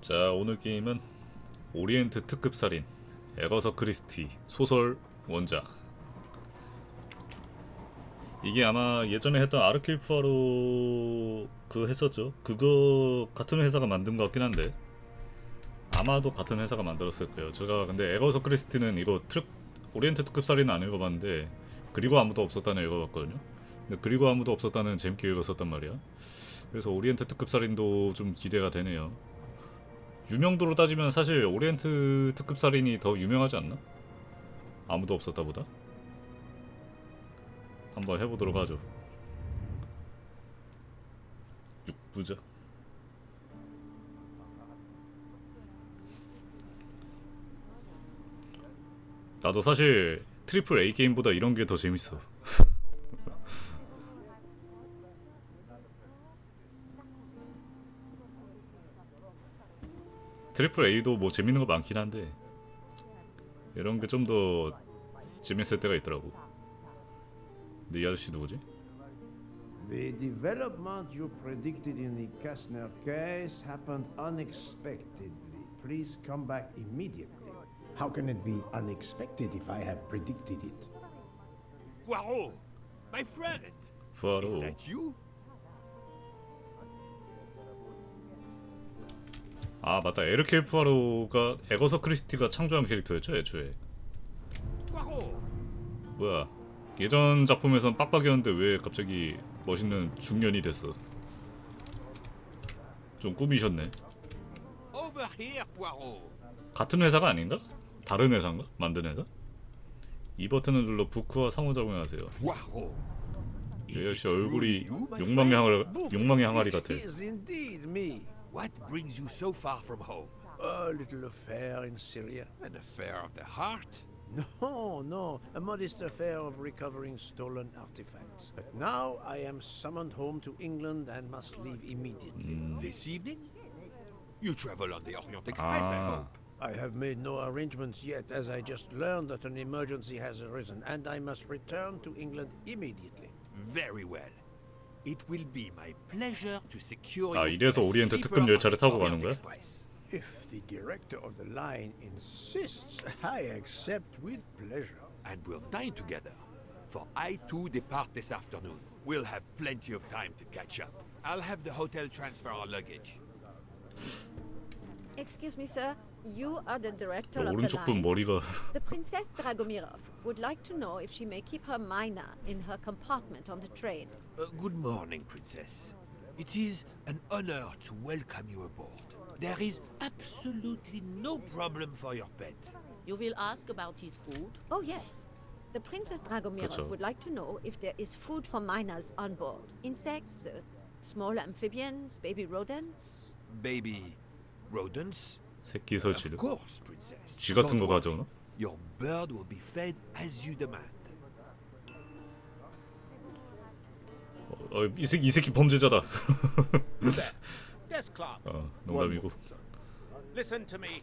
자, 오늘 게임은 오리엔트 특급 살인 에거서 크리스티 소설 원작. 이게 아마 예전에 했던 아르킬 푸아로 그 했었죠. 그거 같은 회사가 만든 것 같긴 한데 아마도 같은 회사가 만들었을 거예요. 제가 근데 에거서 크리스티는 이거 오리엔트 특급 살인은 안 읽어봤는데 그리고 아무도 없었다는 읽어봤거든요. 근데 그리고 아무도 없었다는 재밌게 읽었었단 말이야. 그래서 오리엔트 특급 살인도 좀 기대가 되네요. 유명도로 따지면 사실 오리엔트 특급 살인이 더 유명하지 않나? 아무도 없었다 보다. 한번 해보도록 하죠. 6부자. 나도 사실 트리플 A 게임보다 이런 게 더 재밌어. 트리플 A도 뭐 재밌는 거 많긴 한데 이런 게 좀 더 재밌을 때가 있더라고. 근데 이 아저씨 누구지? The development you predicted in the Kastner case happened unexpectedly. Please come back immediately. How can it be unexpected if I have predicted it? Poirot, my friend. Is 푸아로. that you? 아 맞다, 에르켈 푸아로가 에거서 크리스티가 창조한 캐릭터였죠 애초에. Poirot. 뭐야, 예전 작품에선 빡빡이었는데 왜 갑자기 멋있는 중년이 됐어. 좀 꾸미셨네. Over here, Poirot. 같은 회사가 아닌가? 다른 회사인가? 만든 회사? 이 버튼을 눌러 부크와 상호작용하세요. Poirot. 이 Is 아저씨 it 얼굴이 truly you, my 욕망의 항아리 같아. It is indeed me. What brings you so far from home? A little affair in Syria. An affair of the heart? No, a modest affair of recovering stolen artifacts. But now I am summoned home to England and must leave immediately. This evening? You travel on the Orient Express, I Ah. hope. I have made no arrangements yet, as I just learned that an emergency has arisen, and I must return to England immediately. Very well. It will be my pleasure to secure 아, you 이래서 a 오리엔트 sleeper 특급 열차를 on the 타고 가는 Orient 거야? Express. If the director of the line insists, I accept with pleasure. And we'll dine together. For I too depart this afternoon. We'll have plenty of time to catch up. I'll have the hotel transfer our luggage. Excuse me, sir. You are the director of the 오른쪽 분 line. 머리가 The Princess Dragomirov would like to know if she may keep her mina in her compartment on the train. Good morning, Princess. It is an honor to welcome you aboard. There is absolutely no problem for your pet. You will ask about his food? Oh, yes. The Princess Dragomirov 그쵸. would like to know if there is food for miners on board. Insects, small amphibians, baby rodents. Baby rodents? 새끼 Of 설치를 course, Princess. 쥐 같은 Don't 거 worry. 가져오나? Your bird will be fed as you demand. 이 새끼 범죄자다. Yes, Clark. 농담이고. Listen to me.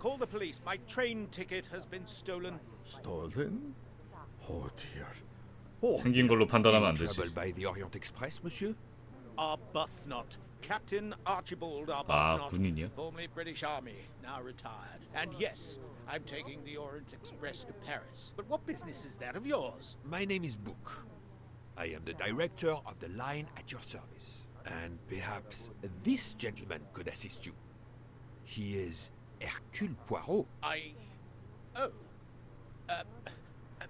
Call the police. My train ticket has been stolen. Stolen? Oh dear. Oh, 생긴 걸로 판단하면 안 되지. Travel by the Orient Express, monsieur? Arbuthnot. Captain Archibald 아, Arbuthnot, 군인이야? formerly British Army, now retired. And yes, I'm taking the Orient Express to Paris. But what business is that of yours? My name is Book. I am the director of the line at your service. And perhaps this gentleman could assist you. He is Hercule Poirot. Oh.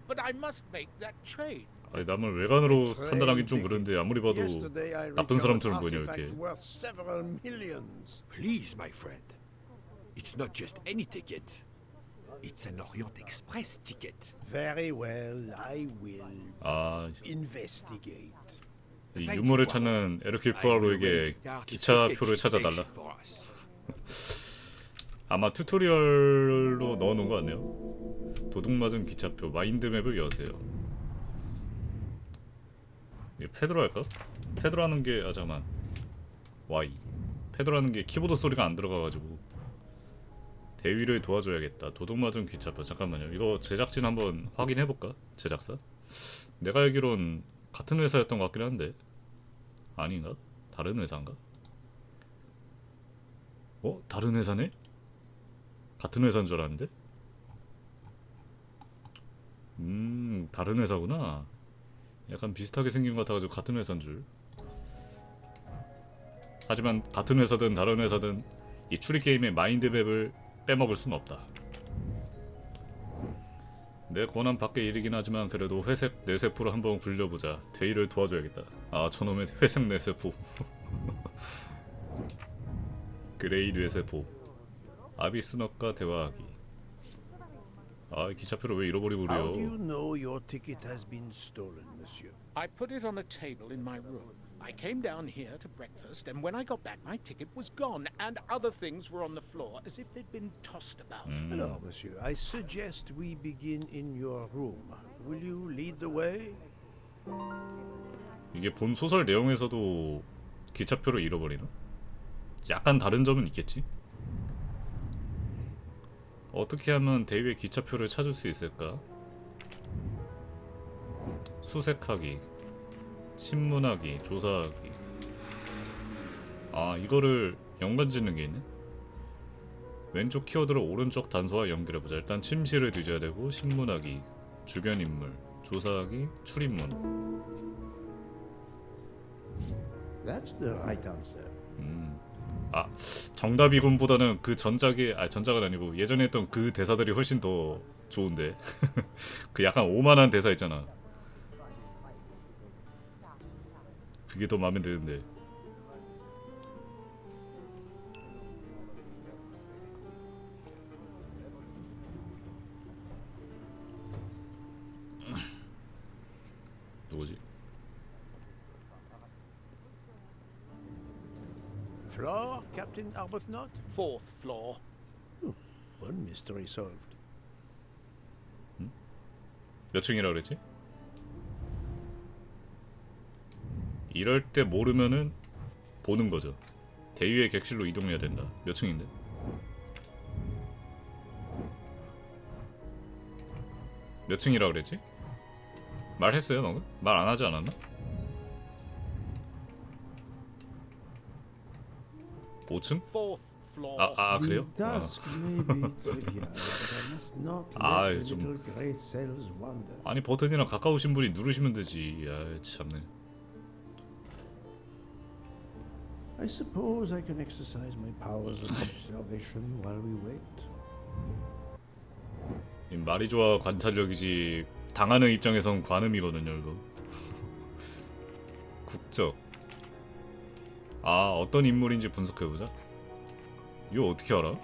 But I must make that train. 아니, 남을 외관으로 판단하긴 좀 그런데 아무리 봐도 yesterday I 나쁜 사람처럼 보이냐 recovered 이렇게. artifacts worth several millions. Please, my friend. It's not just any ticket. It's an Orient Express ticket. Very well, I will 아, investigate. 이 Thank 유머를 you, 찾는 에르킬 I will 푸아로에게 arrange it out to 기차표를 ticket 찾아달라. station for us. 아마 튜토리얼로 넣어놓은 거 같네요. 도둑맞은 기차표 마인드맵을 여세요. 이게 패드로 할까? 패드로 하는 게 잠깐만 Y 패드로 하는 게 키보드 소리가 안 들어가가지고 대위를 도와줘야겠다. 도둑맞은 기차표. 잠깐만요, 이거 제작진 한번 확인해볼까? 제작사? 내가 알기론 같은 회사였던 것 같긴 한데 아닌가? 다른 회사인가? 어? 다른 회사네? 같은 회사인 줄 알았는데? 다른 회사구나. 약간 비슷하게 생긴 것 같아가지고 같은 회사인 줄. 하지만 같은 회사든 다른 회사든 이 추리게임의 마인드맵을 빼먹을 순 없다. 내 권한 밖의 일이긴 하지만 그래도 회색 뇌세포를 한번 굴려보자. 대의를 도와줘야겠다. 아, 저놈의 회색 뇌세포. 그레이 뇌세포. 아비스넛과 대화하기. 아, 기차표를 왜 잃어버리고 How do you 그래요? know your ticket has been stolen, monsieur? I put it on a table in my room. I came down here to breakfast, and when I got back, my ticket was gone, and other things were on the floor as if they'd been tossed about. Alors, monsieur, I suggest we begin in your room. Will you lead the way? 이게 본 소설 내용에서도 기차표를 잃어버리나? 약간 다른 점은 있겠지? 어떻게 하면 대위의 기차표를 찾을 수 있을까? 수색하기, 신문하기, 조사하기. 아, 이거를 연관 짓는 게 있네? 왼쪽 키워드를 오른쪽 단서와 연결해보자. 일단 침실을 뒤져야 되고, 신문하기, 주변 인물, 조사하기, 출입문. That's the right answer. 아, 정답이군보다는 그 전작의, 아, 전작은 아니고 예전에 했던 그 대사들이 훨씬 더 좋은데. 그 약간 오만한 대사 있잖아. 그게 더 마음에 드는데. 누구지? Floor, Captain Arbuthnot? 4th floor. One mystery solved. 몇 층이라 그랬지? 이럴 때 모르면은 보는 거죠. 대위의 객실로 이동해야 된다. 몇 층인데? 몇 층이라 그랬지? 말했어요, 방금? 말 안 하지 않았나? 5층? 4th floor. 아 그래요? The task may be trivial, but I must not 아, let the 좀- little grey cells wander. 아니 버튼이랑 가까우신 분이 누르시면 되지. 아 참네. I suppose I can exercise my powers of observation while we wait. 이 말이 좋아 관찰력이지 당하는 입장에선 관음이거든요 이거. 국적. 아 어떤 인물인지 분석해보자. 이거 어떻게 알아?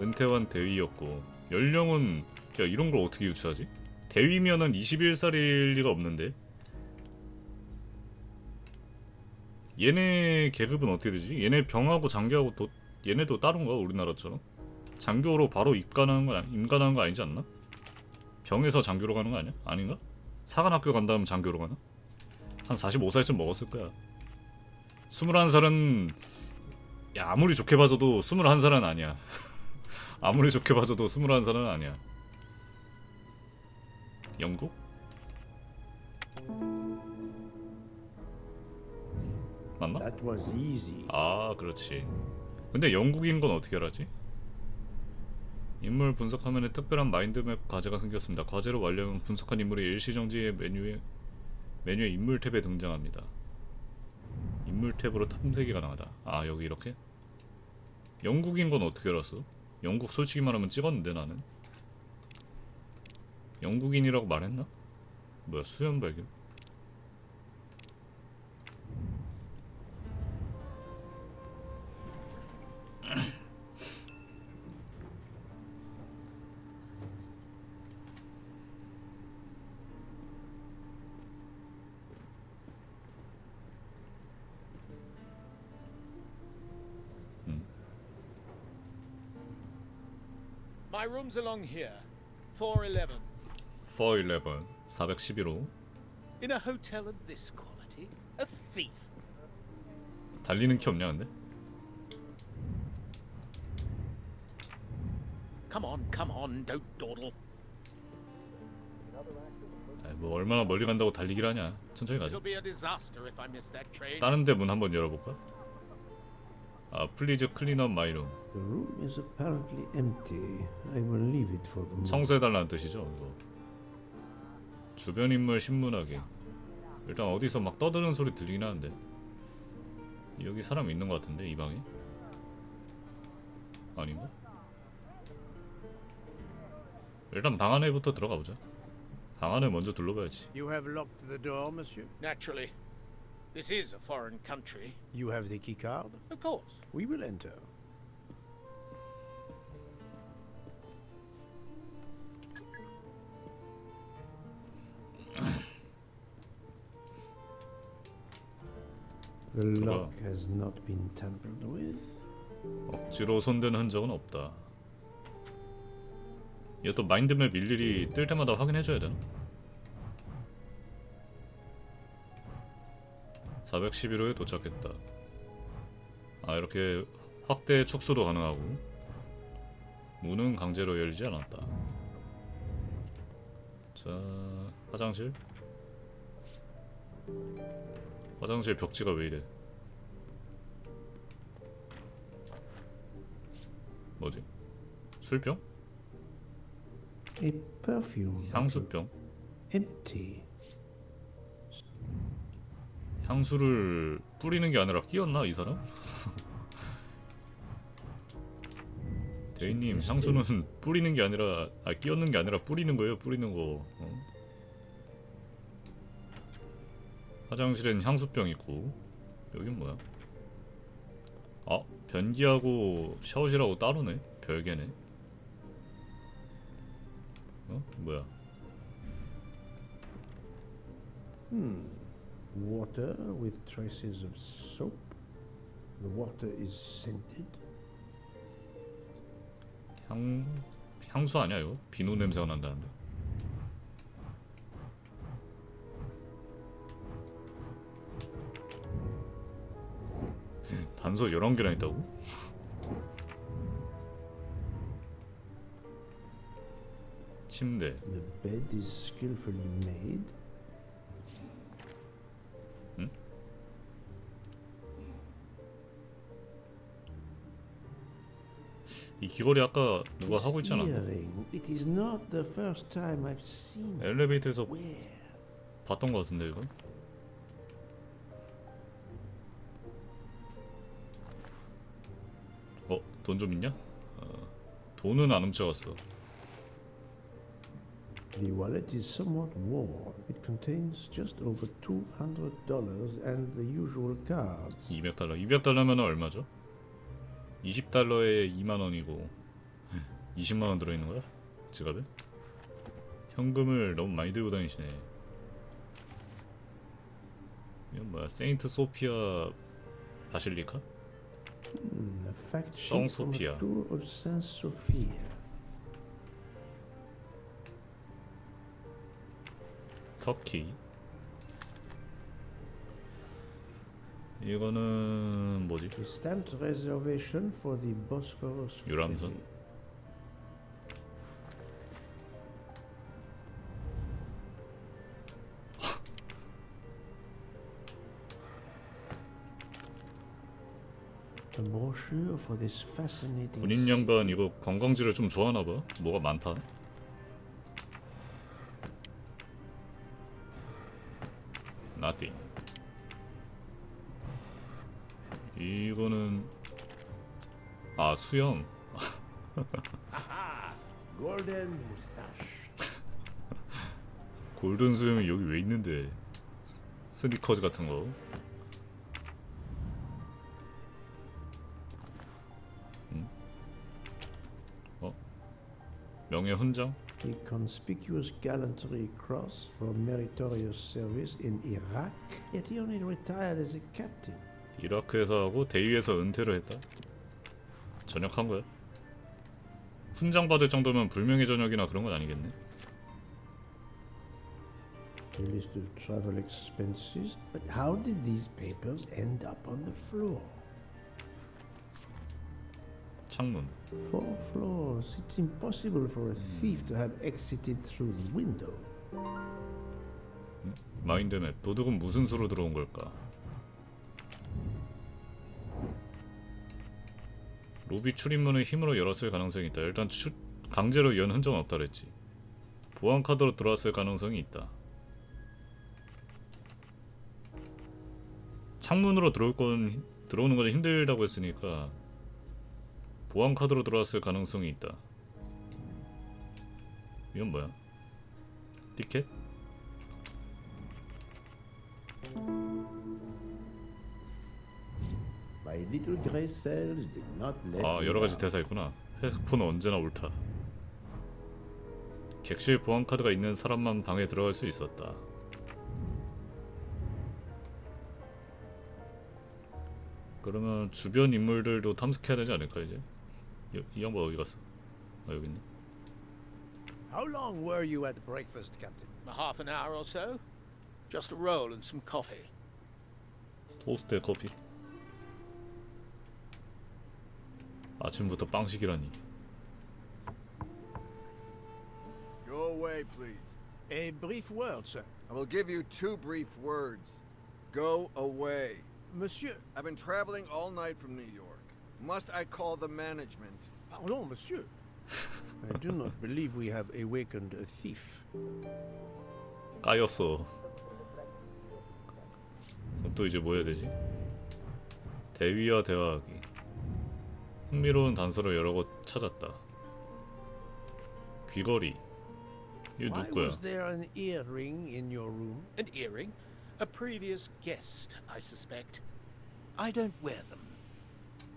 은퇴한 대위였고 연령은 야 이런 걸 어떻게 유추하지? 대위면은 21살일 리가 없는데. 얘네 계급은 어떻게 되지? 얘네 병하고 장교하고 또 얘네도 따로인가 우리나라처럼? 장교로 바로 임관하는 거 아니지 않나? 병에서 장교로 가는 거 아니야? 아닌가? 사관학교 간 다음 장교로 가나? 한 45살쯤 먹었을 거야. 21살은 야 아무리 좋게 봐줘도 21살은 아니야. 아무리 좋게 봐줘도 21살은 아니야. 영국? 맞나? That was easy. 아 그렇지. 근데 영국인 건 어떻게 알았지? 인물 분석 화면에 특별한 마인드맵 과제가 생겼습니다. 과제로 완료하면 분석한 인물이 일시정지의 메뉴에 인물 탭에 등장합니다. 인물 탭으로 탐색이 가능하다. 아 여기 이렇게? 영국인 건 어떻게 알았어? 영국 솔직히 말하면 찍었는데 나는. 영국인이라고 말했나? 뭐야 수연 발견? My room's along here. 411. 411 411호 In a hotel of this quality? A thief. 달리는 키 없냐 근데? Come on, don't dawdle. 아이, 뭐 얼마나 멀리 간다고 달리기를 하냐. 천천히 가자. It'll be a disaster if I miss that train. 다른 데 문 한번 열어볼까? 아, please clean up my room. The room is apparently empty. I will leave it for the moment. 청소해달라는 뜻이죠, 이거. 주변 인물 신문하기. 일단 어디서 막 떠드는 소리 들리긴 하는데 여기 사람 있는 것 같은데 이 방에? 아닌가? 일단 방 안에부터 들어가 보자. 방 안을 먼저 둘러봐야지. You have locked the door, monsieur? Naturally. This is a foreign country. You have the key card? Of course. We will enter. The lock has not been tampered with. 억지로 손댄 흔적은 없다. 이거 또 마인드맵 일일이 뜰 때마다 확인해줘야 되나? 411호에 도착했다. 아, 이렇게 확대 축소도 가능하고 문은 강제로 열리지 않았다. 자, 화장실. 화장실 벽지가 왜 이래? 뭐지? 술병? A perfume. 향수병? Empty. 향수를 뿌리는 게 아니라 끼웠나 이 사람? 대인님, 향수는 뿌리는 게 아니라 끼얹는 게 아니라 뿌리는 거예요. 뿌리는 거. 화장실엔 향수병 있고. 여긴 뭐야? 아, 변기하고 샤워실하고 따로네. 별개네. 뭐야? Water with traces of soap. The water is scented. 향수 아니야 이거? 비누 냄새가 난다는데. 단서 11개나 있다고? 침대. The bed is skillfully made. 응? 이 귀걸이 아까 누가 하고 있잖아. Earring. It is not the first time I've seen it. 엘리베이터에서 Where? 봤던 것 같은데 이거? 돈 좀 있냐? 돈은 안 훔쳐갔어. The wallet is somewhat worn. It contains just over $200 and the usual cards. 200달러. 200달러면 얼마죠? 20달러에 2만원이고 20만원 들어있는 거야? 지갑에? 현금을 너무 많이 들고 다니시네. 이건 뭐야? 세인트 소피아 바실리카? A fact sheet from a Sophia. tour of Saint Sophia. 터키. 이거는 뭐지? A stamped reservation for the Bosphorus 유람선? ferry. A brochure for this fascinating. 군인 양반 이거 관광지를 좀 좋아하나봐. 뭐가 많다. Nothing. 이거는 수염. Golden moustache. 골든 수염이 여기 왜 있는데? 스니커즈 같은 거. 명예 훈장? A conspicuous gallantry cross for meritorious service in Iraq. Yet he only retired as a captain. 이라크에서 하고 대위에서 은퇴를 했다. 전역한 거야? 훈장 받을 정도면 불명예 전역이나 그런 건 아니겠네. A list of travel expenses. But how did these papers end up on the floor? 창문. 4 floors. It's impossible for a thief to have exited through the window. 마인드맵. 도둑은 무슨 수로 들어온 걸까? 로비 출입문을 힘으로 열었을 가능성이 있다. 일단 강제로 연 흔적은 없다 그랬지. 보안 카드로 들어왔을 가능성이 있다. 창문으로 들어오는 건 힘들다고 했으니까 보안 카드로 들어왔을 가능성이 있다. 이건 뭐야? 티켓? My little gray cells did not let 아, me 여러 가지 down. 대사 있구나. 헤드폰은 언제나 옳다. 객실 보안 카드가 있는 사람만 방에 들어갈 수 있었다. 그러면 주변 인물들도 탐색해야 되지 않을까 이제? 이 양반 어디 갔어? 아, 여기 있네. How long were you at breakfast, Captain? A half an hour or so. Just a roll and some coffee. 토스트에 커피. 아침부터 빵식이라니. Go away, please. A brief word, sir. I will give you 2 brief words. Go away. Monsieur. I've been traveling all night from New York. Must I call the management? Pardon, monsieur. I do not believe we have awakened a thief. 까였어. 그럼 또 이제 뭐 해야 되지? 대위와 대화하기. 흥미로운 단서를 여러 곳 찾았다. 귀걸이. 이거 Why 누구야? was there an earring in your room? An earring? A previous guest, I suspect. I don't wear them.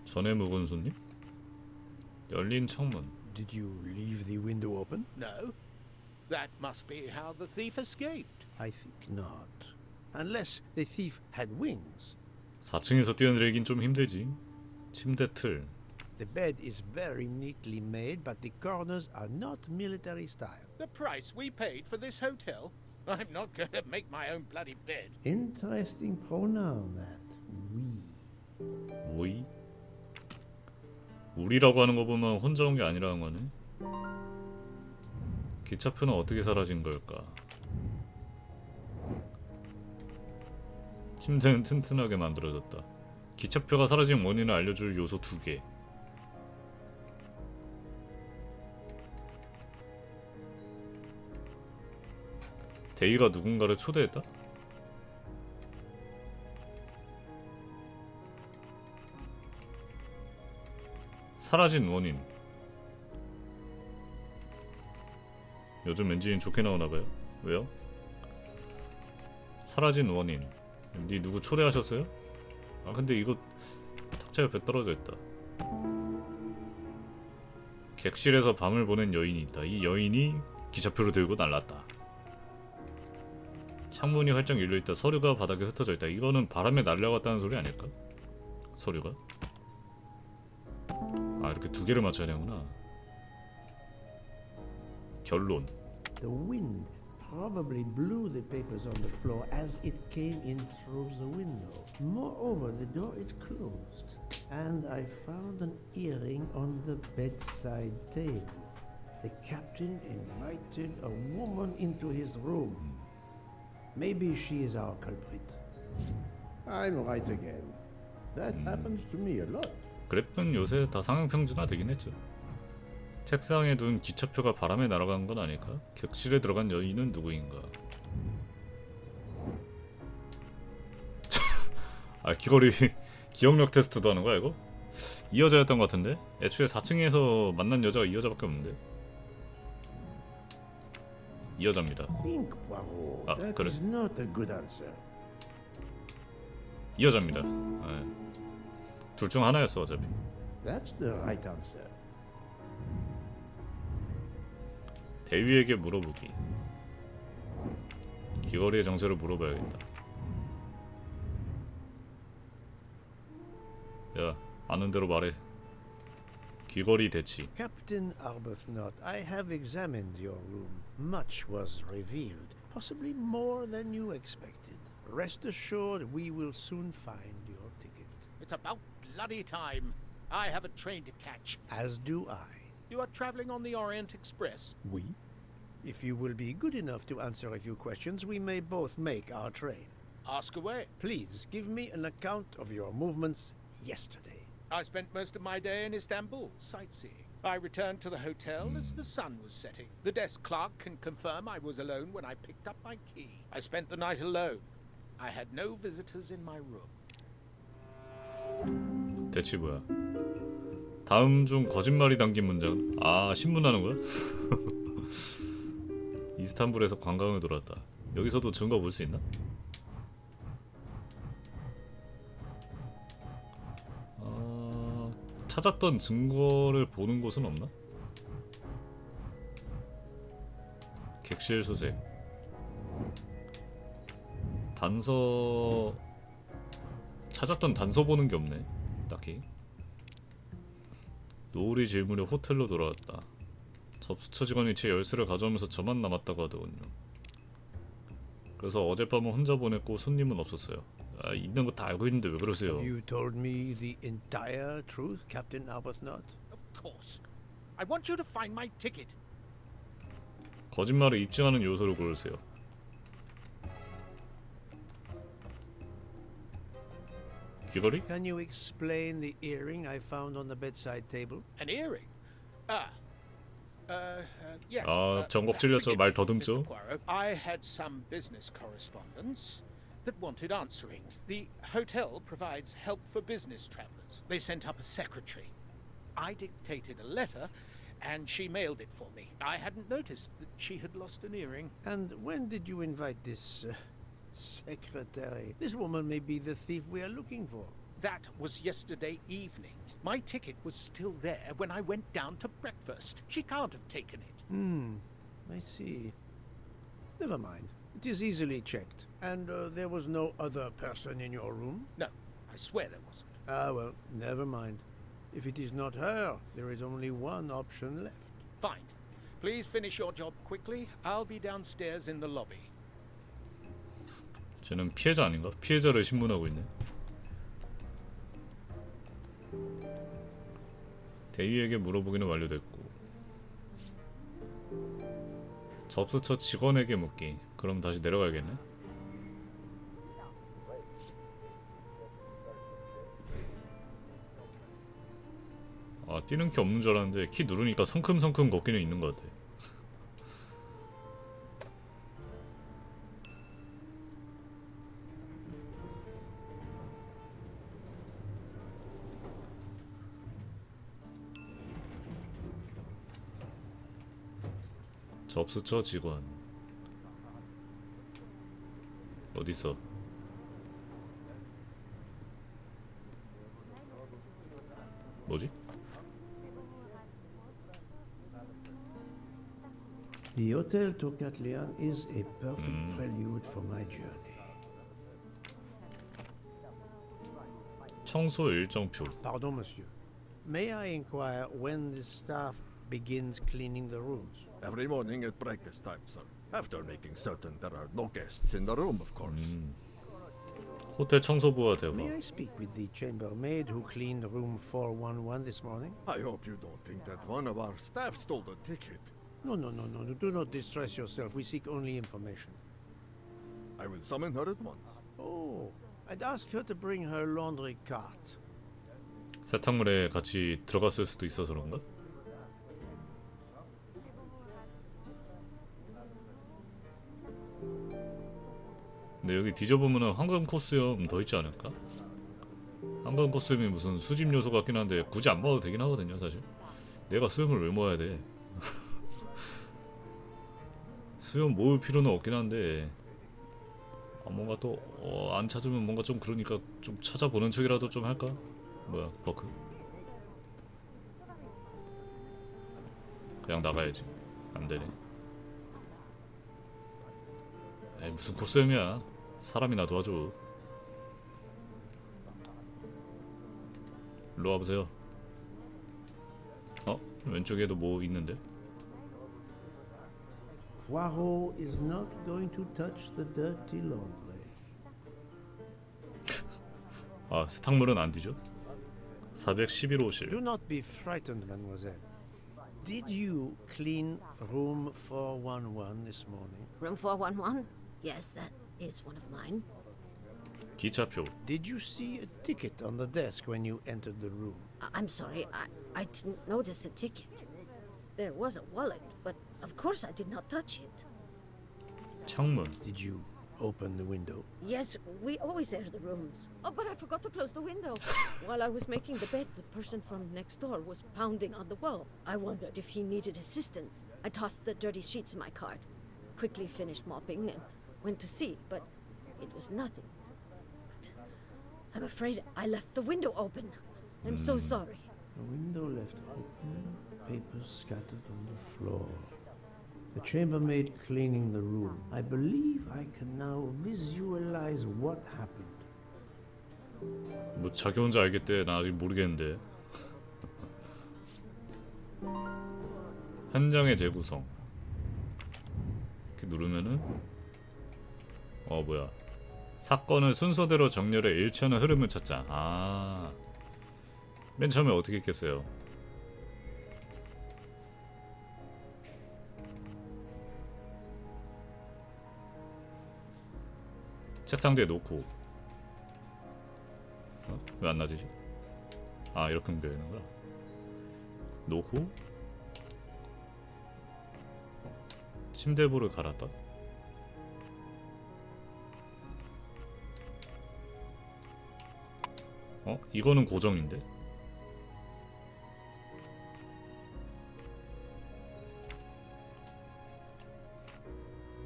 전에 묵은 손님? 열린 창문. Did you leave the window open? No. That must be how the thief escaped. I think not. Unless the thief had wings. 4층에서 뛰어내리긴 좀 힘들지. 침대 틀. The bed is very neatly made, but the corners are not military style. The price we paid for this hotel? I'm not going to make my own bloody bed. Interesting pronoun, that. We. 오이? 우리라고 하는 거 보면 혼자 온 게 아니라는 거네. 기차표는 어떻게 사라진 걸까? 침대는 튼튼하게 만들어졌다. 기차표가 사라진 원인을 알려줄 요소 2개. 데이가 누군가를 초대했다? 사라진 원인. 요즘 엔진이 좋게 나오나봐요. 왜요? 사라진 원인. 니 누구 초대하셨어요? 아 근데 이거 탁자 옆에 떨어져 있다. 객실에서 밤을 보낸 여인이 있다. 이 여인이 기차표를 들고 날랐다. 창문이 활짝 열려있다. 서류가 바닥에 흩어져 있다. 이거는 바람에 날려갔다는 소리 아닐까? 서류가? 아 이렇게 2개를 맞춰야 되는구나. 결론. The wind probably blew the papers on the floor as it came in through the window. Moreover, the door is closed. And I found an earring on the bedside table. The captain invited a woman into his room. Maybe she is our culprit. I'm right again. That happens to me a lot. 그래프는 요새 다 상향평준화 되긴 했죠. 책상에 둔 기차표가 바람에 날아간 건 아닐까? 객실에 들어간 여인은 누구인가? 아 귀걸이 기억력 테스트도 하는 거야 이거? 이 여자였던 것 같은데? 애초에 4층에서 만난 여자가 이 여자밖에 없는데? 이 여자입니다. Think, Poirot. Ah, That correct. is not a good answer. 이 여자입니다. 둘 중 하나였어 어차피. That's the right answer. 대위에게 물어보기. 귀걸이의 정체를 물어봐야겠다. 야, 아는 대로 말해. 귀걸이 대치. Captain Arbuthnot, I have examined your room. Much was revealed, possibly more than you expected. Rest assured, we will soon find your ticket. It's about bloody time. I have a train to catch. As do I. You are traveling on the Orient Express? We? If you will be good enough to answer a few questions, we may both make our train. Ask away. Please give me an account of your movements yesterday. I spent most of my day in Istanbul, sightseeing. I returned to the hotel as the sun was setting. The desk clerk can confirm I was alone when I picked up my key. I spent the night alone. I had no visitors in my room. 대체 뭐야? 다음 중 거짓말이 담긴 문장. 아, 신문하는 거야? 이스탄불에서 관광을 돌았다. 여기서도 증거 볼 수 있나? 찾았던 증거를 보는 곳은 없나? 객실 수색. 단서 찾았던 단서 보는 게 없네. 딱히. 노을이 질 무렵 호텔로 돌아왔다. 접수처 직원이 제 열쇠를 가져오면서 저만 남았다고 하더군요. 그래서 어젯밤은 혼자 보냈고 손님은 없었어요. 아, 있는 거 다 알고 있는데 왜 그러세요? Have you told me the entire truth, Captain Arbuthnot? Of course. I want you to find my ticket. 거짓말을 입증하는 요소를 고르세요. 귀걸이? Can you explain the earring I found on the bedside table? An earring? Yes. 전곡 찔렸죠. 말 더듬죠. Mr. Poirot, I had some business correspondence that wanted answering. The hotel provides help for business travelers. They sent up a secretary. I dictated a letter, and she mailed it for me. I hadn't noticed that she had lost an earring. And when did you invite this secretary? This woman may be the thief we are looking for. That was yesterday evening. My ticket was still there when I went down to breakfast. She can't have taken it. I see. Never mind. It is easily checked. And there was no other person in your room? No, I swear there wasn't. Ah, well, never mind. If it is not her, there is only one option left. Fine. Please finish your job quickly. I'll be downstairs in the lobby. 쟤는 피해자 아닌가? 피해자를 신문하고 있네. 대위에게 물어보기는 완료됐고 접수처 직원에게 묻기. 그럼 다시 내려가야겠네. 아, 뛰는 키 없는 줄 알았는데 키 누르니까 성큼성큼 걷기는 있는 것 같아. 접수처 직원 어딨어? 뭐지? The Hotel twitchatlan is a perfect prelude for my journey. 청소 일정표. Pardon, monsieur. May I inquire when the staff begins cleaning the rooms? Every morning at breakfast time, sir. After making certain there are no guests in the room, of course. 호텔 청소부와 May 대화. I speak with the chambermaid who cleaned room 411 this morning? I hope you don't think that one of our staff stole the ticket. No. Do not distress yourself. We seek only information. I will summon her at once. Oh, I'd ask her to bring her laundry cart. 세탁물에 같이 들어갔을 수도 있어서 그런가? 근데 여기 뒤져보면은 황금 코스염 더 있지 않을까? 황금 코스염이 무슨 수집 요소 같긴 한데 굳이 안 봐도 되긴 하거든요, 사실. 내가 수염을 왜 모아야 돼? 수염 모을 필요는 없긴 한데 뭔가 또 안 찾으면 뭔가 좀 그러니까 좀 찾아보는 척이라도 좀 할까? 뭐야, 버크? 그냥 나가야지. 안 되네. 에이, 무슨 코스염이야. 사람이나 도와줘. 일로 와보세요. 왼쪽에도 뭐 있는데? Poirot is not going to touch the dirty laundry. 아, 세탁물은 안 뒤져? 411호실. Do not be frightened, mademoiselle. Did you clean room 411 this morning? Room 411? Yes, that is one of mine. 기차표. Did you see a ticket on the desk when you entered the room? I'm sorry, I didn't notice a ticket. There was a wallet, but of course I did not touch it. 창문. Did you open the window? Yes, we always air the rooms. Oh, but I forgot to close the window. While I was making the bed, the person from next door was pounding on the wall. I wondered if he needed assistance. I tossed the dirty sheets in my cart, quickly finished mopping, and went to see, but it was nothing. But I'm afraid I left the window open. I'm so sorry. The window left open, papers scattered on the floor. The chambermaid cleaning the room. I believe I can now visualize what happened. 뭐 자기 혼자 알겠대. 나 아직 모르겠는데. 현장의 재구성. 이렇게 누르면은 뭐야? 사건을 순서대로 정렬해 일치하는 흐름을 찾자. 아, 맨 처음에 어떻게 했겠어요? 책상 뒤에 놓고. 왜 안 나지지? 아, 이렇게 연결되는 거야. 놓고 침대볼을 갈았다. 이거는 고정인데.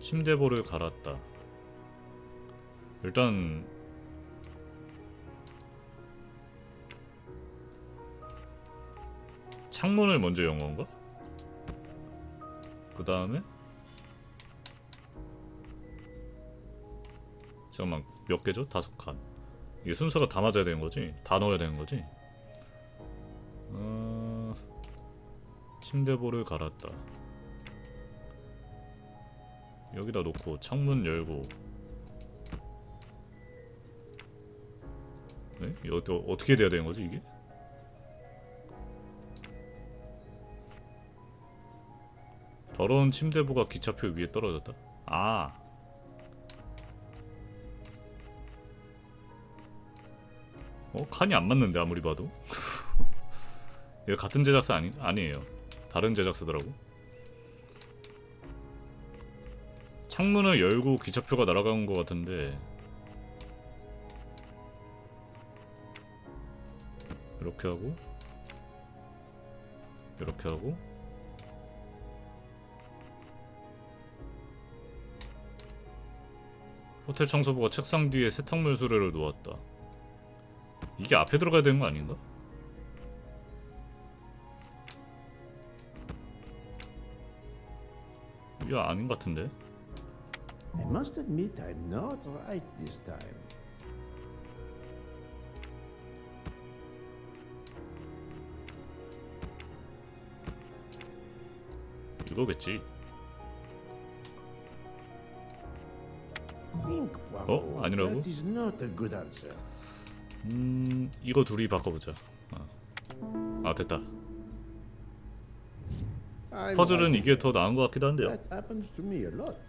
침대볼을 갈았다. 일단 창문을 먼저 연 건가? 그 다음에 잠깐만, 몇 개죠? 5칸. 이게 순서가 다 맞아야 되는 거지? 다 넣어야 되는 거지? 침대볼을 갈았다. 여기다 놓고 창문 열고. 네? 이거 어떻게 돼야 되는 거지 이게? 더러운 침대보가 기차표 위에 떨어졌다. 아, 칸이 안 맞는데 아무리 봐도. 이거 같은 제작사 아니에요. 다른 제작사더라고. 창문을 열고 기차표가 날아간 것 같은데. 이렇게 하고 이렇게 하고 호텔 청소부가 책상 뒤에 세탁물 수레를 놓았다. 이게 앞에 들어가야 되는 거 아닌가? 이게 아닌 것 같은데. I must admit I'm not right this time. 이거겠지. Think, Poirot. 아니라고? That is not a good answer. 이거 둘이 바꿔보자. 아, 됐다. I'm 퍼즐은 right. 이게 더 나은 것 같기도 한데요. That happens to me a lot.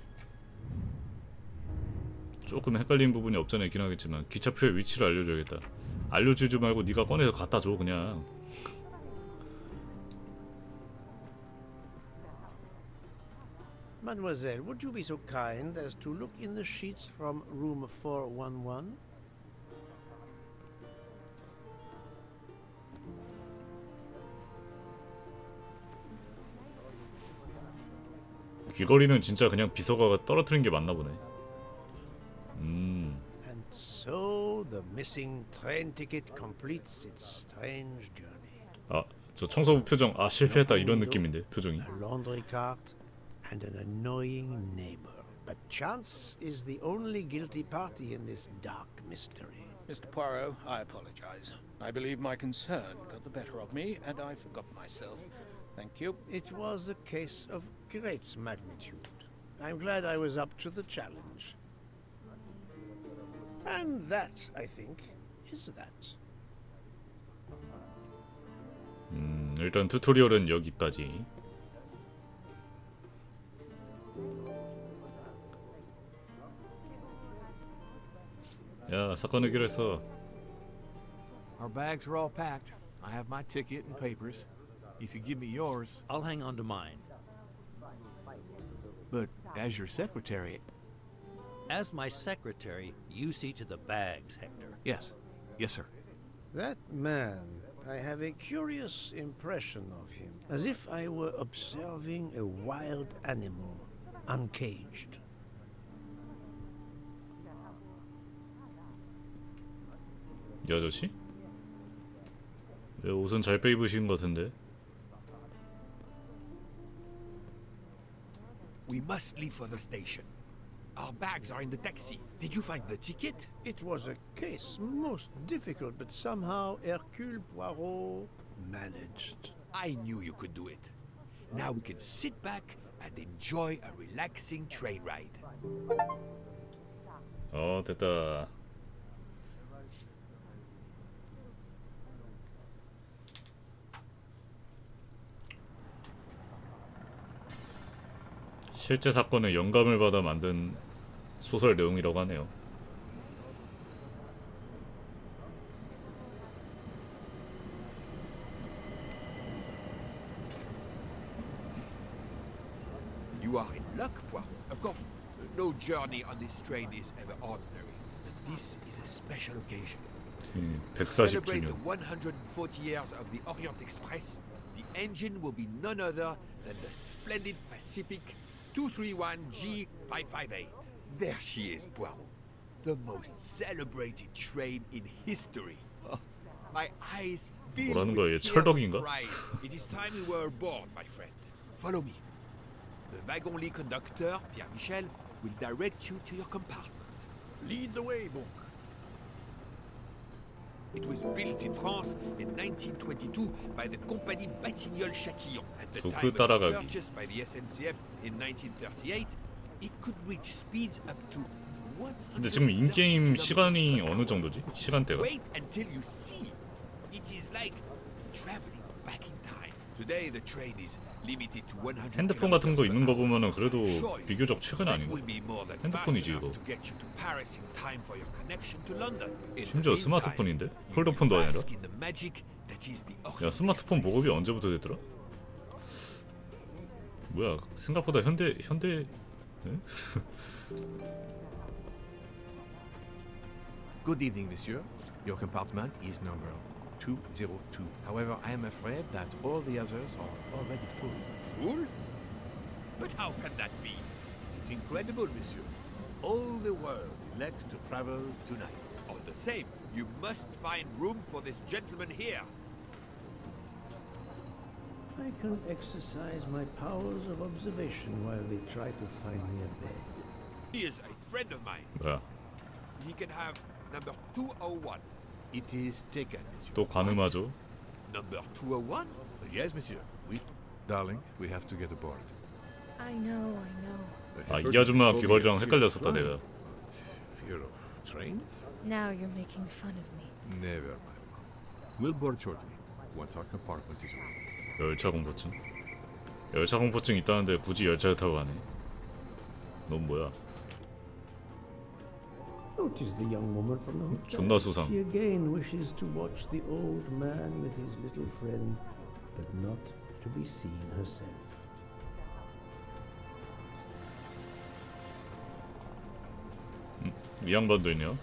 조금 헷갈린 부분이 없잖아 있긴 하겠지만 기차표의 위치를 알려줘야겠다. 알려주지 말고 네가 꺼내서 갖다 줘 그냥. Mademoiselle, would you be so kind as to look in the sheets from room 411? 귀걸이는 진짜 그냥 비서가가 떨어뜨린 게 맞나 보네. And so the missing train ticket completes its strange journey. 아, 저 청소부 표정. 아, 실패했다 이런 느낌인데 표정이. A laundry cart and an annoying neighbor. But chance is the only guilty party in this dark mystery. Mr. Poirot, I apologize. I believe my concern got the better of me, and I forgot myself. Thank you. It was a case of great magnitude. I'm glad I was up to the challenge. And that, I think, is that. 일단 튜토리얼은 여기까지. 야 사건 해결 했어. Our bags are all packed. I have my ticket and papers. If you give me yours, I'll hang on to mine. but as your secretary, As my secretary, you see to the bags, Hector. yes, yes, sir. That man, I have a curious impression of him, as if I were observing a wild animal, uncaged. 이 아저씨? 왜 옷은 잘 빼입으신 것 같은데? We must leave for the station. Our bags are in the taxi. Did you find the ticket? It was a case most difficult, but somehow Hercule Poirot managed. I knew you could do it. Now we can sit back and enjoy a relaxing train ride. 됐다. 실제 사건에 영감을 받아 만든 소설 내용이라고 하네요. You are in luck, Poirot. Of course, no journey on this train is ever ordinary, but this is a special occasion. To celebrate 140주년. the 140 years of the Orient Express, the engine will be none other than the splendid Pacific 231G558. There she is, Poirot. The most celebrated train in history. Oh, my eyes fill 뭐라는 with 거야, 얘 tears 철덕인가? of pride. It is time we were aboard, my friend. Follow me. The wagon-lit conductor, Pierre Michel, will direct you to your compartment. Lead the way, book. It was built in France in 1922 by the Compagnie Batignolles-Châtillon. At the time it was 따라가기. purchased by the SNCF in 1938, it could reach speeds up to 100. 근데 지금 인게임 시간이 어느 정도지? 시간대가? Wait until you see. It is like traveling back in time. Today the train is limited to 100. 핸드폰 같은 거 있는 거 보면은 그래도 I'm sure you 비교적 최근 that 아닌가? will be more than 핸드폰이지, fast enough 이거. to get you to Paris in time for your connection to London. In the 심지어 meantime, 스마트폰인데? you will 폴더폰도 아니라? bask in the magic that is the 야 Orient 스마트폰 Express. 보급이 언제부터 됐더라? 뭐야 생각보다 현대 네? Good evening, monsieur. Your compartment is number 202. However, I am afraid that all the others are already full. Fool? But how can that be? It's incredible, monsieur. All the world elects to travel tonight. All the same, you must find room for this gentleman here. I can exercise my powers of observation while they try to find me a bed. He is a friend of mine. 뭐야 He can have number 201. It is taken, monsieur. 또 가늠하죠? Number 201? Yes, monsieur. We Darling, we have to get aboard. I know. 아 이 아줌마 귀걸이랑 헷갈렸었다 내가. But fear of trains? Now you're making fun of me. Never, my love. We'll board shortly, once our compartment is ready. 열차 공포증? 열차 공포증 있다는데 굳이 열차를 타고 가네. 넌 뭐야? Notice the young woman from the hotel. 존나 수상. She again wishes to watch the old man with his little friend, but not to be seen herself. 이 양반도 있네요.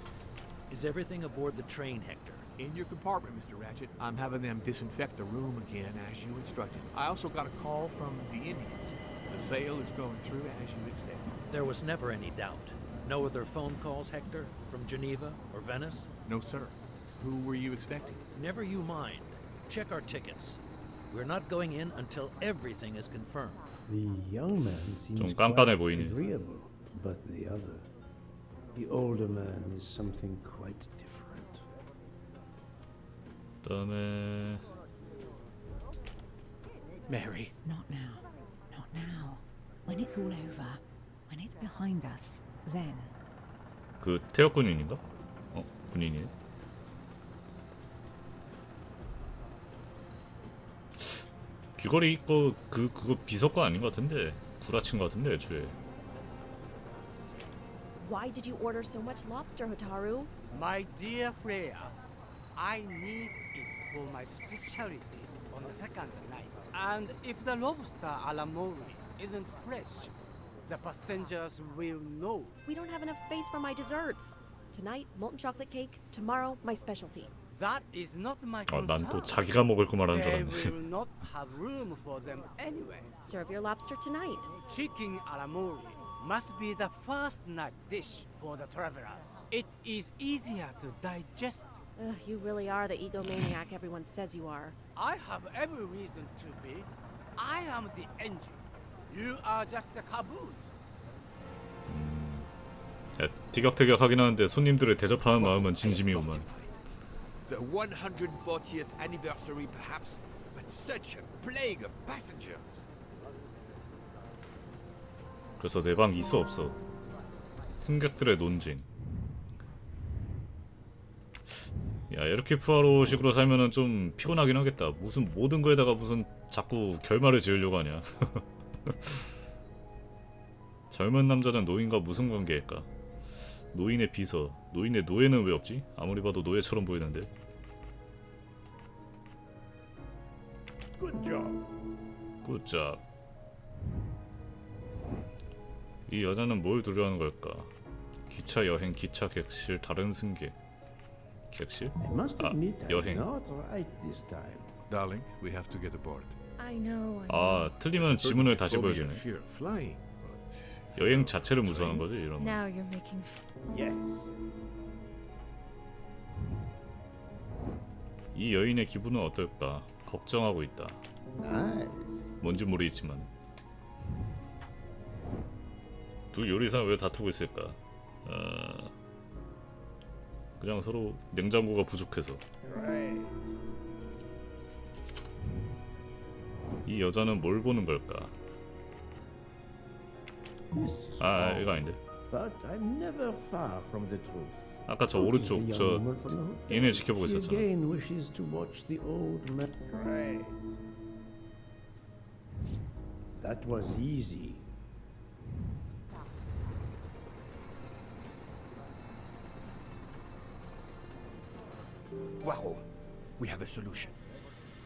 Is everything aboard the train, Hector? In your compartment, Mr. Ratchet. I'm having them disinfect the room again as you instructed. I also got a call from the Indians. The sale is going through as you expected. There was never any doubt. No other phone calls, Hector? From Geneva or Venice? No, sir. Who were you expecting? Never you mind. Check our tickets. We're not going in until everything is confirmed. The young man seems 좀 깐깐해 quite 보이네. agreeable, but the other, the older man, is something quite different. 그다음에 Mary. Not now. Not now. When it's all over, when it's behind us, then. 그 태역 군인인가? 군인이네. 귀걸이 입고 그거 비서과 아닌 것 같은데 구라친 것 같은데 애초에. Why did you order so much lobster, Hotaru? My dear Freya, I need it for my specialty on the second night. And if the lobster a la mori isn't fresh, the passengers will know. We don't have enough space for my desserts. Tonight, molten chocolate cake. Tomorrow, my specialty. That is not my concern. 난 또 자기가 먹을 거 말하는 줄 They 알았네. will not have room for them anyway. Serve your lobster tonight. Chicken a la mori must be the first night dish for the travelers. It is easier to digest. Ugh, you really are the egomaniac everyone says you are. I have every reason to be. I am the engine. You are just the caboose. 티격태격하긴 하는데 손님들을 대접하는 마음은 진심이오만. The 140th anniversary, perhaps, but such a plague of passengers. 그래서 내 방 있어 없어? 승객들의 논쟁. 야, 이렇게 푸아로식으로 살면은 좀 피곤하긴 하겠다. 무슨 모든 거에다가 무슨 자꾸 결말을 지으려고 하냐. 젊은 남자는 노인과 무슨 관계일까? 노인의 비서, 노인의 노예는 왜 없지? 아무리 봐도 노예처럼 보이는데. Good job. 굿잡. 이 여자는 뭘 두려워하는 걸까? 기차 여행, 기차 객실, 다른 승객. 객실? I must admit I'm 여행. not right this time. Darling, we have to get aboard. I know. 아, 틀리면 지문을 다시 Phobia 보여주네. fear of flying, but 여행 자체를 무서워하는 거지, 이런 거. Now you're making. Yes. 이 여인의 기분은 어떨까? 걱정하고 있다. Nice. 뭔지 모르겠지만. 두 요리사 왜 다투고 있을까? 그냥 서로 냉장고가 부족해서. Right. 이 여자는 뭘 보는 걸까? This is 아, wrong, 이거 아닌데. but I'm never far from the truth. 아까 저 Look at the 오른쪽 young 저 woman from the hotel. 얘네 지켜보고 She 있었잖아. again wishes to watch the old man. Right. That was easy. Poirot, we have a solution.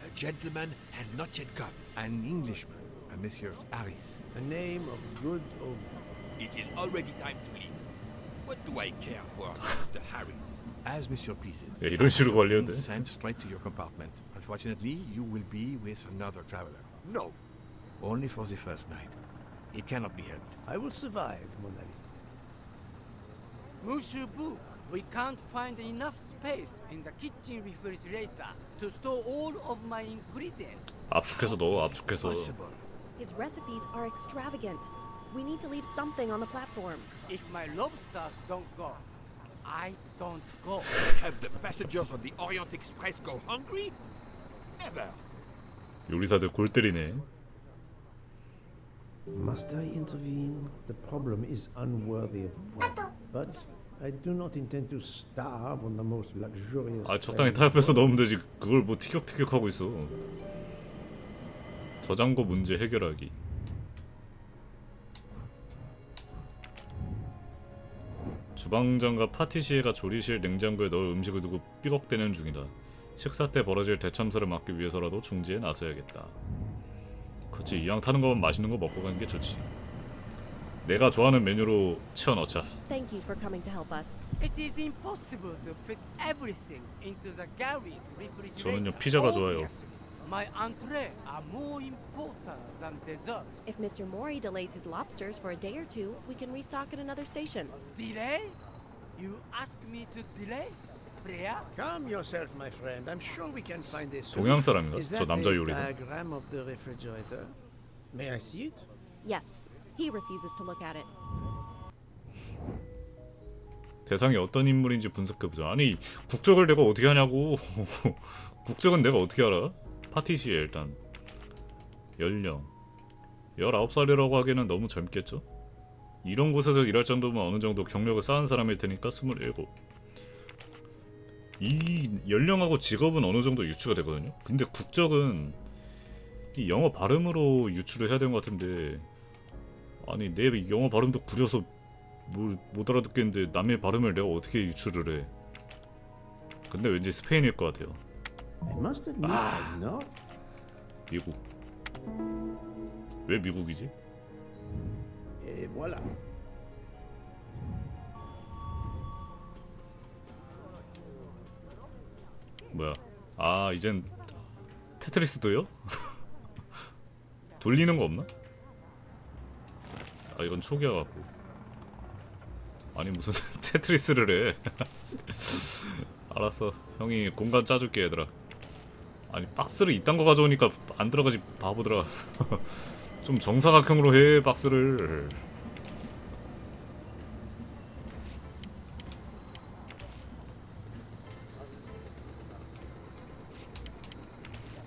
A gentleman has not yet come. an Englishman, a Monsieur Harris. A name of good omen. It is already time to leave. What do I care for Mr. Harris? As Monsieur pleases. 야, 이런 식으로 관리해도 돼? Sent straight to your compartment. Unfortunately, you will be with another traveler. No. Only for the first night. It cannot be helped. I will survive, mon ami. Monsieur Book, we can't find enough space in the kitchen refrigerator to store all of my ingredients. 압축해서 넣어, 압축해서. Possible. His recipes are extravagant. We need to leave something on the platform. If my lobsters don't go, I don't go. Have the passengers on the Orient Express go hungry? Never. 요리사들 골 때리네. Must I intervene? The problem is unworthy of one. But I do not intend to starve on the most luxurious. 아, 적당히 타협해서 넣으면 되지. 그걸 뭐 티격태격하고 있어. 저장고 문제 해결하기. 주방장과 파티시에가 조리실 냉장고에 넣을 음식을 두고 삐걱대는 중이다. 식사 때 벌어질 대참사를 막기 위해서라도 중지에 나서야겠다. 그치, 이왕 타는 거면 맛있는 거 먹고 가는 게 좋지. 내가 좋아하는 메뉴로 채워넣자. Thank you for coming to help us. It is impossible to fit everything into the Gary's refrigerator. 저는요, 피자가 좋아요. Obviously, my entree are more important than dessert. If Mr. Mori delays his lobsters for a day or two, we can restock at another station. Delay? You ask me to delay? Freya? Calm yourself, my friend. I'm sure we can find a solution. 동양 사람인가? Is 저 that 남자 a 요리사. diagram of the refrigerator? May I see it? Yes, he refuses to look at it. 대상이 어떤 인물인지 분석해보자. 아니, 국적을 내가 어떻게 하냐고. 국적은 내가 어떻게 알아? 파티시에 일단 연령 19살이라고 하기에는 너무 젊겠죠? 이런 곳에서 일할 정도면 어느 정도 경력을 쌓은 사람일 테니까 27. 이 연령하고 직업은 어느 정도 유추가 되거든요. 근데 국적은 이 영어 발음으로 유추를 해야 되는 것 같은데, 아니 내 영어 발음도 구려서 못 알아듣겠는데 남의 발음을 내가 어떻게 유추를 해? 근데 왠지 스페인일 것 같아요. I must admit, I know. 미국. 왜 미국이지? Et voilà. 뭐야? 아 이젠 테트리스도요? 돌리는 거 없나? 아 이건 초기화 같고. 아니 무슨 테트리스를 해. 알았어 형이 공간 짜줄게 얘들아. 아니 박스를 이딴 거 가져오니까 안 들어가지 바보들아. 좀 정사각형으로 해 박스를.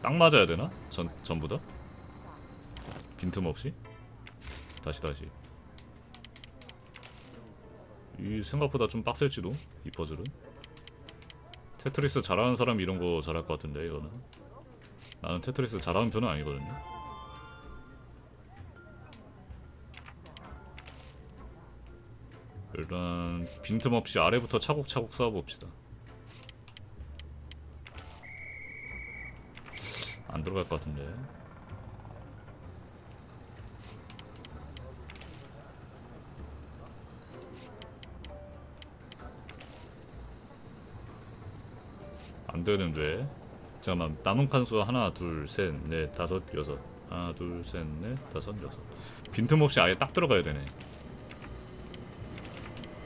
딱 맞아야 되나? 전부 다? 빈틈없이? 다시 이 생각보다 좀 빡셀지도 이 퍼즐은. 테트리스 잘하는 사람이 이런 거 잘할 것 같은데 이거는. 나는 테트리스 잘하는 편은 아니거든요. 일단 빈틈없이 아래부터 차곡차곡 쌓아봅시다. 안 들어갈 것 같은데. 안 되는데. 잠깐만 남은 칸수 하나 둘 셋 넷 다섯 여섯. 하나 둘 셋 넷 다섯 여섯. 빈틈없이 아예 딱 들어가야 되네.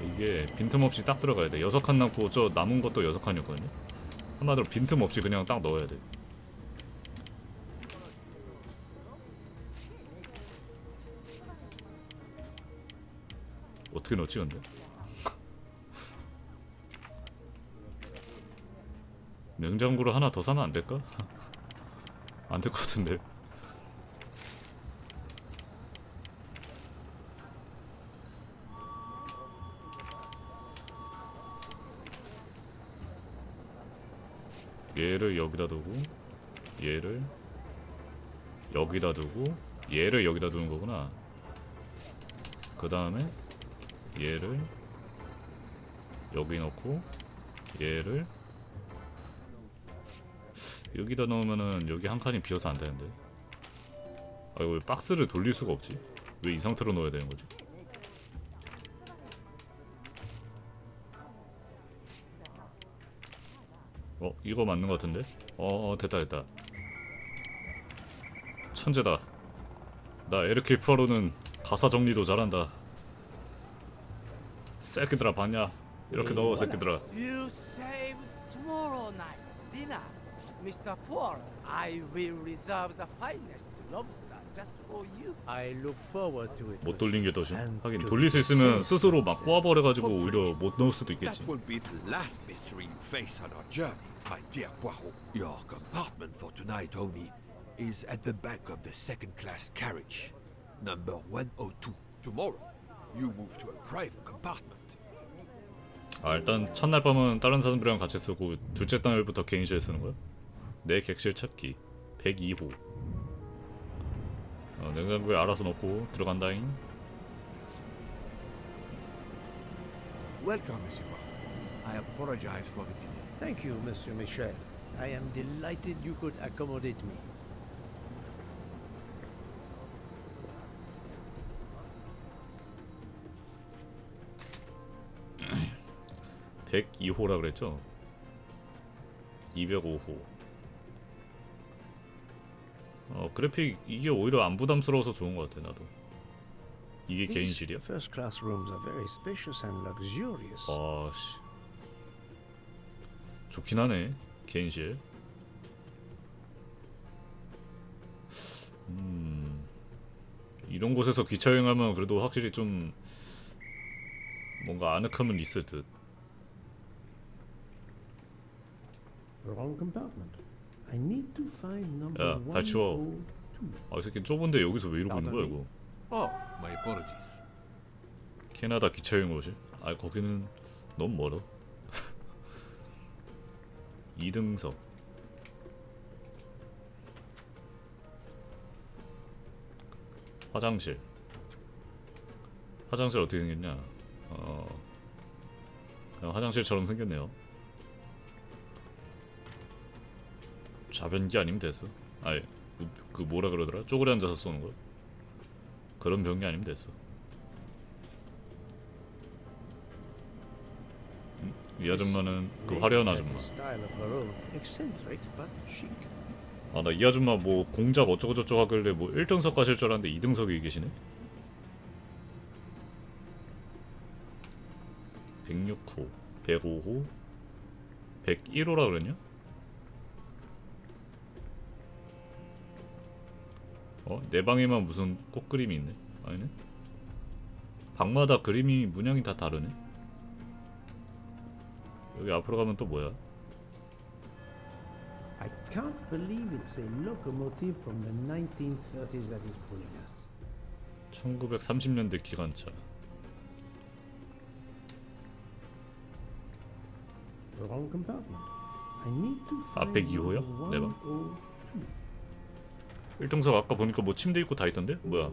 이게 빈틈없이 딱 들어가야 돼. 6칸 남고 저 남은 것도 6칸이었거든요. 한마디로 빈틈없이 그냥 딱 넣어야 돼. 어떻게 넣지 근데? 냉장고를 하나 더 사면 안 될까? 안 될 것 같은데. 얘를 여기다 두고 얘를 여기다 두고 얘를 여기다 두는 거구나. 그 다음에 얘를 여기 넣고 얘를 여기다 넣으면은 여기 한 칸이 비어서 안 되는데. 아 이거 왜 박스를 돌릴 수가 없지? 왜 이 상태로 넣어야 되는 거지? 이거 맞는 것 같은데? 됐다. 천재다. 나 에르킬 프로는 가사 정리도 잘한다. 새끼들아 봤냐? 이렇게 넣어 새끼들아. You saved tomorrow night's dinner, Mr. Poirot. I will reserve the finest lobster just for you. I look forward to it. 못 돌린 게 더 심. 하긴 돌릴 수 있으면 스스로 막 꼬아버려가지고 오히려 못 넣을 수도 있겠지. That will be the last mystery you face on our journey, my dear Poirot. Your compartment for tonight only is at the back of the second-class carriage, number 102. Tomorrow, you move to a private compartment. 아 일단 첫날 밤은 다른 사람들이랑 같이 쓰고 둘째 날부터 개인실 쓰는 거야? 내 객실 찾기 102호. 냉장고에 알아서 넣고 들어간다잉. Welcome, Monsieur Poirot. I apologize for the delay. Thank you, Monsieur Michel. I am delighted you could accommodate me. (102호라) 그랬죠? 205호. 그래픽 이게 오히려 안 부담스러워서 좋은 것 같아 나도. 이게 개인실이야? First class rooms are very spacious and luxurious. 아씨 좋긴 하네 개인실. 이런 곳에서 기차 여행하면 그래도 확실히 좀 뭔가 아늑함은 있을 듯. Wrong compartment. I need to find number 야, 발 치워. 102. 이 새끼 좁은데 여기서 왜 이러고 있는 거야 이거? Oh, my apologies. 캐나다 기차 여행 오실? 거기는 너무 멀어. 2등석. 화장실. 화장실 어떻게 생겼냐? 그냥 화장실처럼 생겼네요. 좌변기 아니면 됐어. 아예 그 뭐라 그러더라? 쪼그려 앉아서 쏘는 거. 그런 병기 아니면 됐어. 이 아줌마는 그 화려한 아줌마. 아, 나 이 아줌마 뭐 공작 어쩌고저쩌고 하길래 뭐 1등석 가실 줄 알았는데 2등석에 계시네? 106호, 105호, 101호라 그랬냐? 내 방에만 무슨 꽃그림이 있네? 아니네? 방마다 그림이 문양이 다 다르네? 여기 앞으로 가면 또 뭐야? I can't believe it's a locomotive from the 1930s that is pulling us. 1930년대 기관차. Wrong compartment. I need to 아, find 102호야? 내 방? 102. 1등석 아까 보니까 뭐 침대 있고 다 있던데? 뭐야?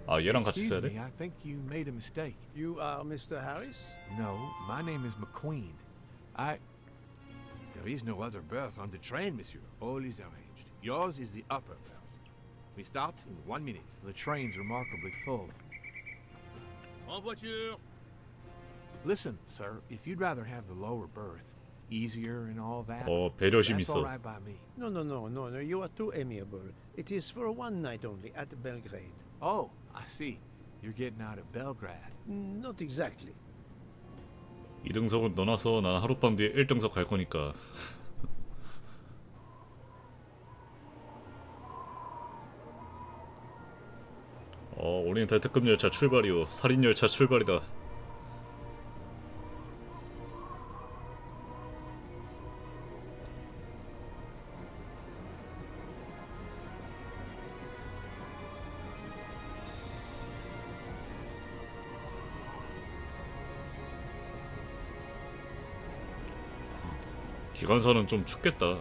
아, 얘랑 같이 Excuse 써야 me, 돼? I think you made a mistake. You are Mr. Harris? No, my name is McQueen. There is no other berth on the train, monsieur. All is arranged. Yours is the upper berth. We start in 1 minute. The train's remarkably full. En voiture! Listen, sir, if you'd rather have the lower berth, easier and all that, 배려심 that's 있어. all right by me. No, you are too amiable. It is for one night only at Belgrade. Oh, I see. You're getting out of Belgrade. Not exactly. 2등석은 넣어놔서 난 하룻밤 뒤에 1등석 갈 거니까. 오리엔트 특급 열차 출발이요. 살인 열차 출발이다. 기관사는 좀 춥겠다.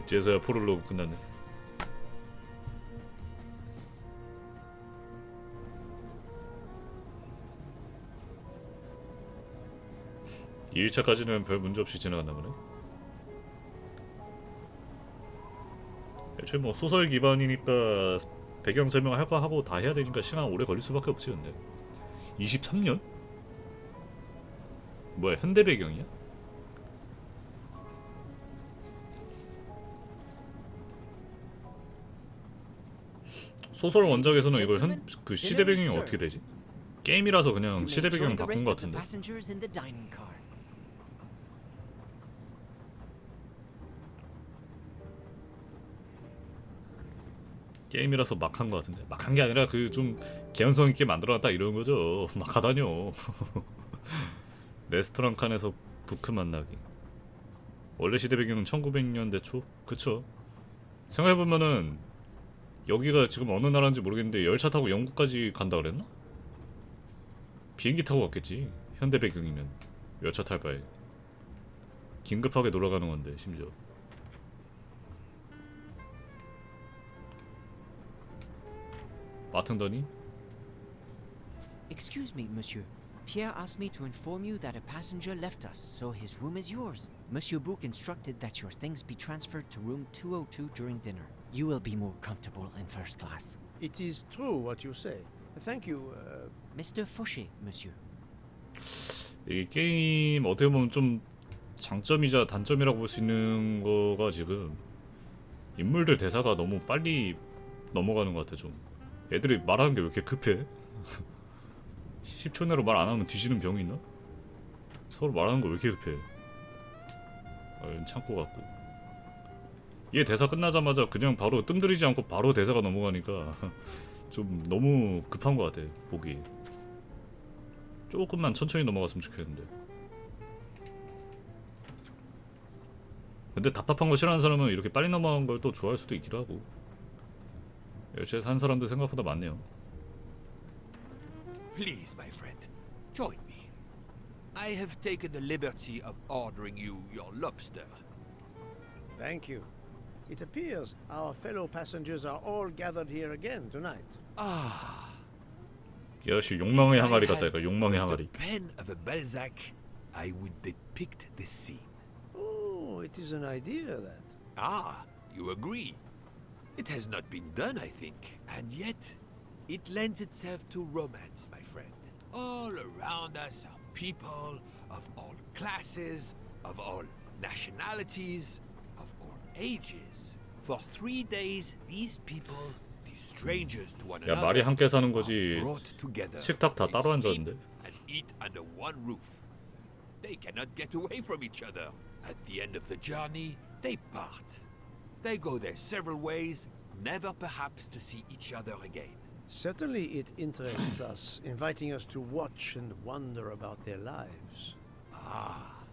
이제서야 포를로그 끝났네. 이 1차까지는 별 문제 없이 지나갔나 보네. 애초에 뭐 소설 기반이니까 배경 설명할 거 하고 다 해야 되니까 시간 오래 걸릴 수밖에 없지. 근데 23년? 뭐야, 현대 배경이야? 소설 원작에서는 이걸 그 시대 배경이 어떻게 되지? 게임이라서 그냥 시대 배경 바꾼 것 같은데. 게임이라서 막 한 것 같은데. 막 한 게 아니라 그 좀 개연성 있게 만들어놨다 이런 거죠. 막 하다뇨. 레스토랑 칸에서 부크 만나기. 원래 시대 배경은 1900년대 초? 그쵸? 생각해보면은 여기가 지금 어느 나라인지 모르겠는데 열차 타고 영국까지 간다 그랬나? 비행기 타고 갔겠지. 현대 배경이면 열차 탈 바에 긴급하게 돌아가는 건데 심지어. 바텐더니? Excuse me, monsieur. Pierre asked me to inform you that a passenger left us, so his room is yours. Monsieur Bouc instructed that your things be transferred to room 202 during dinner. You will be more comfortable in first class. It is true what you say. Thank you, Mr. Fauché, monsieur. 이 게임 어떻게 보면 좀 장점이자 단점이라고 볼 수 있는 거가 지금 인물들 대사가 너무 빨리 넘어가는 것 같아. 좀 애들이 말하는 게 왜 이렇게 급해? 10초 내로 말 안 하면 뒤지는 병이 있나? 서로 말하는 거 왜 이렇게 급해? 참고 같고. 얘 대사 끝나자마자 그냥 바로 뜸들이지 않고 바로 대사가 넘어가니까 좀 너무 급한 것 같아 보기. 조금만 천천히 넘어갔으면 좋겠는데. 근데 답답한 거 싫어하는 사람은 이렇게 빨리 넘어간 걸 또 좋아할 수도 있기도 하고. 열차에서 한 사람들 생각보다 많네요. Please, my friend, join me. I have taken the liberty of ordering you your lobster. Thank you. It appears our fellow passengers are all gathered here again tonight. 역시 욕망의 항아리 같다 이거. 욕망의 With 항아리. the pen of a Balzac, I would depict this scene. Oh, it is an idea that. Ah, you agree. It has not been done, I think, and yet it lends itself to romance, my friend. All around us are people of all classes, of all nationalities, of all ages. For 3 days, these people, these strangers to one 야, another, 말이 함께 사는 are 거지. brought together. 식탁 다 They 따로 sleep 앉았는데. and eat under one roof. They cannot get away from each other. At the end of the journey, they part. They go their several ways, never perhaps to see each other again. Certainly it interests us, inviting us to watch and wonder about their lives. Ah,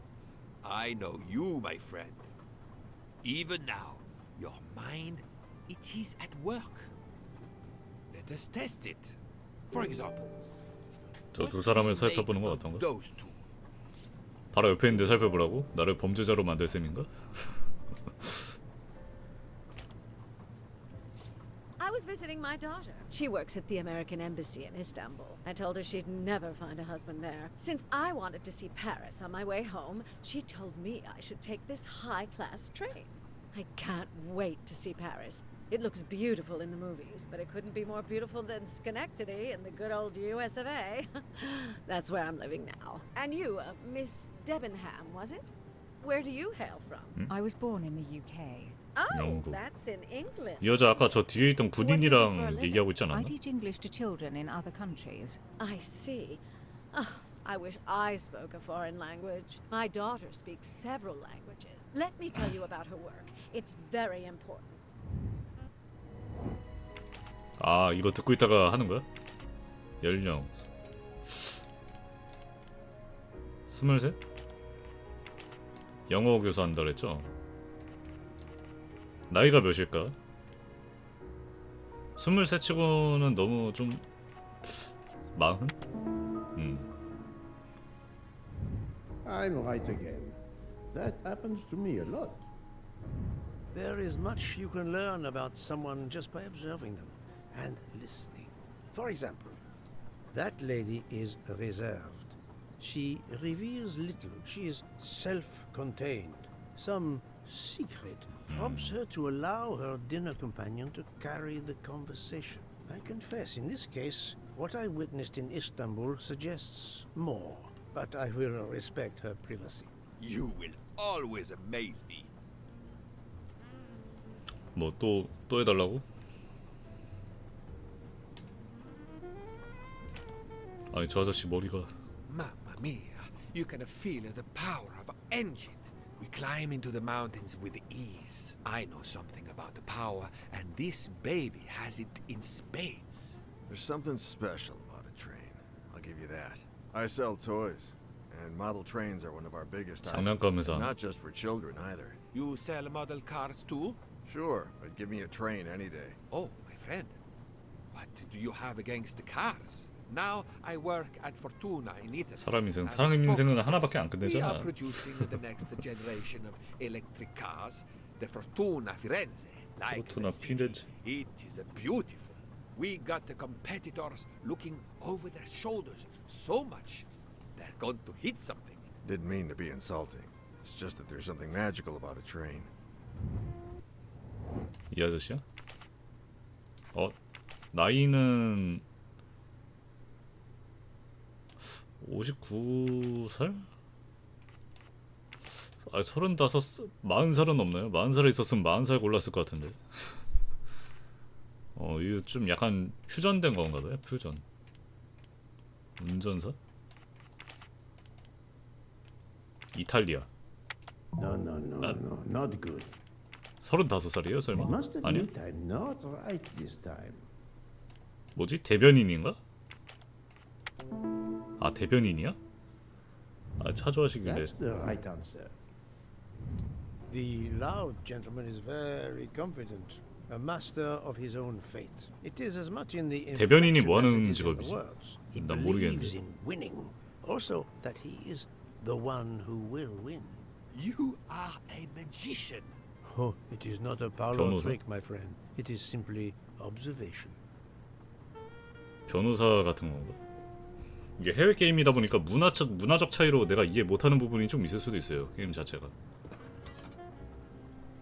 I know you, my friend. Even now, your mind, it is at work. Let us test it. For example, 저 두 사람을 살펴보는 건 어떤가? those two. 바로 옆에 있는데 살펴보라고? 나를 범죄자로 만들 셈인가? I was visiting my daughter. She works at the American Embassy in Istanbul. I told her she'd never find a husband there. Since I wanted to see Paris on my way home, she told me I should take this high-class train. I can't wait to see Paris. It looks beautiful in the movies, but it couldn't be more beautiful than Schenectady in the good old US of A. That's where I'm living now. And you, Miss Debenham, was it? Where do you hail from? I was born in the UK. Oh, 영국. that's in England. 이 여자 아까 저 뒤에 있던 군인이랑 얘기하고 있지 I 않았나? teach English to children in other countries. I see. Oh, I wish I spoke a foreign language. My daughter speaks several languages. Let me tell you about her work. It's very important. 아, 이거 듣고 있다가 하는 거야? 연령 23? 영어 교사 한다 그랬죠? 나이가 몇일까? 23치고는 너무 좀 40? I'm right again. That happens to me a lot. There is much you can learn about someone just by observing them and listening. For example, that lady is reserved. She reveals little. She is self-contained. Some secret prompts her to allow her dinner companion to carry the conversation. I confess, in this case, what I witnessed in Istanbul suggests more, but I will respect her privacy. You will always amaze me. 뭐 또 해달라고? 아니 저 아저씨 머리가 Mamma mia, you can feel the power of an engine. We climb into the mountains with ease. I know something about the power, and this baby has it in spades. There's something special about a train. I'll give you that. I sell toys, and model trains are one of our biggest 장난감 items. 회사. Not just for children either. You sell model cars too? Sure, but give me a train any day. Oh, my friend. What do you have against cars? Now I work at Fortuna in Italy. 사람 인생, As a 사람 인생은 spokesperson, 하나밖에 안 We are 끝내잖아. producing the next generation of electric cars, the Fortuna Firenze. Like Fortuna the city, Firenze. it is beautiful. We got the competitors looking over their shoulders so much they're going to hit something. Didn't mean to be insulting. It's just that there's something magical about a train. 이 아저씨야? 나이는 59살? 아, 35, 40살은 없나요? 40살에 있었으면 40살 골랐을 것 같은데. 이거 좀 약간 퓨전된 건가 봐요. 퓨전. 운전사? 이탈리아. No, not good. 35살이에요, I 설마? must 아니야? admit I'm not right this time. 뭐지? 대변인인가? 아, 대변인이야? 아, 차주하시길래. That's the right answer. The loud gentleman is very confident, a master of his own fate. It is as much in the 대변인이 뭐 inflection 하는 as it is in 직업이지? the words. He 난 believes 모르겠는데. in winning. Also, that he is the one who will win. You are a magician. Oh, it is not a parlor 변호사? trick, my friend. It is simply observation. 변호사 같은 건가? 이게 해외 게임이다 보니까 문화적 차이로 내가 이해 못하는 부분이 좀 있을 수도 있어요. 게임 자체가.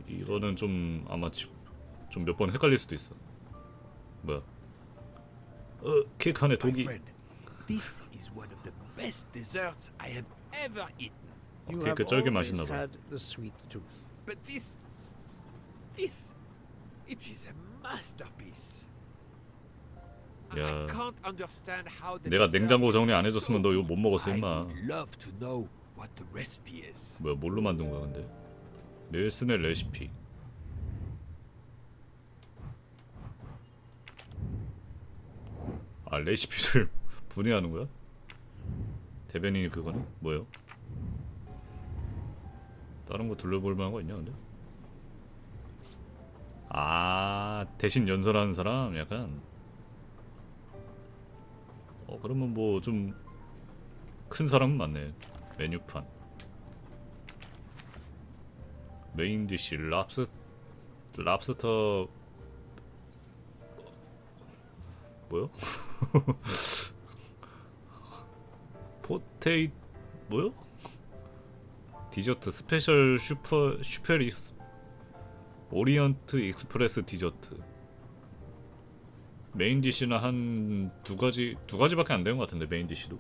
이거는 좀 아마 좀 몇 번 헷갈릴 수도 있어. 뭐야? 케이크 안에 독이. This is one of the best desserts I have ever eaten. You 케이크 have 쩔게 always 맛있나 봐. had the sweet tooth. But this, it is a masterpiece. I 야, can't understand how the 내가 dessert 냉장고 정리 안 is 해줬으면 so 너 이거 못 먹었어 good. I 임마. would love to know what the recipe is. 뭐야, 뭘로 만든 거야 근데? 넬슨의 레시피. 아, 레시피를 분해하는 거야? 대변인이 그거는 뭐예요? 다른 거 둘러볼 만한 거 있냐 근데? 아, 대신 연설하는 사람 약간. 그러면 뭐 좀 큰 사람은 맞네. 메뉴판. 메인 디시 랍스터 뭐요? 포테이 뭐요? 디저트 스페셜 슈페리스 오리엔트 익스프레스 디저트. 메인 디시는 한 두 가지밖에 안 되는 것 같은데 메인 디시도.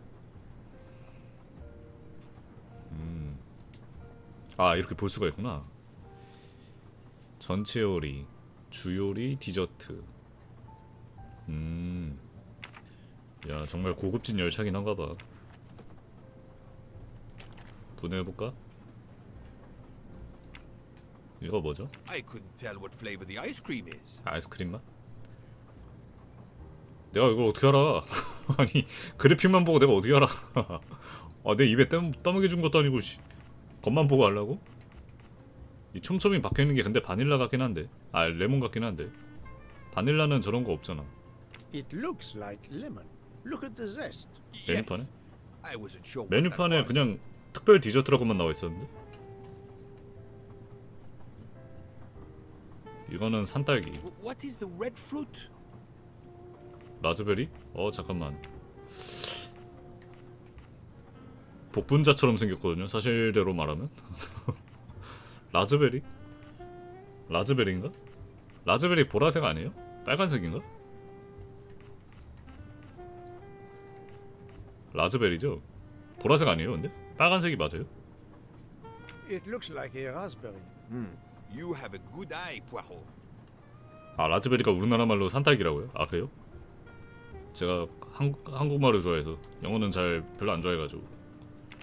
아, 이렇게 볼 수가 있구나. 전체 요리, 주요리, 디저트. 야, 정말 고급진 열차긴 한가봐. 분해해볼까? 이거 뭐죠? I couldn't tell what flavor the ice cream is. 아이스크림 맛? 내가 이걸 어떻게 알아? 아니, 그래픽만 보고 내가 어떻게 알아? 내 입에 떠먹여준 것도 아니고 겉만 보고 하려고? 이 촘촘히 박혀있는 게 근데 바닐라 같긴 한데. 레몬 같긴 한데. 바닐라는 저런 거 없잖아. It looks like lemon. Look at the zest. 메뉴판에? I wasn't sure what that 메뉴판에 was. 그냥 특별 디저트라고만 나와 있었는데. 이거는 산딸기. What is the red fruit? 라즈베리? 잠깐만. 복분자처럼 생겼거든요. 사실대로 말하면. 라즈베리? 라즈베리인가? 라즈베리 보라색 아니에요? 빨간색인가? 라즈베리죠? 보라색 아니에요 근데? 빨간색이 맞아요? It looks like a raspberry. You have a good eye, Poirot. 아, 라즈베리가 우리나라 말로 산딸기라고요? 아, 그래요? 제가 한국말을 좋아해서 영어는 잘 별로 안 좋아해가지고.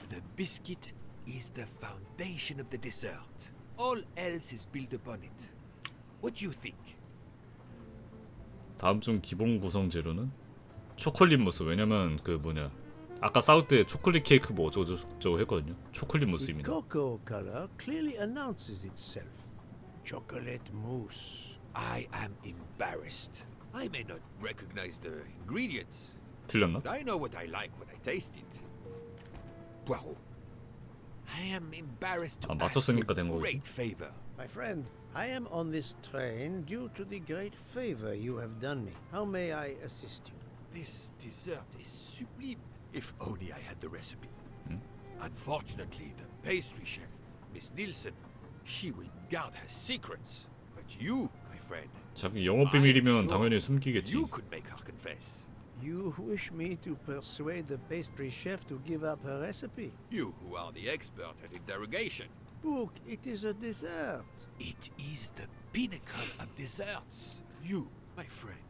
The biscuit is the foundation of the dessert. All else is built upon it. What do you think? 다음 중 기본 구성 재료는 초콜릿 무스. 왜냐면 그 뭐냐, 아까 싸울 때 초콜릿 케이크 뭐 어쩌고저쩌고 했거든요. 초콜릿 The 무스입니다. cocoa color clearly announces itself. Chocolate mousse. I am embarrassed. I may not recognize the ingredients, 틀렸나? but I know what I like when I taste it. Poirot, I am embarrassed to ask you 맞췄으니까 된 a 거겠지. great favor. My friend, I am on this train due to the great favor you have done me. How may I assist you? This dessert is sublime. If only I had the recipe. Unfortunately, the pastry chef, Miss Nielsen, she will guard her secrets. But you, my friend, 자기 영업 비밀이면 당연히 숨기겠지. you could make her confess. You wish me to persuade the pastry chef to give up her recipe? You who are the expert at interrogation. Book, it is a dessert. It is the pinnacle of desserts. You, my friend,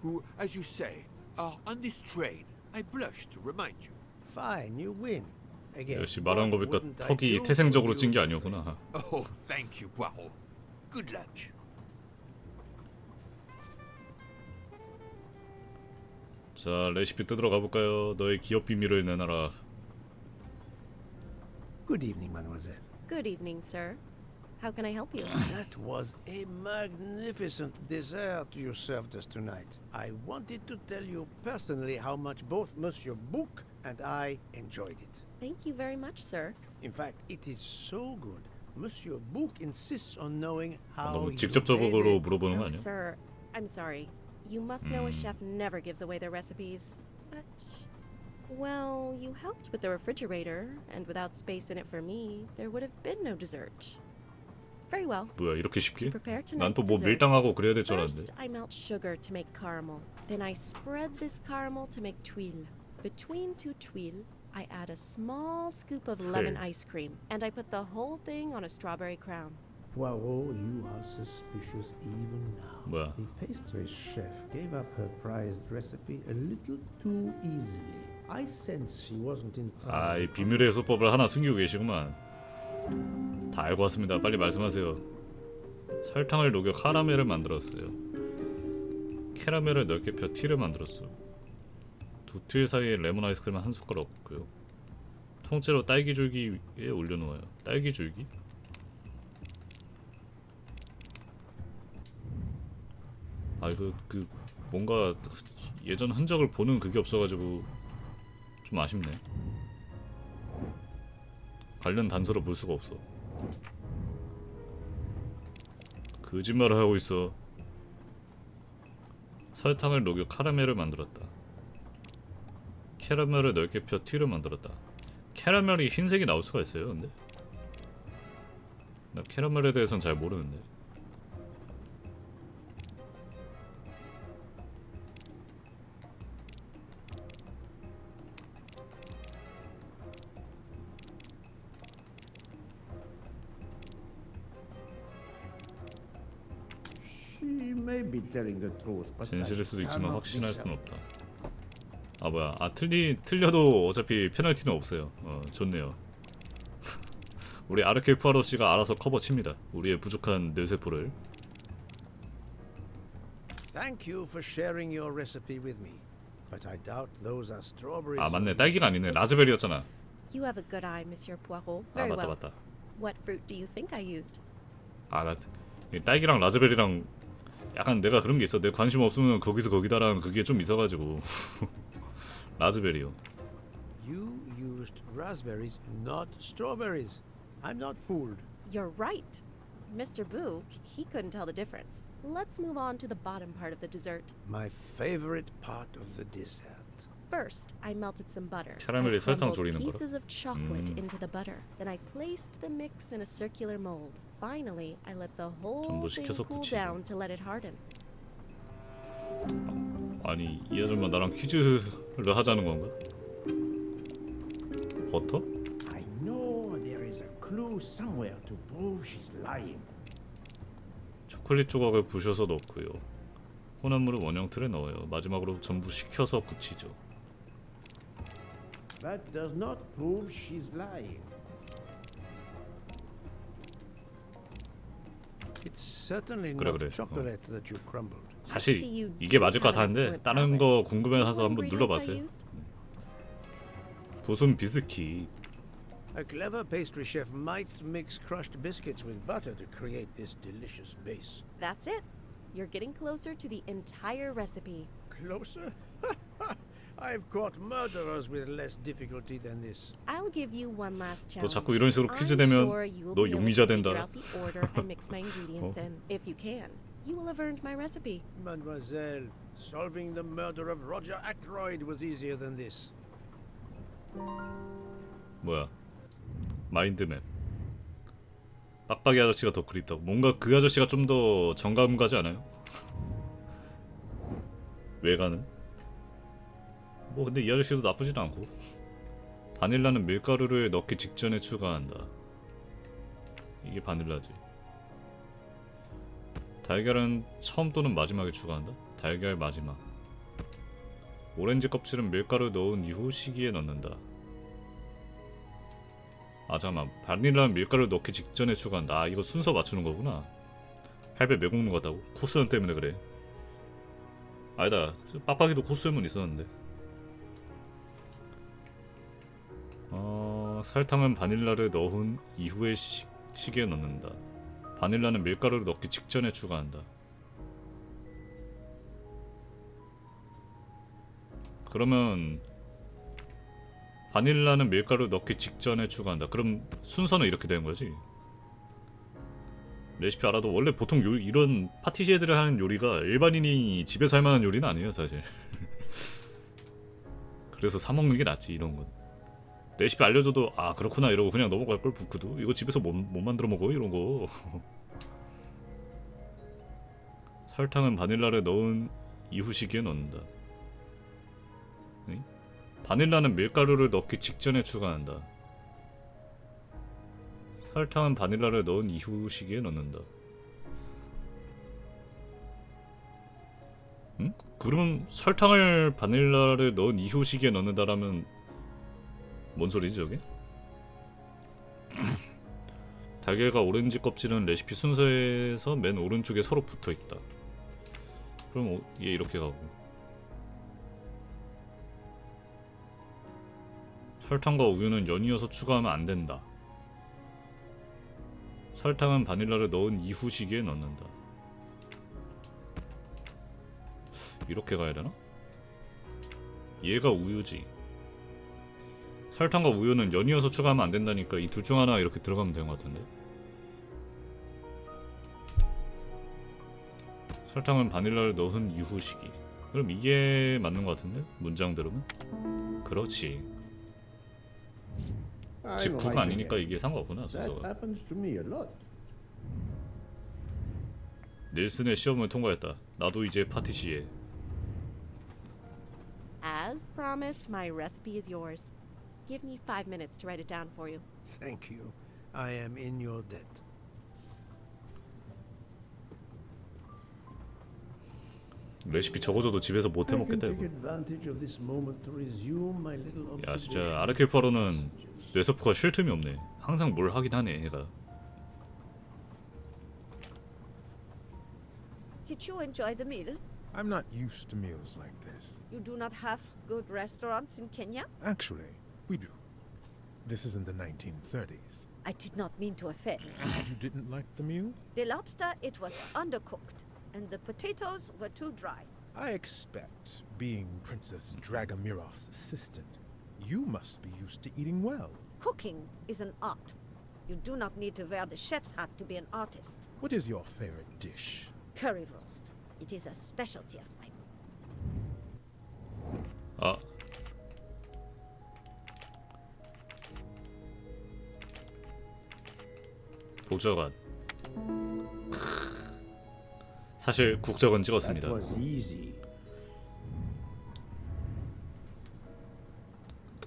who, as you say, are on this train, I blush to remind you. Fine, you win. Again, 역시 말한 거 what 보니까 wouldn't I 턱이 do for 태생적으로 you, 찐 게 my 아니었구나. Oh, thank you, Poirot. Good luck. 자, 레시피 뜯으러 가볼까요? 너의 기업 비밀을 내놔라. Good evening, mademoiselle. Good evening, sir. How can I help you? That was a magnificent dessert you served us tonight. I wanted to tell you personally how much both Monsieur Bouc and I enjoyed it. Thank you very much, sir. In fact, it is so good, Monsieur Book insists on knowing how 너무 you 직접적으로 made it. 물어보는 거 Oh, 아니야? sir, I'm sorry. You must know a chef never gives away their recipes. But, well, you helped with the refrigerator, and without space in it for me, there would have been no dessert. Very well. 뭐야 이렇게 To 쉽게? prepare 난 tonight's 또 뭐 dessert, 밀당하고 그래야 될 줄 first 알았는데. I melt sugar to make caramel. Then I spread this caramel to make tuiles. Between two tuiles, I add a small scoop of lemon Hey. ice cream, and I put the whole thing on a strawberry crown. Poirot, you are suspicious even now. 뭐야? The pastry chef gave up her prized recipe a little too easily. I sense she wasn't 아, 이 entirely. 비밀의 수법을 하나 숨기고 계시구만. 다 알고 왔습니다. 빨리 말씀하세요. 설탕을 녹여 카라멜을 만들었어요. 캐러멜을 넓게 펴 티를 만들었어. 두 티 사이에 레몬 아이스크림을 한 숟가락 넣고요. 통째로 딸기 줄기 위에 올려놓아요. 딸기 줄기? 아 이거 그 뭔가 예전 흔적을 보는 그게 없어가지고 좀 아쉽네. 관련 단서를 볼 수가 없어. 거짓말을 하고 있어. 설탕을 녹여 카라멜을 만들었다. 캐러멜을 넓게 펴 티를 만들었다. 캐러멜이 흰색이 나올 수가 있어요, 근데? 나 캐러멜에 대해서는 잘 모르는데. She may be telling the truth, but 진실일 수도 있지만 I 확신할 cannot 수는 be 없다. 아 뭐야? 아 틀려도 어차피 페널티는 없어요. 좋네요. 우리 아르케 푸아로 씨가 알아서 커버 칩니다. 우리의 부족한 뇌세포를. Thank you for sharing your recipe with me. But I doubt those are strawberries. 아 맞네, 딸기가 아니네. 라즈베리였잖아. You have a good eye, Monsieur Poirot. 아 Very 맞다 well. 맞다. What fruit do you think I used? 아 나 딸기랑 라즈베리랑 약간 내가 그런 게 있어. 내 관심 없으면 거기서 거기다랑 그게 좀 있어가지고. 라즈베리요. You used raspberries, not strawberries. I'm not fooled. You're right. Mr. Book, he couldn't tell the difference. Let's move on to the bottom part of the dessert. My favorite part of the dessert. First, I melted some butter. 캐러멜이 I 설탕 crumbled 졸이는 거라? pieces of chocolate into the butter. Then I placed the mix in a circular mold. Finally, I let the whole 전부 thing 식혀서 cool 굳히죠. down to let it harden. 아니 이 아줌마 나랑 퀴즈를 하자는 건가? 버터? I know there is a clue somewhere to prove she's lying. 초콜릿 조각을 부셔서 넣고요. 혼합물을 원형 틀에 넣어요. 마지막으로 전부 식혀서 굳히죠. That does not prove she's lying. It's certainly 그래, not 그래. chocolate that you've crumbled. 사실 이게 맞을 것 같았는데 다른 거 궁금해서 한번 눌러봤어요. 보손 비스킷. A clever pastry chef might mix crushed biscuits with butter to create this delicious base. That's it. You're getting closer to the entire recipe. Closer? I've caught murderers with less difficulty than this. I'll give you one last challenge. 너 자꾸 이런 식으로 퀴즈 I'm 내면 sure you will 너 be able 용의자 to figure 된다. out the order I mix my ingredients in. If you can, you will have earned my recipe. Mademoiselle, solving the murder of Roger Ackroyd was easier than this. 뭐야? 마인드맵. 빡빡이 아저씨가 더 그립다고. 뭔가 그 아저씨가 좀 더 정감 가지 않아요? 외관은? 뭐 근데 이 아저씨도 나쁘진 않고. 바닐라는 밀가루를 넣기 직전에 추가한다. 이게 바닐라지. 달걀은 처음 또는 마지막에 추가한다. 달걀 마지막. 오렌지 껍질은 밀가루 넣은 이후 시기에 넣는다. 아 잠깐만, 바닐라는 밀가루 넣기 직전에 추가한다. 아 이거 순서 맞추는 거구나. 할배 매국노 같다고? 코스염 때문에 그래. 아니다, 빡빡이도 코스염은 있었는데. 설탕은 바닐라를 넣은 이후의 시기에 넣는다. 바닐라는 밀가루를 넣기 직전에 추가한다. 그러면 바닐라는 밀가루 넣기 직전에 추가한다. 그럼 순서는 이렇게 되는 거지. 레시피 알아도 원래 보통 이런 파티시에들이 하는 요리가 일반인이 집에서 할 만한 요리는 아니에요 사실. 그래서 사 먹는 게 낫지 이런 건. 레시피 알려줘도 아 그렇구나 이러고 그냥 넘어갈 걸 부크도 이거 집에서 못 만들어 먹어 이런 거. 설탕은 바닐라를 넣은 이후 시기에 넣는다. 응? 바닐라는 밀가루를 넣기 직전에 추가한다. 설탕은 바닐라를 넣은 이후 시기에 넣는다. 응? 그럼 설탕을 바닐라를 넣은 이후 시기에 넣는다라면 뭔 소리지 저게? 달걀과 오렌지 껍질은 레시피 순서에서 맨 오른쪽에 서로 붙어있다. 그럼 얘 이렇게 가고 설탕과 우유는 연이어서 추가하면 안된다. 설탕은 바닐라를 넣은 이후 시기에 넣는다. 이렇게 가야되나? 얘가 우유지. 설탕과 우유는 연이어서 추가하면 안된다니까 이 둘 중 하나 이렇게 들어가면 되는 것 같은데. 설탕은 바닐라를 넣은 이후 시기. 그럼 이게 맞는 것 같은데? 문장대로는? 그렇지. 즉 9가 아니니까 이게 상관없구나 순서가. 닐슨의 시험을 통과했다. 나도 이제 파티시에. As promised, my recipe is yours. Give me 5 minutes to write it down for you. Thank you. I am in your debt. 레시피 적어줘도 집에서 못 해먹겠다 이거. 야 진짜 아르케파로는 뇌세포가 쉴 틈이 없네. 항상 뭘 하긴 하네 얘가. Did you enjoy the meal? I'm not used to meals like this. You do not have good restaurants in Kenya? Actually, we do. This is in the 1930s. I did not mean to offend. You didn't like the meal? The lobster, it was undercooked, and the potatoes were too dry. I expect, being Princess Dragomirov's assistant, you must be used to eating well. Cooking is an art. You do not need to wear the chef's hat to be an artist. What is your favorite dish? Currywurst. It is a specialty of mine. 아. 보좌관. 사실 국적은 찍었습니다.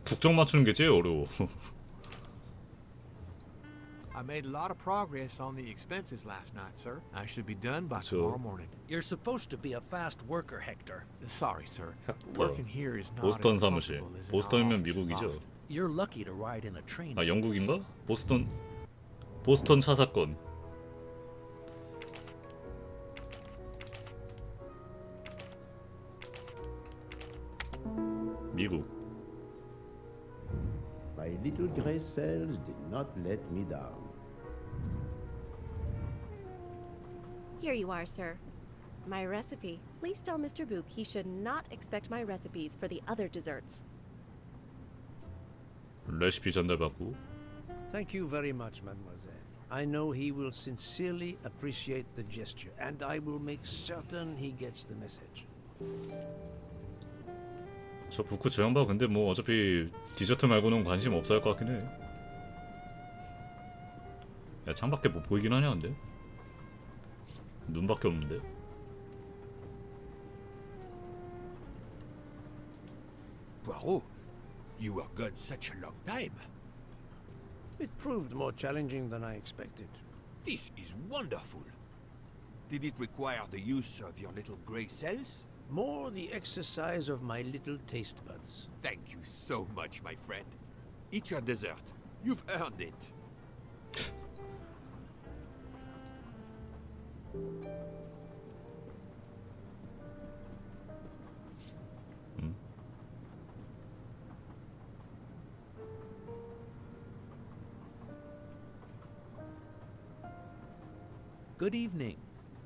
국적 맞추는 게 제일 어려워. I made a lot of progress on the expenses last night, sir. I should be done by tomorrow morning. You're supposed to be a fast worker, Hector. Sorry, sir. 헥터. Working here is not 보스턴 as 사무실. comfortable as in our 보스턴이면 office in 미국이죠. Boston. You're lucky to ride in a train. 아 영국인가? 보스턴 차 사건. 미국. My little gray cells did not let me down. Here you are, sir. My recipe. Please tell Mr. Book he should not expect my recipes for the other desserts. 레시피 전달받고. Thank you very much, mademoiselle. I know he will sincerely appreciate the gesture, and I will make certain he gets the message. 저 부크 저 양반 근데 뭐 어차피 디저트 말고는 관심 없어 할 것 같긴 해. 야 창밖에 뭐 보이긴 하냐 근데? 눈밖에 없는데? Poirot, you were gone such a long time. It proved more challenging than I expected. This is wonderful. Did it require the use of your little grey cells? More the exercise of my little taste buds. Thank you so much, my friend. Eat your dessert. You've earned it. Good evening.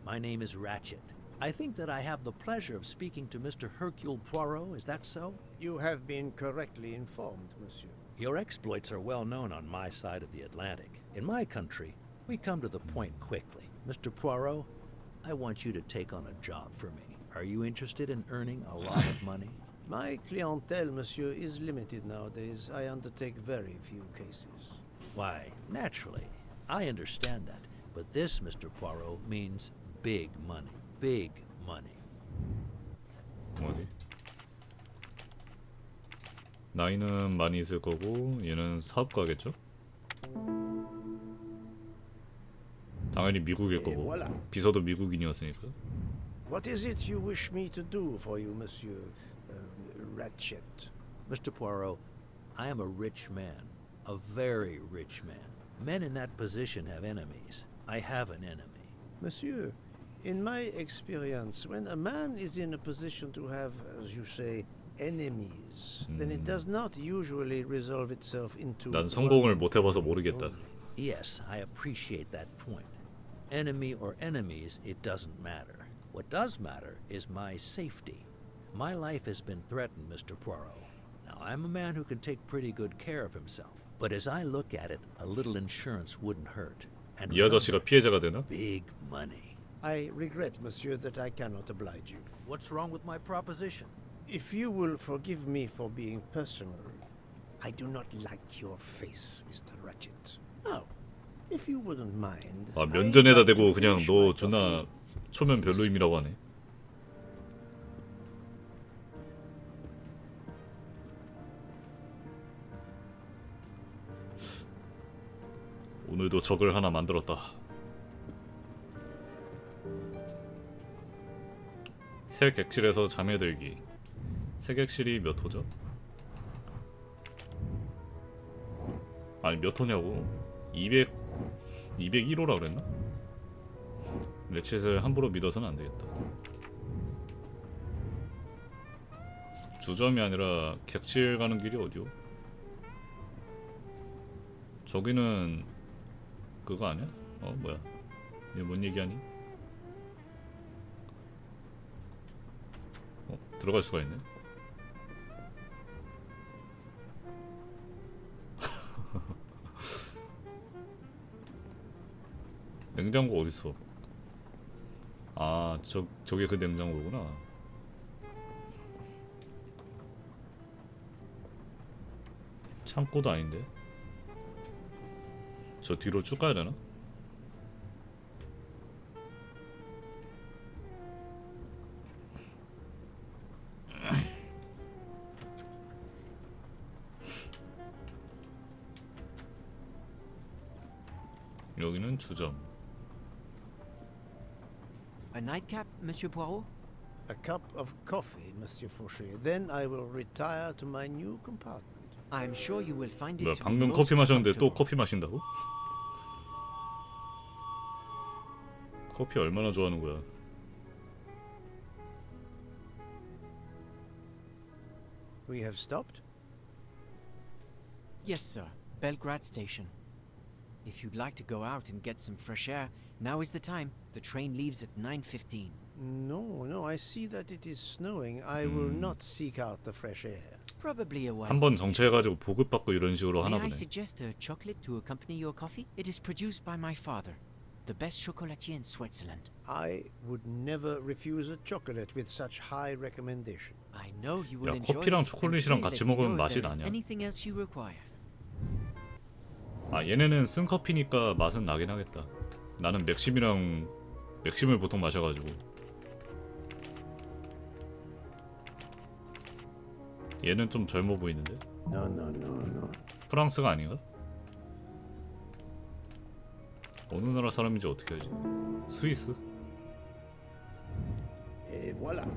My name is Ratchet. I think that I have the pleasure of speaking to Mr. Hercule Poirot, is that so? You have been correctly informed, monsieur. Your exploits are well known on my side of the Atlantic. In my country, we come to the point quickly. Mr. Poirot, I want you to take on a job for me. Are you interested in earning a lot of money? My clientele, monsieur, is limited nowadays. I undertake very few cases. Why, naturally. I understand that. But this, Mr. Poirot, means big money. Big money. 어디? 나이는 많이 있을 거고 얘는 사업가겠죠? 당연히 미국일 거고 비서도 미국인이었으니까. What is it you wish me to do for you, Monsieur Ratchet? Mr. Poirot, I am a rich man. A very rich man. Men in that position have enemies. I have an enemy. Monsieur, in my experience, when a man is in a position to have, as you say, enemies, then it does not usually resolve itself into... 난 성공을 못 해봐서 모르겠다. Yes, I appreciate that point. Enemy or enemies, it doesn't matter. What does matter is my safety. My life has been threatened, Mr. Poirot. Now, I'm a man who can take pretty good care of himself. But as I look at it, a little insurance wouldn't hurt. And 이 아저씨가 피해자가 되나? big money. I regret, monsieur, that I cannot oblige you. What's wrong with my proposition? If you will forgive me for being personal, I do not like your face, Mr. Ratchet. Now, if you wouldn't mind... 아, 면전에다 대고 그냥 너 존나 초면 별로임이라고 하네. 오늘도 적을 하나 만들었다. 새 객실에서 잠에 들기. 새 객실이 몇 호죠? 아니 몇 호냐고. 201호라 그랬나? 레칫을 함부로 믿어서는 안 되겠다. 주점이 아니라 객실 가는 길이 어디요? 저기는 그거 아니야? 뭐야? 이게 뭔 얘기하니? 들어갈 수가 있네. 냉장고 어딨어? 아, 저게 그 냉장고구나. 창고도 아닌데? 저 뒤로 쭉 가야 되나? 여기는 주점. A nightcap, Monsieur Poirot? A cup of coffee, Monsieur Fauché. Then I will retire to my new compartment. I'm sure you will find it 뭐야, to be 방금 most 커피 마셨는데 또 comfortable. 커피 마신다고? 커피 얼마나 좋아하는 거야? We have stopped? Yes, sir. Belgrade Station. If you'd like to go out and get some fresh air, now is the time. The train leaves at 9:15. No, I see that it is snowing. I will not seek out the fresh air. Probably a wise 한번 decision. 정체해가지고 보급받고 이런 식으로 하나 May I 보네. suggest a chocolate to accompany your coffee? It is produced by my father, the best chocolatier in Switzerland. I would never refuse a chocolate with such high recommendation. I know you will 야, enjoy 커피랑 it. 초콜릿이랑 And 같이 please let me 먹으면 know if 맛이 there is 나냐? anything else you require. 아, 얘네는 쓴 커피니까 맛은 나긴 하겠다. 나는 맥심을 보통 마셔가지고. 얘는 좀 젊어 보이는데? No. 프랑스가 아닌가? 어느 나라 사람인지 어떻게 알지? 스위스? Et voilà.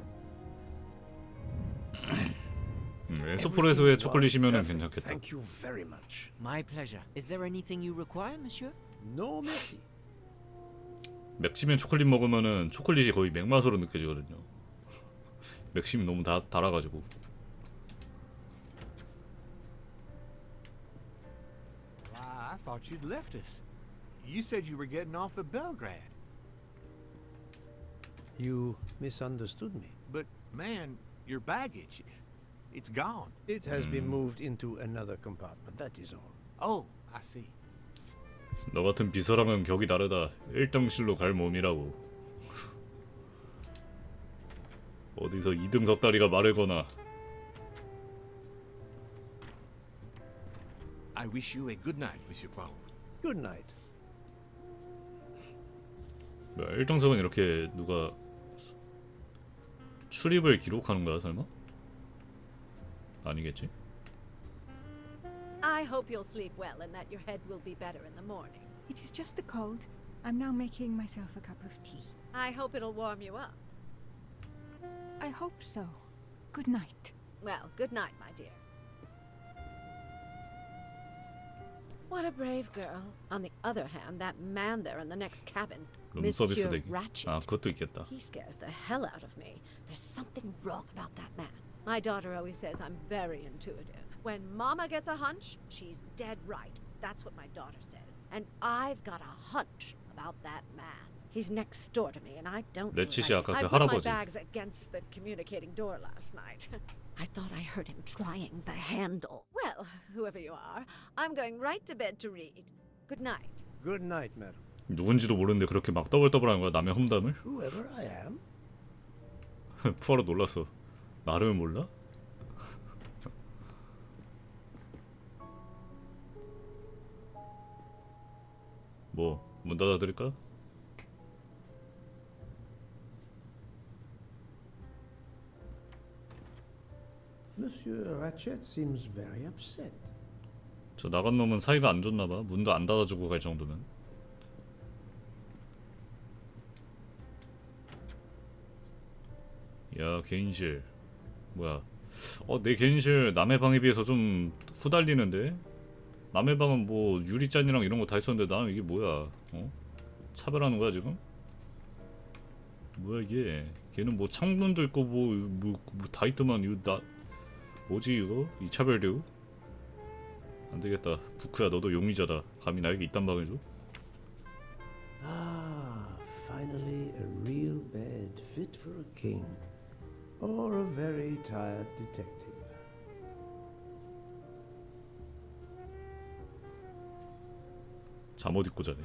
에스프레소에 초콜릿이면은 괜찮겠다. Thank you very much. My pleasure. Is there anything you require, monsieur? No, merci. 맥심면 초콜릿 먹으면은 초콜릿이 거의 맥맛으로 느껴지거든요. 맥심이 너무 달아가지고. I thought you'd left us. You said you were getting off at Belgrade. You misunderstood me. But, man, your baggage, it's gone. It has been moved into another compartment, that is all. Oh, I see. 너 같은 비서랑은 격이 다르다. 일등실로 갈 몸이라고. 어디서 2등 석 다리가 말해거나. I wish you a good night, Monsieur Poirot. Good night. 1등석은 이렇게 누가 출입을 기록하는 거야 설마? 아니겠지? I hope you'll sleep well and that your head will be better in the morning. It is just the cold. I'm now making myself a cup of tea. I hope it'll warm you up. I hope so. Good night. Well, good night, my dear. What a brave girl. On the other hand, that man there in the next cabin, 룸서비스 Monsieur 대기. Ratchet. 아, 그것도 있겠다. He scares the hell out of me. There's something wrong about that man. My daughter always says I'm very intuitive. When Mama gets a hunch, she's dead right. That's what my daughter says. And I've got a hunch about that man. He's next door to me, and I don't like 레치시 it. 아까 I 그 put my 할아버지. bags against the communicating door last night. I thought I heard him trying the handle. Well, whoever you are, I'm going right to bed to read. Good night. Good night, madam. 누군지도 모르는데 그렇게 막 떠벌떠벌하는 거야 남의 험담을? Whoever I am. 푸아로 놀랐어. 나를 몰라? 뭐 문 닫아드릴까? Monsieur Ratchet seems very upset. 저 나간 놈은 사이가 안 좋나봐. 문도 안 닫아주고 갈 정도면. 야 개인실 뭐야? 내 개인실 남의 방에 비해서 좀 후달리는데? 남의 방은 뭐 유리잔이랑 이런 거 다 있었는데 나는 이게 뭐야? 차별하는 거야 지금? 뭐야 이게? 걔는 뭐 창문도 있고 뭐 다 있더만 이거 나 뭐지 이거? 이 차별대우? 안 되겠다. 부크야 너도 용의자다. 감히 나에게 이딴 방을 줘? Ah, finally a real bed fit for a king. Or a very tired detective. 잠옷 입고 자네.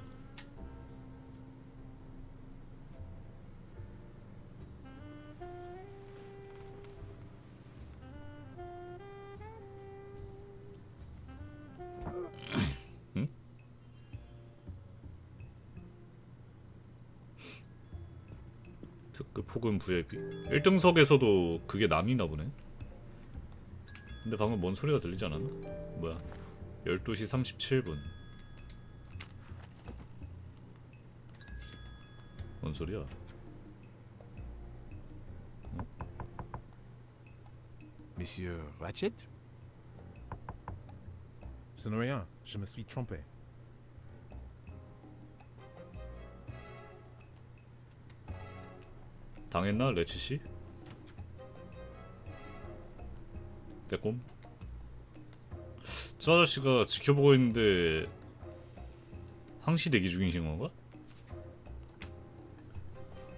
응? 특급 혹은 VIP 1등석에서도 그게 남이나 보네. 근데 방금 뭔 소리가 들리지 않았나? 뭐야 12시 37분 뭔 소리야? Monsieur Ratchet? Ce n'est rien, je me suis trompé. 당했나 레치씨? 빼꼼? 저 아저씨가 지켜보고 있는데 항시 대기 중이신 건가?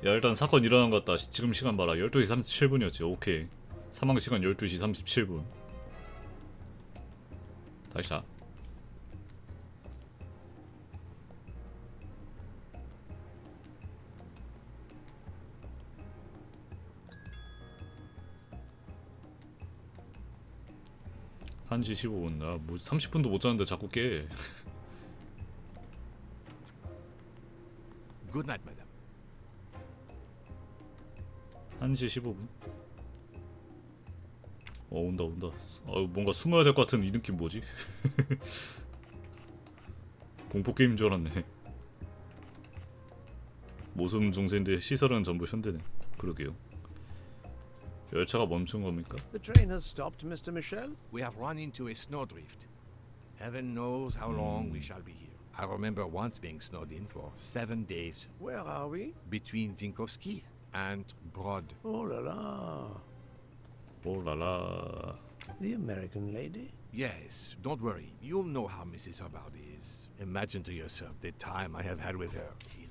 야 일단 사건 일어난 것 같다. 지금 시간 봐라. 12시 37분이었지. 오케이. 사망 시간 12시 37분. 다시 자. 한시 15분. 나 뭐 30분도 못 자는데 자꾸 깨. Good night, madame. 1시 15분. 온다. 뭔가 숨어야 될 것 같은 이 느낌 뭐지? 공포 게임인 줄 알았네. 모순 중세인데 시설은 전부 현대네. 그러게요. 열차가 멈춘 겁니까? The train has stopped, Mr. Michel. We have run into a snowdrift. Heaven knows how long we shall be here. I remember once being snowed in for 7 days. Where are we? Between Vinkovsky and Brod. Oh la la. 오라라. The American lady? Yes, don't worry. You'll know how Mrs. Hubbard is. Imagine to yourself the time I have had with her. She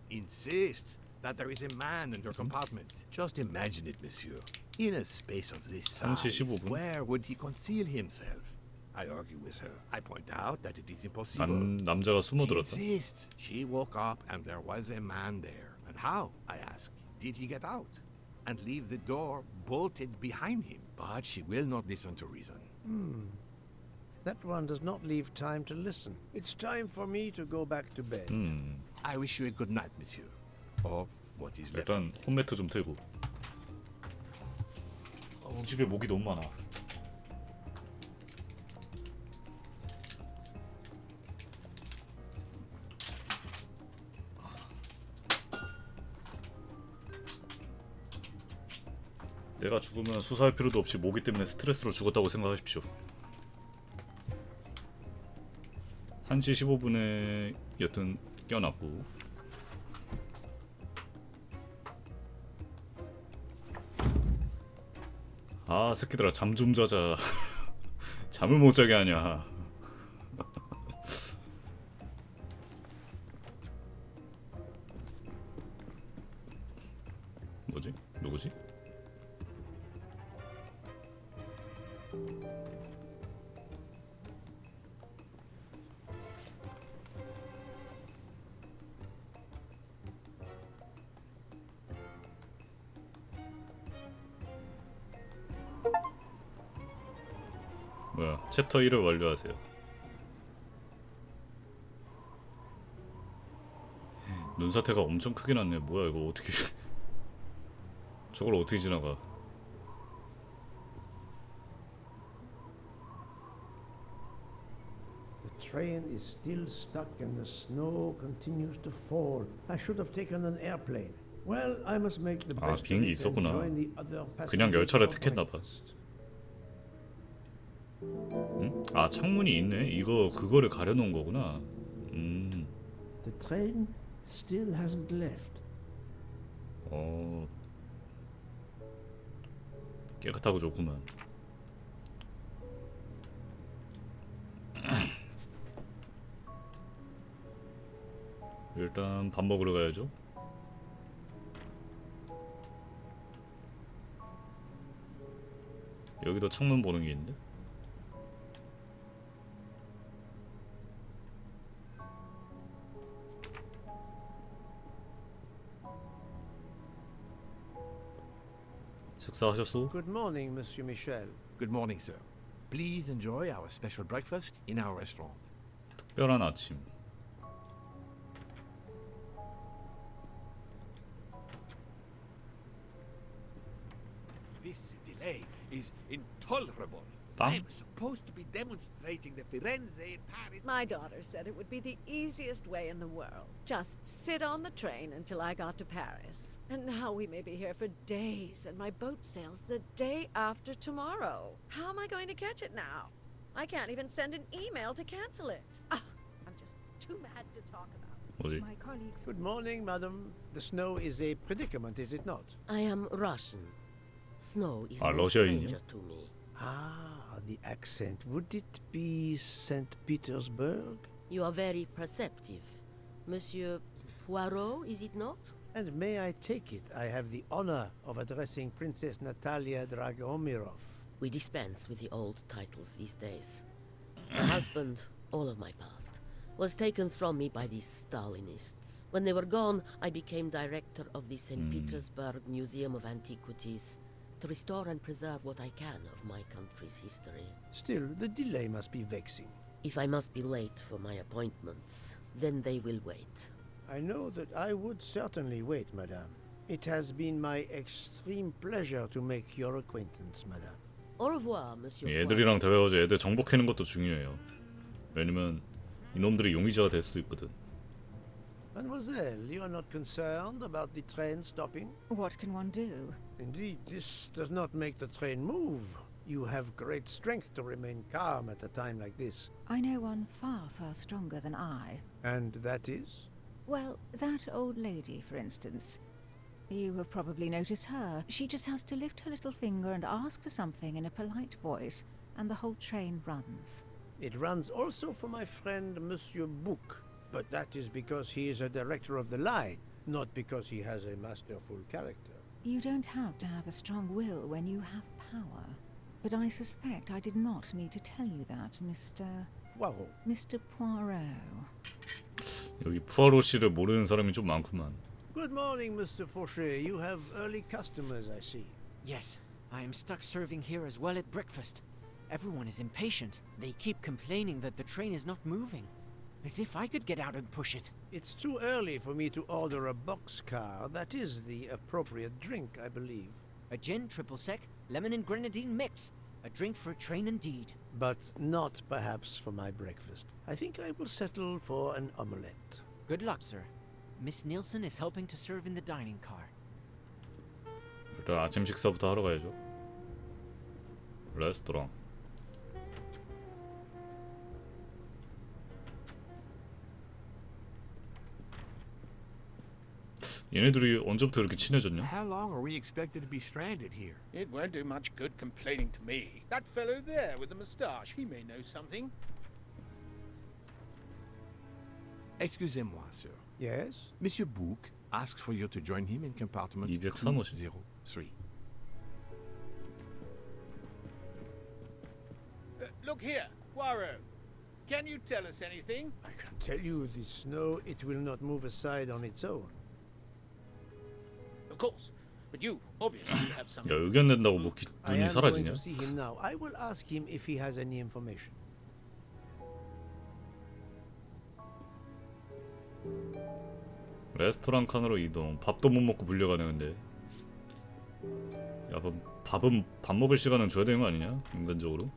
insists that there is a man in her compartment. Just imagine it, monsieur. In a space of this size, 3시 15분. where would he conceal himself? I argue with her. I point out that it is impossible. 남자가 She 숨어들었다. insists. She woke up and there was a man there. And how, I ask, did he get out? And leave the door bolted behind him? But she will not listen to reason. That one does not leave time to listen. It's time for me to go back to bed. I wish you a good night, monsieur. Or what is left. 일단 홈매트 좀 틀고. 우리 집에 모기 너무 많아. 내가 죽으면 수사할 필요도 없이 모기 때문에 스트레스로 죽었다고 생각하십시오. 1시 15분에 여튼 껴놨고 아 새끼들아 잠 좀 자자. 잠을 못 자게 하냐. 뭐지? 누구지? 뭐야? 챕터 1을 완료하세요. 눈사태가 엄청 크게 났네. 뭐야 이거 어떻게 저걸 어떻게 지나가? The train is still stuck and the snow continues to fall. I should have taken an airplane. Well, I must make the 아 best of 비행기 it and 있었구나. join the other 그냥 passengers 열차를 for 택했나봐. breakfast. 응? 아 창문이 있네. 이거 그거를 가려놓은 거구나. The train still hasn't left. 깨끗하고 좋구만. 일단 밥 먹으러 가야죠. 여기도 창문 보는 게 있는데? 식사하셨소? Good morning, Monsieur Michel. Good morning, sir. Please enjoy our special breakfast in our restaurant. 특별한 아침. This delay is intolerable. 빵? I'm supposed to be demonstrating the Firenze in Paris. My daughter said it would be the easiest way in the world. Just sit on the train until I got to Paris. And now we may be here for days, and my boat sails the day after tomorrow. How am I going to catch it now? I can't even send an email to cancel it. I'm just too mad to talk about it. 뭐지? My colleagues. Good morning, madam. The snow is a predicament, is it not? I am Russian. Snow is 아, no 러시아인이요? stranger to me. Ah, the accent. Would it be St. Petersburg? You are very perceptive. Monsieur Poirot, is it not? And may I take it I have the honor of addressing Princess Natalia Dragomirov? We dispense with the old titles these days. My husband, all of my past, was taken from me by these Stalinists. When they were gone, I became director of the St. Petersburg Museum of Antiquities to restore and preserve what I can of my country's history. Still, the delay must be vexing. If I must be late for my appointments, then they will wait. I know that I would certainly wait, madame. It has been my extreme pleasure to make your acquaintance, madame. Au revoir, Monsieur 애들이랑 대화하자. 애들 정복하는 것도 중요해요. 왜냐면 이놈들이 용의자가 될 수도 있거든. Mademoiselle, you are not concerned about the train stopping? What can one do? Indeed, this does not make the train move. You have great strength to remain calm at a time like this. I know one far, far stronger than I. And that is? Well, that old lady, for instance. You have probably noticed her. She just has to lift her little finger and ask for something in a polite voice, and the whole train runs. It runs also for my friend Monsieur Bouc, but that is because he is a director of the line, not because he has a masterful character. You don't have to have a strong will when you have power. but I suspect I did not need to tell you that, Poirot. Mr. Poirot. 여기 푸아로 씨를 모르는 사람이 좀 많구만. Good morning, Mr. Fauché. You have early customers, I see. Yes, I am stuck serving here as well at breakfast. Everyone is impatient. They keep complaining that the train is not moving. As if I could get out and push it. It's too early for me to order a boxcar. That is the appropriate drink, I believe. A gin, triple sec, lemon and grenadine mix. A drink for a train indeed. But not perhaps for my breakfast. I think I will settle for an omelette. Good luck, sir. Miss Nielsen is helping to serve in the dining car. 일단 아침 식사부터 하러 가야죠. 레스토랑. 얘네들이 언제부터 이렇게 친해졌냐? How long are we expected to be stranded here? It won't do much good complaining to me. That fellow there with the moustache, he may know something. Excusez-moi, sir. Yes? Monsieur Bouc asks for you to join him in compartment 203. Look here, Poirot. Can you tell us anything? I can tell you the snow, it will not move aside on its own. Of course, but you obviously have something. 야, 의견 낸다고 뭐 I 눈이 am going 사라지냐? to see him now. I will ask him if he has any information. 레스토랑 칸으로 이동. 밥도 못 먹고 불려가네 근데. 야, 밥은 밥 먹을 시간은 줘야 되는 거 아니냐? 인간적으로.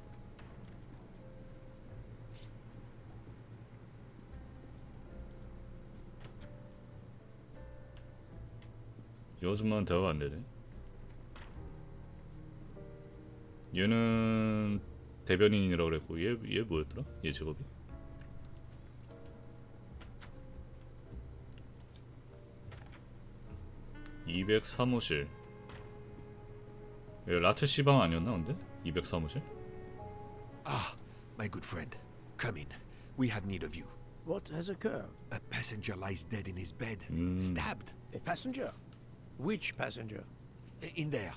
이 아줌마는 대화가 안 되네. 얘는 대변인이라고 그랬고 얘 뭐였더라? 얘 직업이? (203호실) 얘 라트 시방 아니었나 근데? (203호실) Ah, my good friend. Come in. We have need of you. What has occurred? A passenger lies dead in his bed, stabbed. A passenger? Which passenger? In there.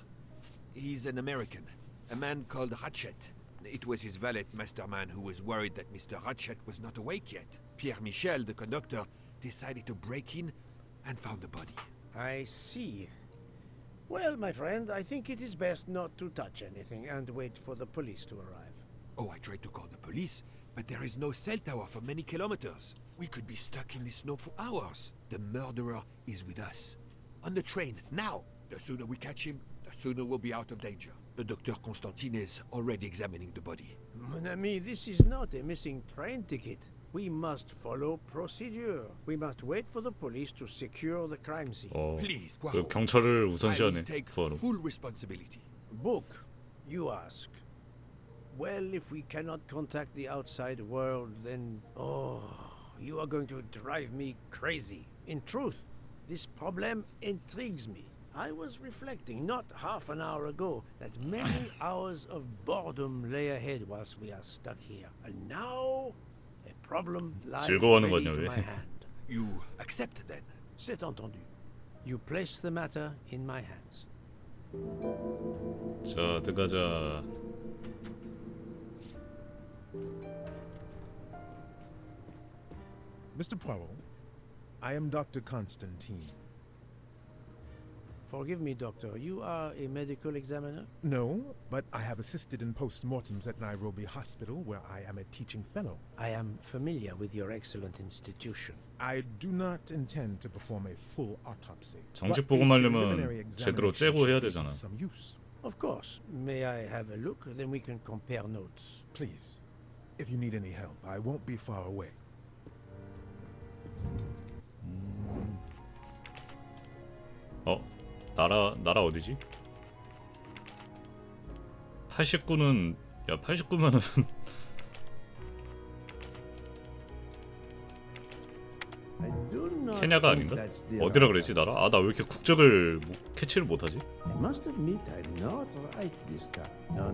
He's an American. A man called Ratchet. It was his valet, Masterman, who was worried that Mr. Ratchet was not awake yet. Pierre Michel, the conductor, decided to break in and found the body. I see. Well, my friend, I think it is best not to touch anything and wait for the police to arrive. Oh, I tried to call the police, but there is no cell tower for many kilometers. We could be stuck in the snow for hours. The murderer is with us. On the train, now! The sooner we catch him, the sooner we'll be out of danger. The Dr. Constantine is already examining the body. Mon ami, this is not a missing train ticket. We must follow procedure. We must wait for the police to secure the crime scene. Please, 그 Poirot. 경찰을 I will 우선시하네. take 푸아로. full responsibility. Book, you ask. Well, if we cannot contact the outside world, then... Oh, you are going to drive me crazy. In truth, this problem intrigues me. I was reflecting not half an hour ago that many hours of boredom lay ahead whilst we are stuck here. And now, a problem lies 즐거워하는 ready 거냐, to 왜? my hand. You accept then? C'est entendu. You place the matter in my hands. 자, 들어가자. Mr. Poirot, I am Dr. Constantine. Forgive me, Doctor. You are a medical examiner? No, but I have assisted in post-mortems at Nairobi Hospital, where I am a teaching fellow. I am familiar with your excellent institution. I do not intend to perform a full autopsy. 정식 but a 복음하려면 preliminary 제대로 examination 째고 해야 should be 되잖아. of some use. Of course. May I have a look? Then we can compare notes. Please, if you need any help, I won't be far away. 나라 어디지? 89는 야 89면은 케냐가 아닌가? 어디라 그랬지 나라? 아 나 왜 이렇게 국적을 캐치를 못하지? I must admit I'm not right this time. No,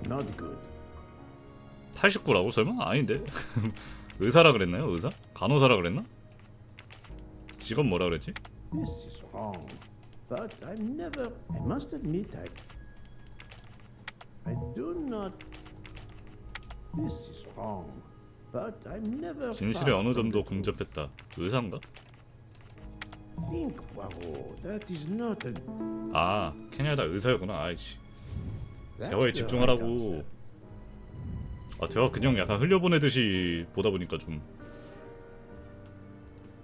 not good. 89라고 설마? 아닌데? 의사라 그랬나요? 의사? 간호사라 그랬나? 직업 뭐라 그랬지? This is wrong. But I'm never... I must admit I do not. This is wrong. But I'm never. 진실에 어느 정도 근접했다. 의사인가? Think, Poirot. That is not a. 아, 캐나다 의사였구나. 아이씨. 대화에 집중하라고. 아, 대화 그냥 약간 흘려보내듯이 보다 보니까 좀.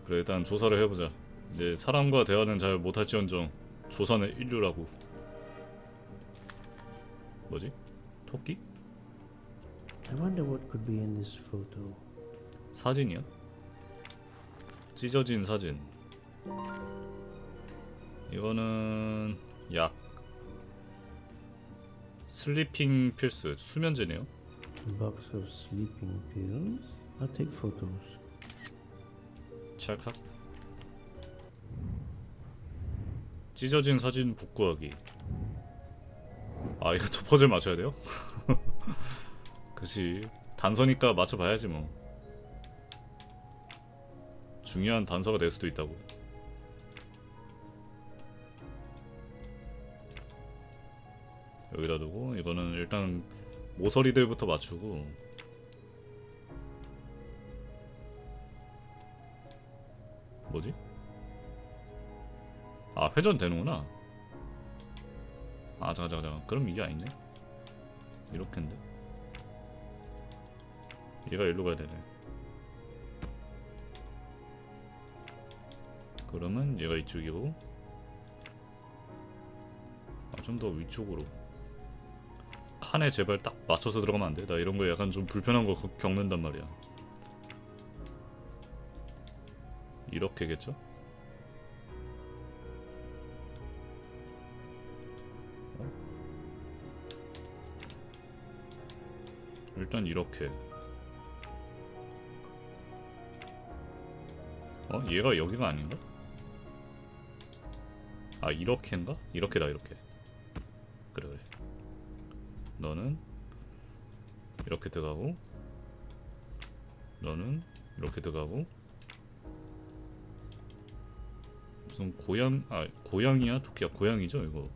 그래, 일단 조사를 해보자. 이제 사람과 대화는 잘 못할지언정 조사는 인류라고. 뭐지? 토끼? I wonder what could be in this photo. 사진이야? 찢어진 사진. 이거는 약. 슬리핑 필스. 수면제네요. A box of sleeping pills. I'll take photos. 찰칵. 찢어진 사진 복구하기. 아, 이것도 퍼즐 맞춰야 돼요? 그치. 단서니까 맞춰봐야지 뭐. 중요한 단서가 될 수도 있다고. 여기다 두고 이거는 일단 모서리들부터 맞추고. 뭐지? 아, 회전되는구나. 아, 잠깐. 그럼 이게 아니네. 이렇게인데. 얘가 일로 가야 되네. 그러면 얘가 이쪽이고. 아, 좀 더 위쪽으로. 칸에 제발 딱 맞춰서 들어가면 안 돼. 나 이런 거 약간 좀 불편한 거 겪는단 말이야. 이렇게겠죠? 일단 이렇게. 얘가 여기가 아닌가? 아, 이렇게인가? 이렇게다, 이렇게. 그래. 너는 이렇게 들어가고, 너는 이렇게 들어가고. 무슨 고양이야? 토끼야? 고양이죠, 이거.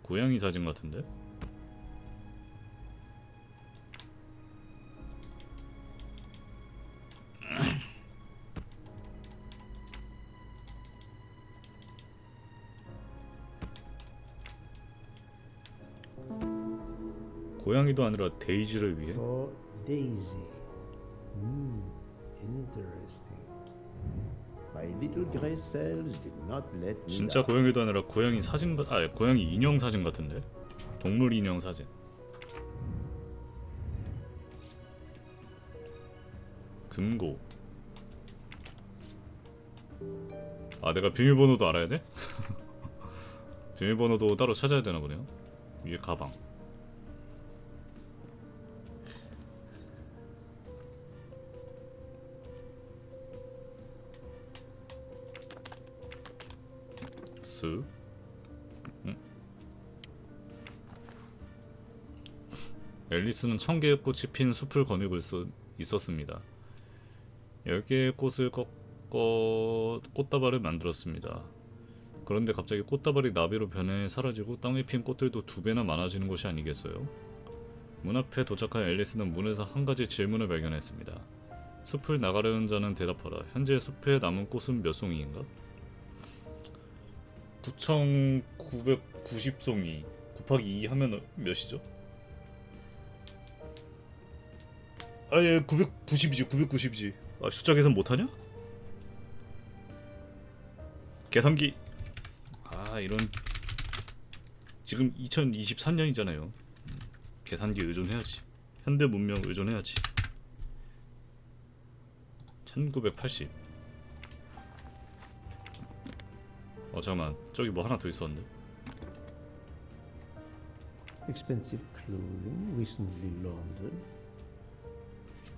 고양이 사진 같은데? 고양이도 아니라 데이지를 위해? For Daisy. Interesting. My little gray cells did not let me. 진짜 고양이도 아니라 고양이 사진 고양이 인형 사진 같은데? 동물 인형 사진. 금고. 아, 내가 비밀번호도 알아야 돼? 비밀번호도 따로 찾아야 되나 보네요. 위에 가방. 수. 앨리스는 1000개의 꽃이 핀 숲을 거닐고 있었습니다. 10개의 꽃을 꺾어 꽃다발을 만들었습니다. 그런데 갑자기 꽃다발이 나비로 변해 사라지고 땅에 핀 꽃들도 2배나 많아지는 것이 아니겠어요? 문 앞에 도착한 앨리스는 문에서 한 가지 질문을 발견했습니다. 숲을 나가려는 자는 대답하라. 현재 숲에 남은 꽃은 몇 송이인가? 9,990송이 곱하기 2 하면 몇이죠? 아, 예, 990이지, 990이지. 아, 숫자 계산 못하냐? 계산기. 아, 이런. 지금 2023년이잖아요. 계산기 의존해야지. 현대 문명 의존해야지. 1980. 잠깐만, 저기 뭐 하나 더 있었는데. Expensive clothing, recently laundered.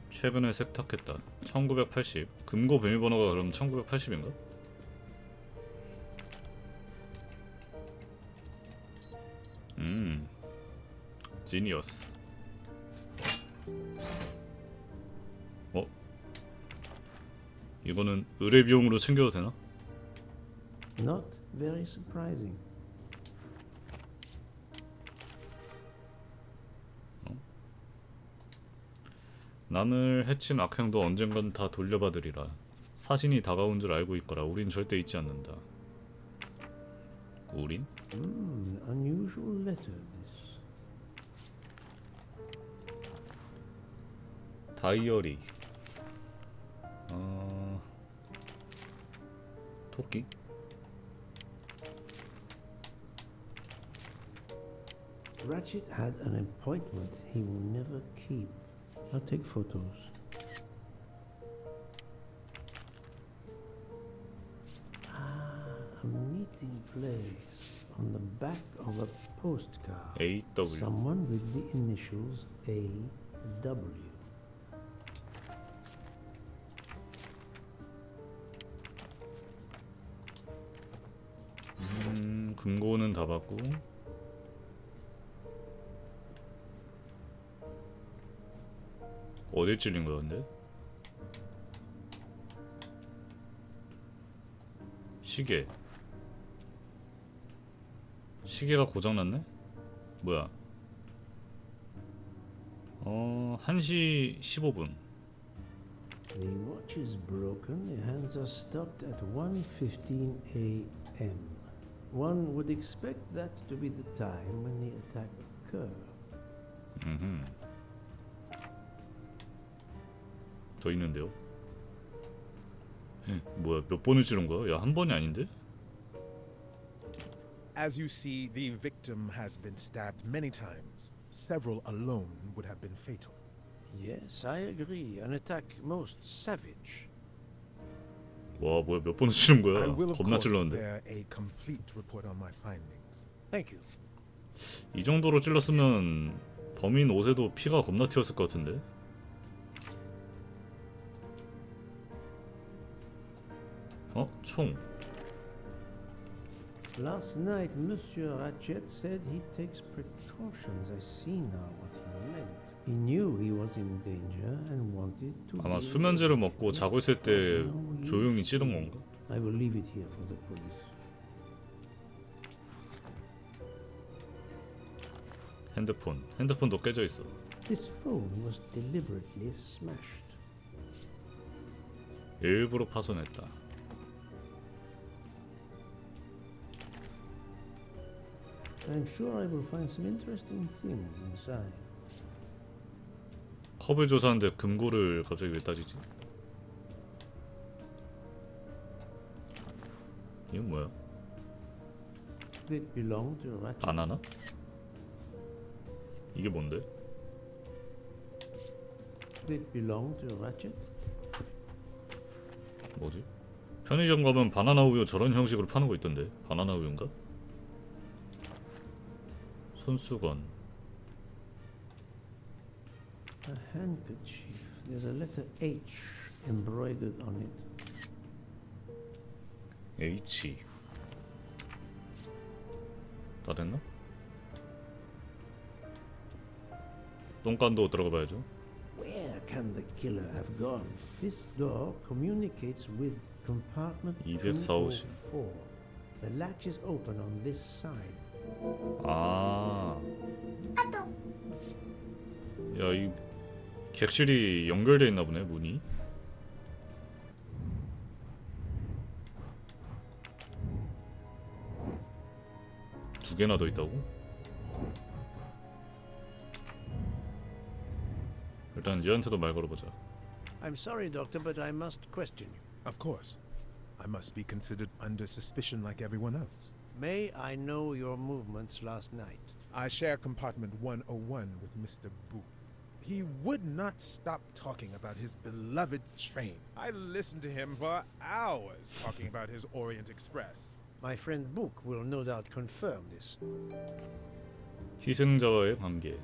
최근에 세탁했다. 1980. 금고 비밀번호가 그럼 1980인가? 지니어스. 이거는 의뢰 비용으로 챙겨도 되나? Not very surprising. 남을 해친 악행도 언젠간 다 돌려받으리라. 사신이 다가온 줄 알고 있거라. 우린 절대 잊지 않는다. 우린? Unusual letter, this. 다이어리. 토끼? Ratchet had an appointment he will never keep. I'll take photos. A meeting place on the back of a postcard. AW. Someone with the initials AW. 금고는 다 받고. 어디 찔린 거야 근데? 시계. 시계가 고장났네? 뭐야? 1시 15분. The watch is broken. The hands are stopped at 1:15 a.m. One would expect that to be the time when the attack occurred. 더 있는데요? 뭐야, 몇 번을 찌른 거야? 야, 한 번이 아닌데? As you see, the victim has been stabbed many times. Several alone would have been fatal. Yes, I agree. An attack most savage. 와, 뭐야, 몇 번을 찌른 I 거야? will of 겁나 course 찔렀는데. prepare a complete report on my findings. Thank you. 이 정도로 찔렀으면 범인 옷에도 피가 겁나 튀었을 것 같은데? 총. Last night, Monsieur Ratchet said he takes precautions. I see now what he meant. He knew he was in danger and wanted to. 아마 수면제를 먹고 자고 있을 때 조용히 찌른 건가? I will leave it here for the police. 핸드폰도 깨져 있어. This phone was deliberately smashed. 일부러 파손했다. I'm sure I will find some interesting things inside. 컵을 조사하는데 금고를 갑자기 왜 따지지? 이건 뭐야? Did it belong to Ratchet? 바나나? 이게 뭔데? Did it belong to Ratchet? 뭐지? 편의점 가면 바나나 우유 저런 형식으로 파는 거 있던데. 바나나 우유인가? 손수건. A handkerchief. There's a letter H embroidered on it. H. 다 됐나? 똥간도 들어가 봐야죠. Where can the killer have gone? This door communicates with compartment 240. 204. The latch is open on this side. 아. 야, 이 객실이 연결돼 있나 보네, 문이. 두 개나 더 있다고? 일단 얘한테도 말 걸어보자. I'm sorry, Doctor, but I must question you. Of course. I must be considered under suspicion like everyone else. May I know your movements last night? I share compartment 101 with Mr. Book. He would not stop talking about his beloved train. I listened to him for hours talking about his Orient Express. My friend Book will no doubt confirm this. 희생자와의 관계.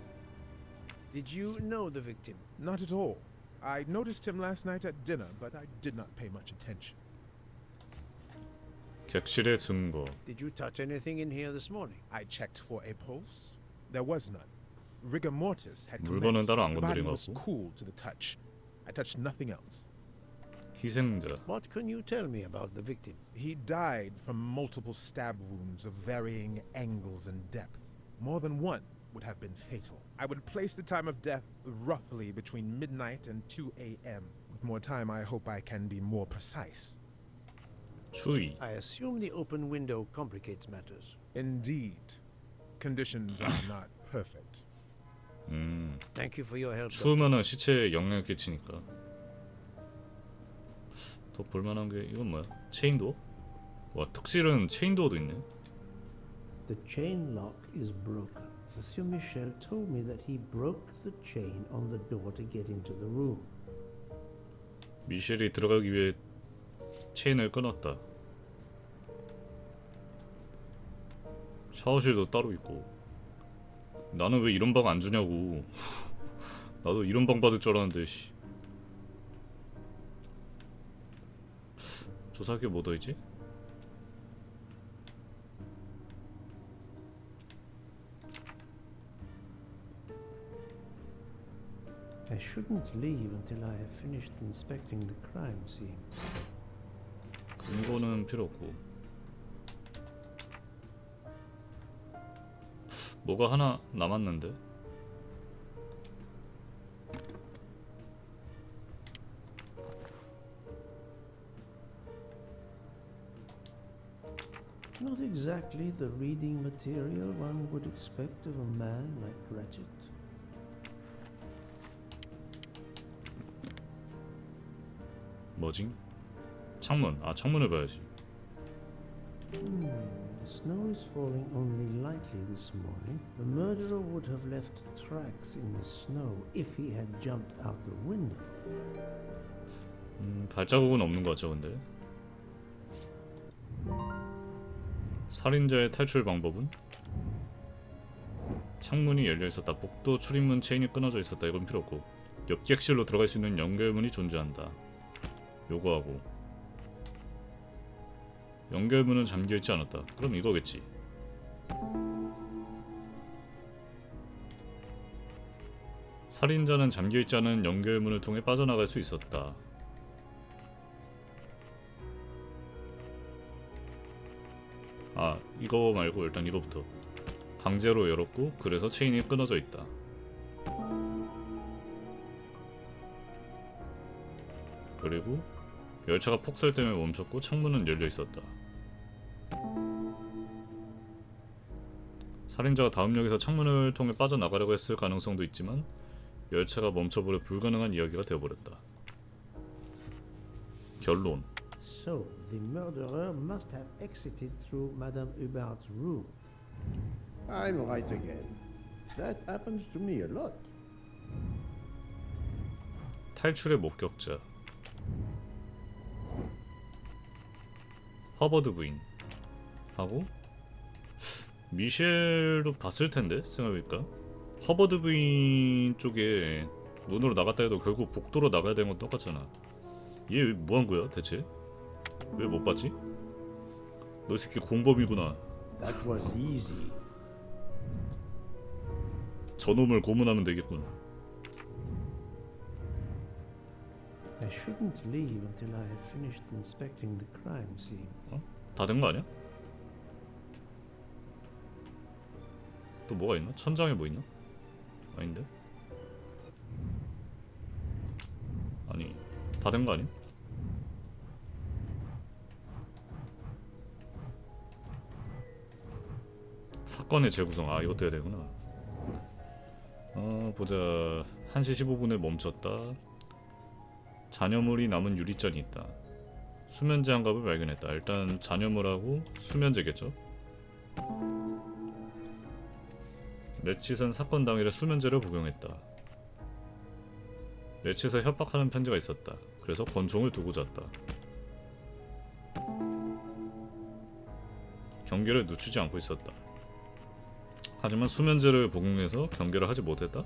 Did you know the victim? Not at all. I noticed him last night at dinner, but I did not pay much attention. 객실의 증거. Did you touch anything in here this morning? I checked for a pulse. There was none. Rigor mortis had 물건은 commenced. 따로 안 The body 건드린 것 was 같고. cool to the touch. I touched nothing else. 희생자. What can you tell me about the victim? He died from multiple stab wounds of varying angles and depth. More than one. would have been fatal. I would place the time of death roughly between midnight and 2 a.m. With more time, I hope I can be more precise. 추위. I assume the open window complicates matters. Indeed. Conditions are not perfect. Thank you for your help. 추우면은 시체에 영향을 끼치니까. 더 볼만한 게 이건 뭐야? 체인도어? 와, 특실은 체인도어도 있네. The chain lock is broken. Monsieur Michel told me that he broke the chain on the door to get into the room. 미셸이 들어가기 위해 체인을 끊었다. 샤워실도 따로 있고. 나는 왜 이런 방 안 주냐고. 나도 이런 방 받을 줄 알았는데 씨. 조사기에 뭐 더 있지? I shouldn't leave until I have finished inspecting the crime scene. 이거는 필요 없고. 뭐가 하나 남았는데? Not exactly the reading material one would expect of a man like Ratchet. 뭐지? 창문. 아, 창문을 봐야지. The snow is falling only lightly this morning. The murderer would have left tracks in the snow if he had jumped out the window. 발자국은 없는 것 같죠, 근데. 살인자의 탈출 방법은? 창문이 열려 있었다. 복도 출입문 체인이 끊어져 있었다. 이건 필요 없고. 옆객실로 들어갈 수 있는 연결문이 존재한다. 요거 하고. 연결문은 잠겨있지 않았다. 그럼 이거겠지. 살인자는 잠겨있지 않은 연결문을 통해 빠져나갈 수 있었다. 아, 이거 말고 일단 이거부터. 강제로 열었고 그래서 체인이 끊어져 있다. 그리고 열차가 폭설 때문에 멈췄고 창문은 열려 있었다. 살인자가 다음 역에서 창문을 통해 빠져나가려고 했을 가능성도 있지만 열차가 멈춰버려 불가능한 이야기가 되어버렸다. 결론. So, the murderer must have exited through Madame Hubert's room. I'm right again. That happens to me a lot. 탈출의 목격자. 허버드 부인 하고 미셸도 봤을 텐데 생각해보니까 허버드 부인 쪽에 문으로 나갔다 해도 결국 복도로 나가야 되는 건 똑같잖아. 얘 뭐 한 거야 대체? 왜 못 봤지? 너 이 새끼 공범이구나. That was easy. 저놈을 고문하면 되겠군. I shouldn't leave until I have finished inspecting the crime scene. 어? 다 된 거 아니야? 또 뭐가 있나? 천장에 뭐 있나? 아닌데? 아니, 다 된 거 아니야? 사건의 재구성. 아, 이것도 해야 되구나. 보자. 1시 15분에 멈췄다. 잔여물이 남은 유리잔이 있다. 수면제 한 갑을 발견했다. 일단 잔여물하고 수면제겠죠? 레칫은 사건 당일에 수면제를 복용했다. 레칫에 협박하는 편지가 있었다. 그래서 권총을 두고 잤다. 경계를 늦추지 않고 있었다. 하지만 수면제를 복용해서 경계를 하지 못했다?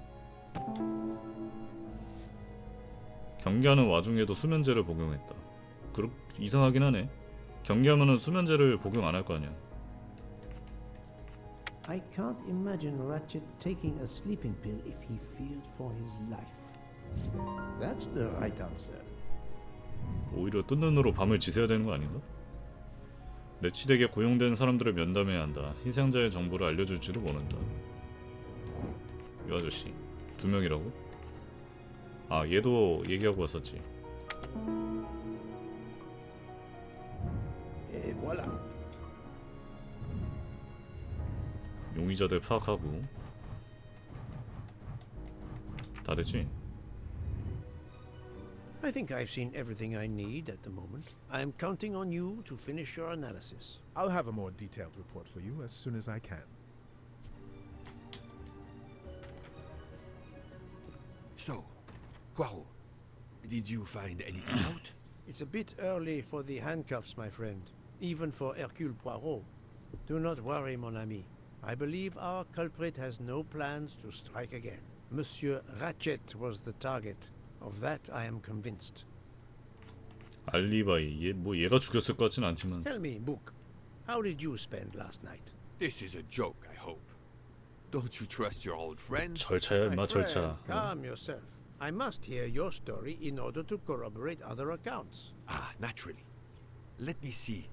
경계하는 와중에도 수면제를 복용했다. 이상하긴 하네. 경계하면은 수면제를 복용 안 할 거 아니야. I can't imagine Ratchet taking a sleeping pill if he feared for his life. That's the right answer. 오히려 뜬 눈으로 밤을 지새야 되는 거 아닌가? 레칫에게 고용된 사람들을 면담해야 한다. 희생자의 정보를 알려줄지도 모른다. 이 아저씨 2명이라고? 아 얘도 얘기하고 왔었지. Et voilà. 용의자들 파악하고 다 됐지? I think I've seen everything I need at the moment. I'm counting on you to finish your analysis. I'll have a more detailed report for you as soon as I can. So, Poirot, did you find anything out? It's a bit early for the handcuffs, my friend. Even for Hercule Poirot. Do not worry, mon ami. I believe our culprit has no plans to strike again. Monsieur Ratchet was the target. Of that I am convinced. 알리바이 얘가 죽였을 것 같진 않지만. Tell me, Book, how did you spend last night? This is a joke, I hope. Don't you trust your old friend? 절차야 My 임마 friend, 절차. calm yourself. I must hear your story in order to corroborate other accounts. Ah, naturally. Let me see.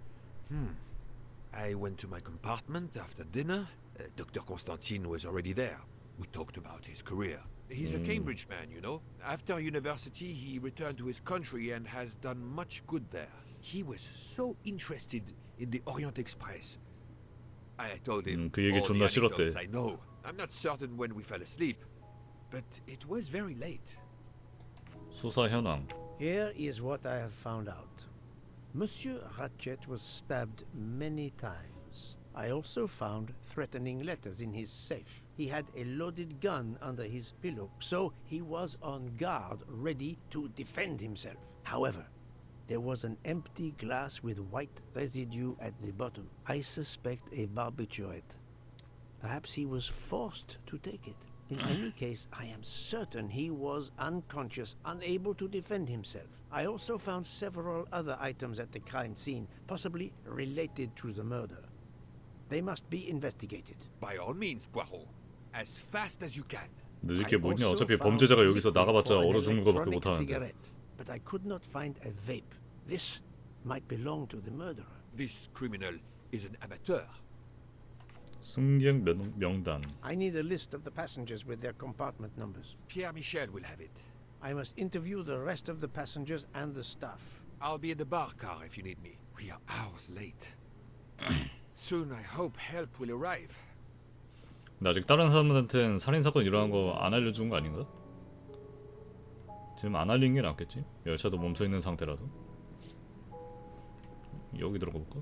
I went to my compartment after dinner. Dr. Constantine was already there. We talked about his career. He's a Cambridge man, you know. After university, he returned to his country and has done much good there. He was so interested in the Orient Express. I told him 그 얘기 all 존나 the 싫었대. anecdotes I know. I'm not certain when we fell asleep, but it was very late. 수사 현황. Here is what I have found out. Monsieur Ratchet was stabbed many times. I also found threatening letters in his safe. He had a loaded gun under his pillow, so he was on guard, ready to defend himself. However, there was an empty glass with white residue at the bottom. I suspect a barbiturate. Perhaps he was forced to take it. In any case, I am certain he was unconscious, unable to defend himself. I also found several other items at the crime scene, possibly related to the murder. They must be investigated. By all means, Poirot. As fast as you can. 늦을 게 뭐냐. 어차피 범죄자가 여기서 나가봤자 얼어 죽는 거밖에 못 하는데. But I could not find a vape. This might belong to the murderer. This criminal is an amateur. 승객 명단. I need a list of the passengers with their compartment numbers. Pierre Michel will have it. I must interview the rest of the passengers and the staff. I'll be in the bar car if you need me. We are hours late. Soon I hope help will arrive. 나 아직 다른 사람들한테는 살인사건 일어난 거 안 알려준 거 아닌가? 지금 안 알린 게 낫겠지? 열차도 멈춰있는 상태라서. 여기 들어가 볼까?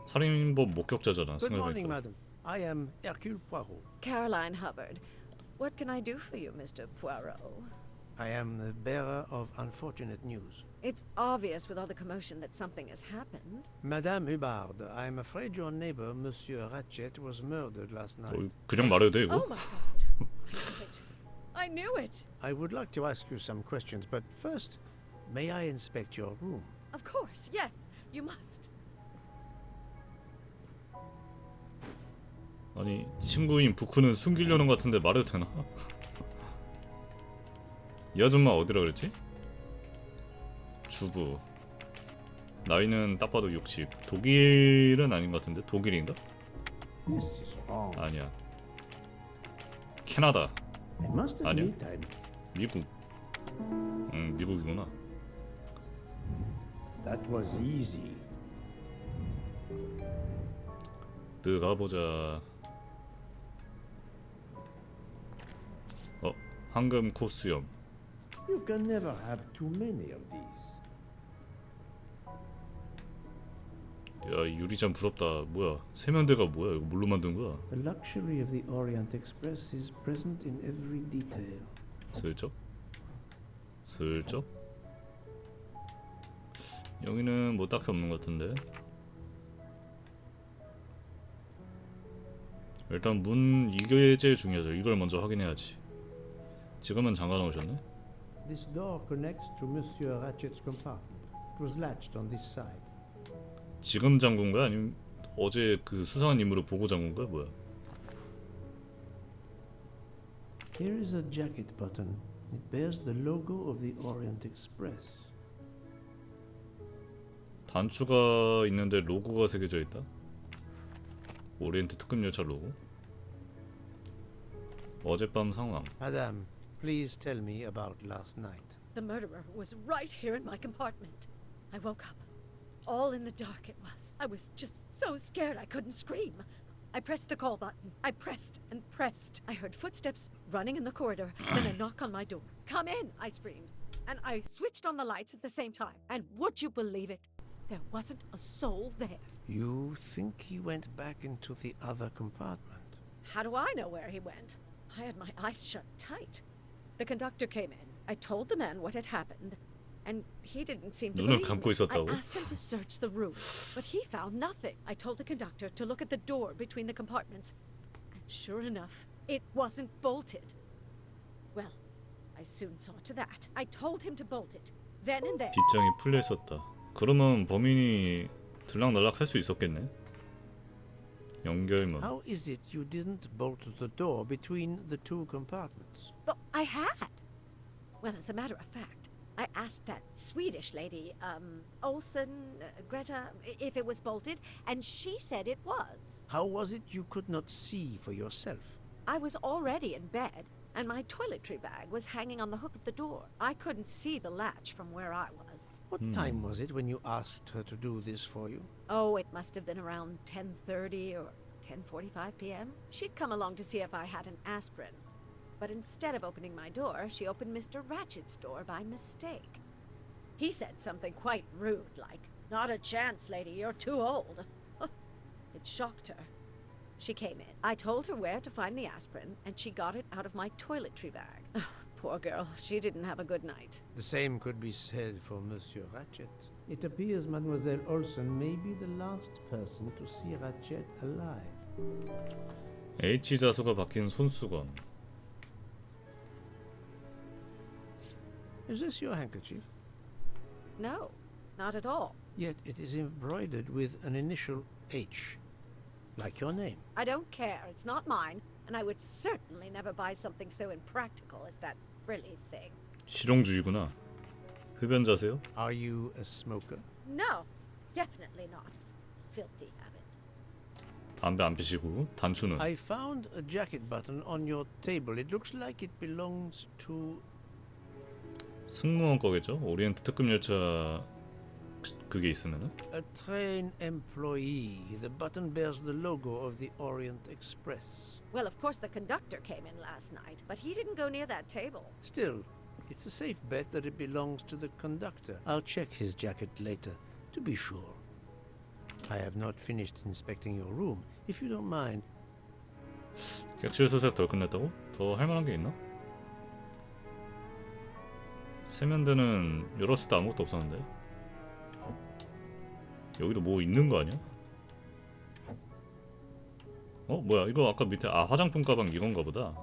살인범 목격자잖아. Good morning, 생각해보니까. madam. I am Hercule Poirot. Caroline Hubbard. What can I do for you, Mr. Poirot? I am the bearer of unfortunate news. It's obvious with all the commotion that something has happened. Madame Hubbard, I'm afraid your neighbor, Monsieur Ratchet, was murdered last night. 그냥 말해도 돼 이거? Oh my god. I knew it. I would like to ask you some questions, but first, may I inspect your room? Of course, yes. You must. 아니 친구인 부쿠는 숨기려는 것 같은데 말해도 되나? 이 아줌마 어디라 그랬지? 주부. 나이는 딱 봐도 60. 독일은 아닌 것 같은데? 독일인가? 아니야. 캐나다. 아니야. 미국. 미국이구나. That was easy. 들어가보자. 황금 코수염. You can never have too many of these. 야, 이 유리잔 부럽다. 뭐야? 세면대가 뭐야? 이거 뭘로 만든 거야? The luxury of the Orient Express is present in every detail. 슬쩍? 슬쩍? 여기는 뭐 딱히 없는 것 같은데. 일단 문 이게 제일 중요하죠. 이걸 먼저 확인해야지. 지금은 잠가 놓으셨네. This door connects to Monsieur Ratchet's compartment. It was latched on this side. 지금 잠근 거야? 아니면 어제 그 수상한 인물을 보고 잠근 거야? 뭐야? Here is a jacket button. It bears the logo of the Orient Express. 단추가 있는데 로고가 새겨져 있다? 오리엔트 특급 열차 로고. 어젯밤 상황. Madame, please tell me about last night. The murderer was right here in my compartment. I woke up. All in the dark it was. I was just so scared I couldn't scream. I pressed the call button. I pressed and pressed. I heard footsteps running in the corridor, then a knock on my door. Come in, I screamed. And I switched on the lights at the same time. And would you believe it? There wasn't a soul there. You think he went back into the other compartment? How do I know where he went? I had my eyes shut tight. The conductor came in. I told the man what had happened, and he didn't seem to 눈을 believe 감고 me. 있었다고? I asked him to search the room, but he found nothing. I told the conductor to look at the door between the compartments, and sure enough, it wasn't bolted. Well, I soon saw to that. I told him to bolt it, then and there. 빗장이 풀려 있었다. 그러면 범인이 들락날락 할 수 있었겠네. 연결문. How is it you didn't bolt the door between the two compartments? But I had. Well, as a matter of fact, I asked that Swedish lady, Olsen, Greta, if it was bolted, and she said it was. How was it you could not see for yourself? I was already in bed, and my toiletry bag was hanging on the hook of the door. I couldn't see the latch from where I was. What time was it when you asked her to do this for you? Oh, it must have been around 10:30 or 10:45 p.m. She'd come along to see if I had an aspirin. But instead of opening my door, she opened Mr. Ratchet's door by mistake. He said something quite rude, like, "Not a chance, lady, you're too old." It shocked her. She came in. I told her where to find the aspirin, and she got it out of my toiletry bag. Poor girl, she didn't have a good night. The same could be said for Monsieur Ratchet. It appears Mademoiselle Olsen may be the last person to see Ratchet alive. H 자수가 박힌 손수건. Is this your handkerchief? No, not at all. Yet it is embroidered with an initial H, like your name. I don't care. It's not mine, and I would certainly never buy something so impractical as that frilly thing. 실용주의구나. 흡연자세요? Are you a smoker? No, definitely not. Filthy habit. 담배 안 피시고 단추는? I found a jacket button on your table. It looks like it belongs to... 승무원 거겠죠? 오리엔트 특급 열차 그게 있으면은? A train employee. The button bears the logo of the Orient Express. Well, of course the conductor came in last night, but he didn't go near that table. Still, it's a safe bet that it belongs to the conductor. I'll check his jacket later, to be sure. I have not finished inspecting your room, if you don't mind. 객실 수색 덜 끝냈다고? 더 할 만한 게 있나? 세면대는 열었을 때 아무것도 없었는데. 여기도 뭐 있는 거 아니야? 어? 뭐야 이거 아까 밑에 화장품 가방 이건가 보다.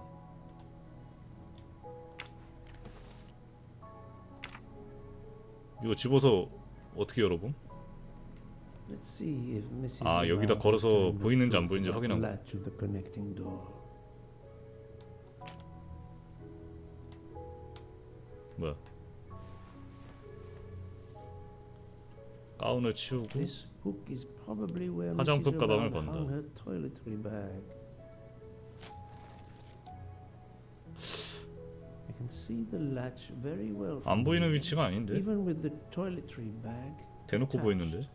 이거 집어서 어떻게 열어봄? 아 여기다 걸어서 보이는지 안 보이는지 확인하고. 뭐야? 가운을 치우고 화장품 가방을 건다. 안 보이는 위치가 아닌데? 대놓고 보이는데?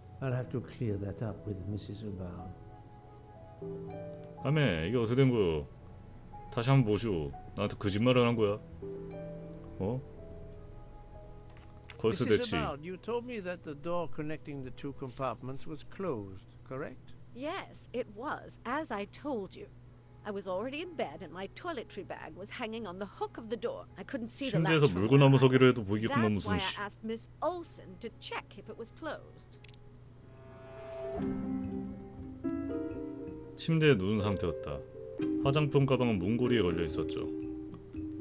하메 이게 어떻게 된 거요? 다시 한번 보시오. 나한테 거짓말을 한 거야? 어? 걸스 대치. You told me that the door connecting the two compartments was closed, correct? Yes, it was, as I told you. I was already in bed and my toiletry bag was hanging on the hook of the door. I couldn't see the latch 침대에서 from 물고 where I 나무 서기로 was. 해도 보이겠구만 That's 무슨 why 씨. I asked Miss Olsen to check if it was closed. 침대에 누운 상태였다. 화장품 가방은 문고리에 걸려 있었죠.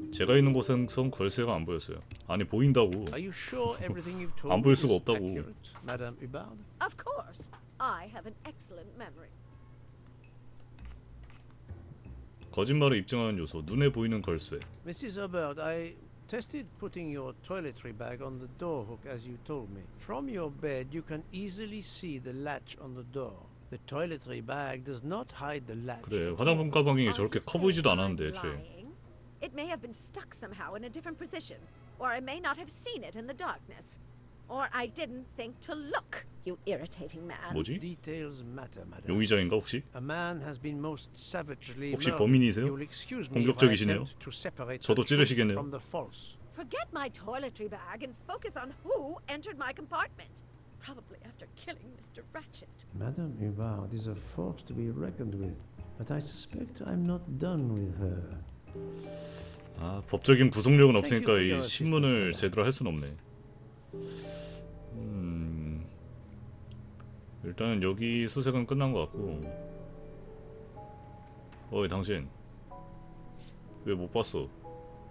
제가 있는 곳에선 걸쇠가 안 보였어요. 아니 보인다고. Are you sure everything you've told 안 me 보일 is 수가 없다고. accurate, Madame Hubbard? Of course. I have an excellent memory. 거짓말을 입증하는 요소. 눈에 보이는 걸쇠. Mrs. Hubbard, I tested putting your toiletry bag on the door hook as you told me. From your bed, you can easily see the latch on the door. The toiletry bag does not hide the latch. 그래, 화장품 가방이 저렇게 커 보이지도 않았는데 애초에. Lying. It may have been stuck somehow in a different position, or I may not have seen it in the darkness, or I didn't think to look. You irritating man. 뭐지? Details matter, madam. 용의자인가 혹시? A man has been most savagely 혹시 murdered. 범인이세요? You'll excuse me if I 공격적이시네요. attempt to separate 저도 the truth 찌르시겠네요. from the false. Forget my toiletry bag and focus on who entered my compartment. Probably after killing Mr. Ratchet. Madame Hubbard is a force to be reckoned with, but I suspect I'm not done with her. 아, 법적인 구속력은 없으니까 이 신문을 제대로 할 수는 없네. 일단은 여기 수색은 끝난 것 같고. 어이 당신 왜 못 봤어?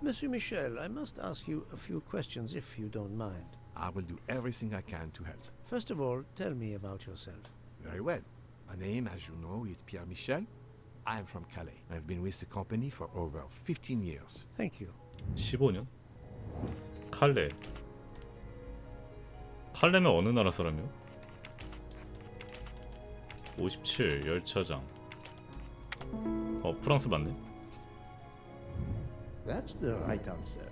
Monsieur Michel, I must ask you a few questions if you don't mind. I will do everything I can to help. First of all, tell me about yourself. Very well. My name, as you know, is Pierre Michel. I am from Calais. I've been with the company for over 15 years. Thank you. 15년? 칼레. 칼레면 어느 나라 사람이요? 57 열차장. 프랑스 맞네. That's the right answer.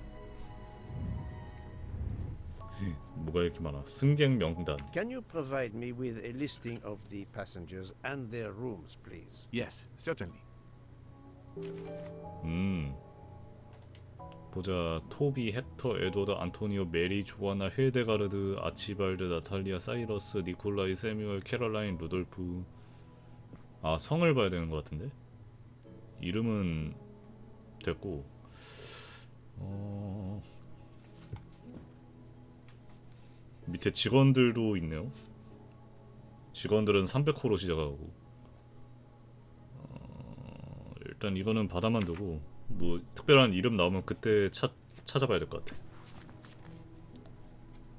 뭐가 이렇게 많아? 승객 명단. Can you provide me with a listing of the passengers and their rooms, please? Yes, certainly. 보자. 토비, 헥터, 에드워드, 안토니오, 메리, 조아나, 힐데가르드, 아치발드, 나탈리아, 사이러스, 니콜라이, 세뮤얼, 캐럴라인, 루돌프. 아, 성을 봐야 되는 것 같은데? 이름은 됐고. 밑에 직원들도 있네요. 직원들은 300호로 시작하고. 일단 이거는 바다만 두고 뭐 특별한 이름 나오면 그때 찾아봐야 될 것 같아.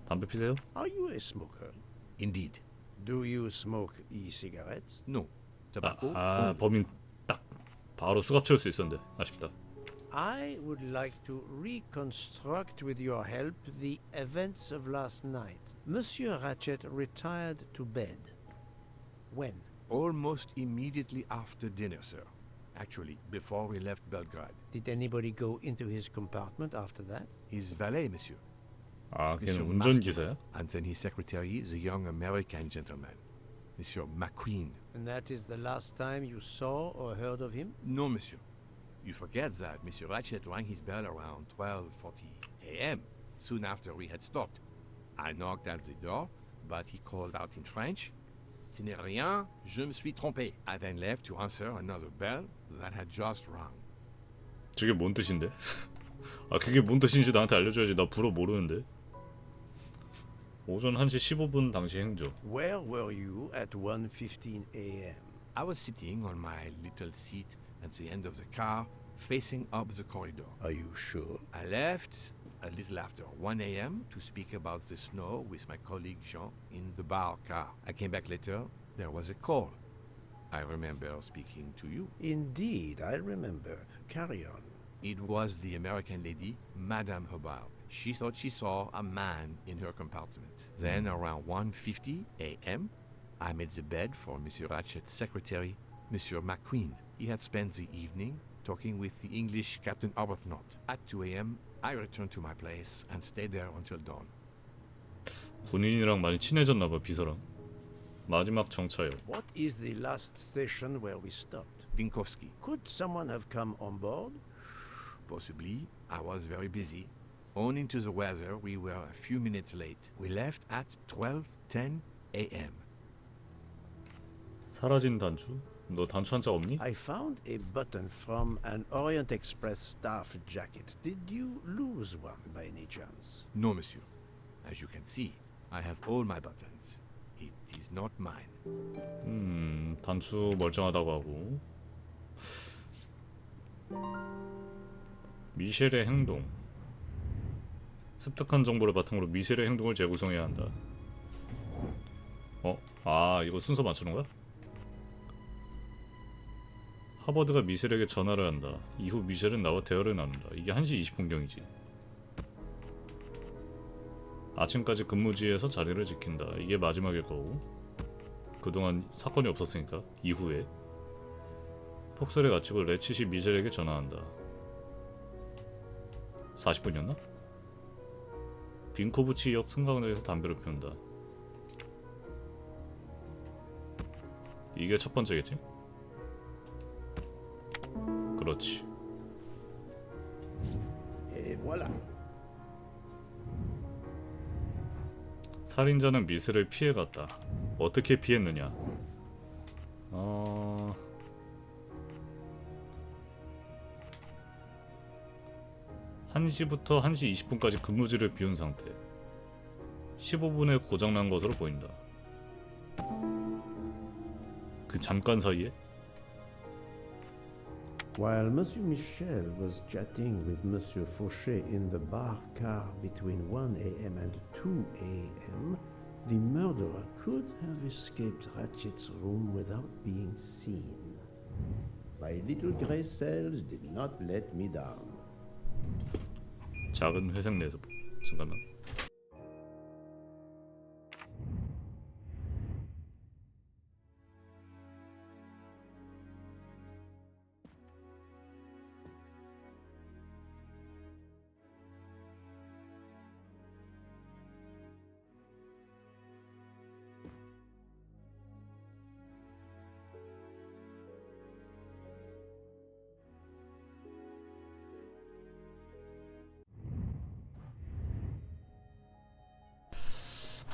담배 피세요? Are you a smoker? Indeed. Do you smoke e-cigarettes? No. Tobacco? 범인 딱 바로 수갑 채울 수 있었는데 아쉽다. I would like to reconstruct with your help the events of last night. Monsieur Ratchet retired to bed. When? Almost immediately after dinner, sir. Actually, before we left Belgrade. Did anybody go into his compartment after that? His valet, monsieur. 아, 걔는 Monsieur 운전기사야? Master, and then his secretary, the young American gentleman, Monsieur McQueen. And that is the last time you saw or heard of him? No, monsieur. You forget that Monsieur Ratchet rang his bell around 12:40 a.m., soon after we had stopped. I knocked at the door, but he called out in French, "Ce n'est rien, je me suis trompé." I then left to answer another bell that had just rung. 저게 뭔 뜻인데? 아, 그게 뭔 뜻인지 나한테 알려줘야지. 나 불어 모르는데. 오전 1시 15분 당시 행적. Where were you at 1:15 a.m.? I was sitting on my little seat at the end of the car, facing up the corridor. Are you sure? I left a little after 1 a.m. to speak about the snow with my colleague Jean in the bar car. I came back later. There was a call. I remember speaking to you. Indeed, I remember. Carry on. It was the American lady, Madame Hubbard. She thought she saw a man in her compartment. Then, around 1:50 a.m., I made the bed for Monsieur Ratchet's secretary, Monsieur McQueen. He had spent the evening talking with the English Captain Arbuthnot. At 2 a.m., I returned to my place and stayed there until dawn. 군인이랑 많이 친해졌나봐, 비서랑. 마지막 정차역. What is the last station where we stopped? Vinkovsky. Could someone have come on board? Possibly. I was very busy. Owing to the weather, we were a few minutes late. We left at 12:10 a.m. 사라진 단추? 너 단추 한 짝 없니? I found a button from an Orient Express staff jacket. Did you lose one by any chance? No, monsieur. As you can see, I have all my buttons. It is not mine. 단추 멀쩡하다고 하고. 미셸의 행동. 습득한 정보를 바탕으로 미셸의 행동을 재구성해야 한다. 아, 이거 순서 맞추는 거야? 하버드가 미셸에게 전화를 한다. 이후 미셸은 나와 대화를 나눈다. 이게 1시 20분경이지. 아침까지 근무지에서 자리를 지킨다. 이게 마지막일 거고. 그동안 사건이 없었으니까. 이후에 폭설에 갇히고 레치시 미셸에게 전화한다. 40분이었나? 빈코브치역 승강장에서 담배를 피운다. 이게 첫 번째겠지? 그렇지. Et voilà. 살인자는 미스를 피해갔다. 어떻게 피했느냐? 1시부터 1시 20분까지 근무지를 비운 상태. 15분에 고장난 것으로 보인다. 그 잠깐 사이에? While Monsieur Michel was chatting with Monsieur Fauchet in the bar car between 1 a.m. and 2 a.m., the murderer could have escaped Ratchet's room without being seen. My little grey cells did not let me down. 작은 회색 내서 잠깐만.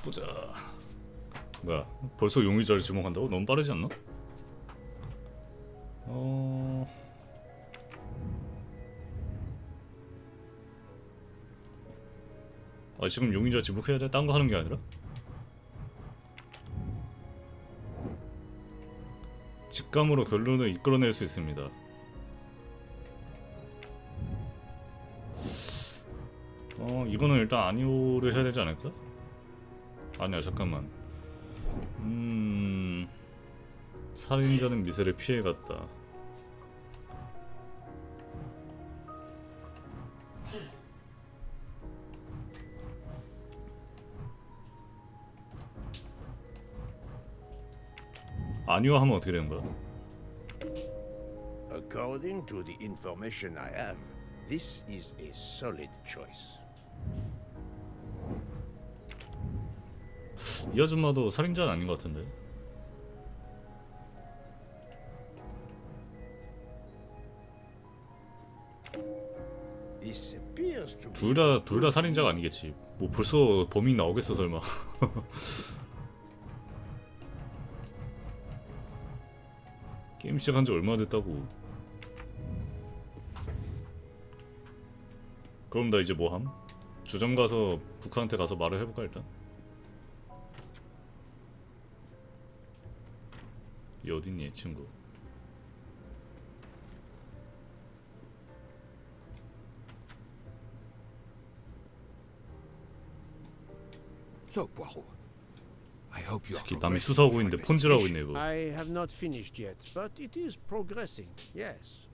보자. 뭐야? 벌써 용의자를 지목한다고? 너무 빠르지 않나? 지금 용의자 지목해야 돼? 딴 거 하는 게 아니라? 직감으로 결론을 이끌어낼 수 있습니다. 이거는 일단 아니오를 해야 되지 않을까? 아니야, 잠깐만. 살인자는 미세를 피해갔다. 아니오 하면 어떻게 되는 거야? According to the information I have, this is a solid choice. 이 아줌마도 살인자는 아닌 것 같은데. 둘 다 살인자가 아니겠지. 뭐 벌써 범인 나오겠어 설마. 게임 시작한 지 얼마나 됐다고. 그럼 나 이제 뭐함? 주점 가서 북한한테 가서 말을 해볼까 일단? 이 어딨니 이 친구? So, Poirot, I hope you are 새끼 남이 수사하고 있는데 폰질하고 있네 이거. I have not finished yet, but it is progressing, yes.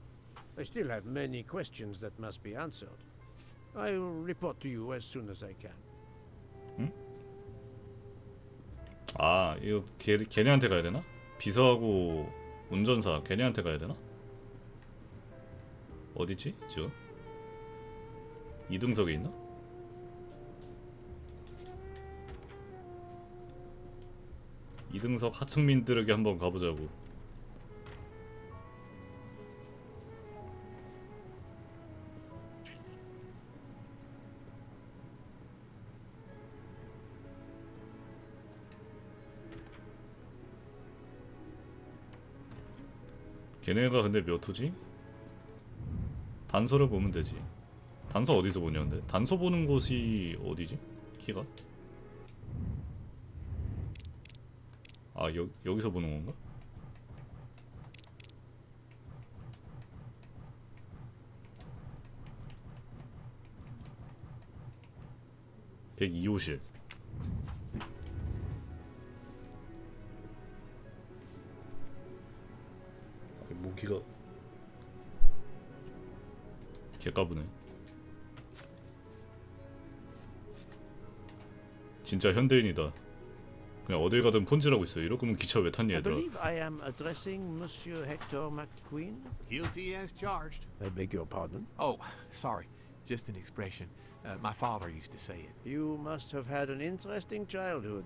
I still have many questions that must be answered. I will report to you as soon as I can. 응? 아, 이거 걔네한테 가야 되나? 비서하고 운전사 걔네한테 가야 되나? 어디지 지금? 2등석에 있나? 이등석 하층민들에게 한번 가보자고. 걔네가 근데 몇 호지? 단서를 보면 되지. 단서 어디서 보냐 근데? 단서 보는 곳이 어디지? 키가? 아 여기서 보는 건가? (102호실) 무기가 개까부네. 진짜 현대인이다. 그냥 어딜 가든 폰질하고 있어. 이럴 거면 기차 왜 탔니 I 얘들아. believe I am addressing Monsieur Hector McQueen. Guilty as charged. I beg your pardon. Oh, sorry. Just an expression. My father used to say it. You must have had an interesting childhood.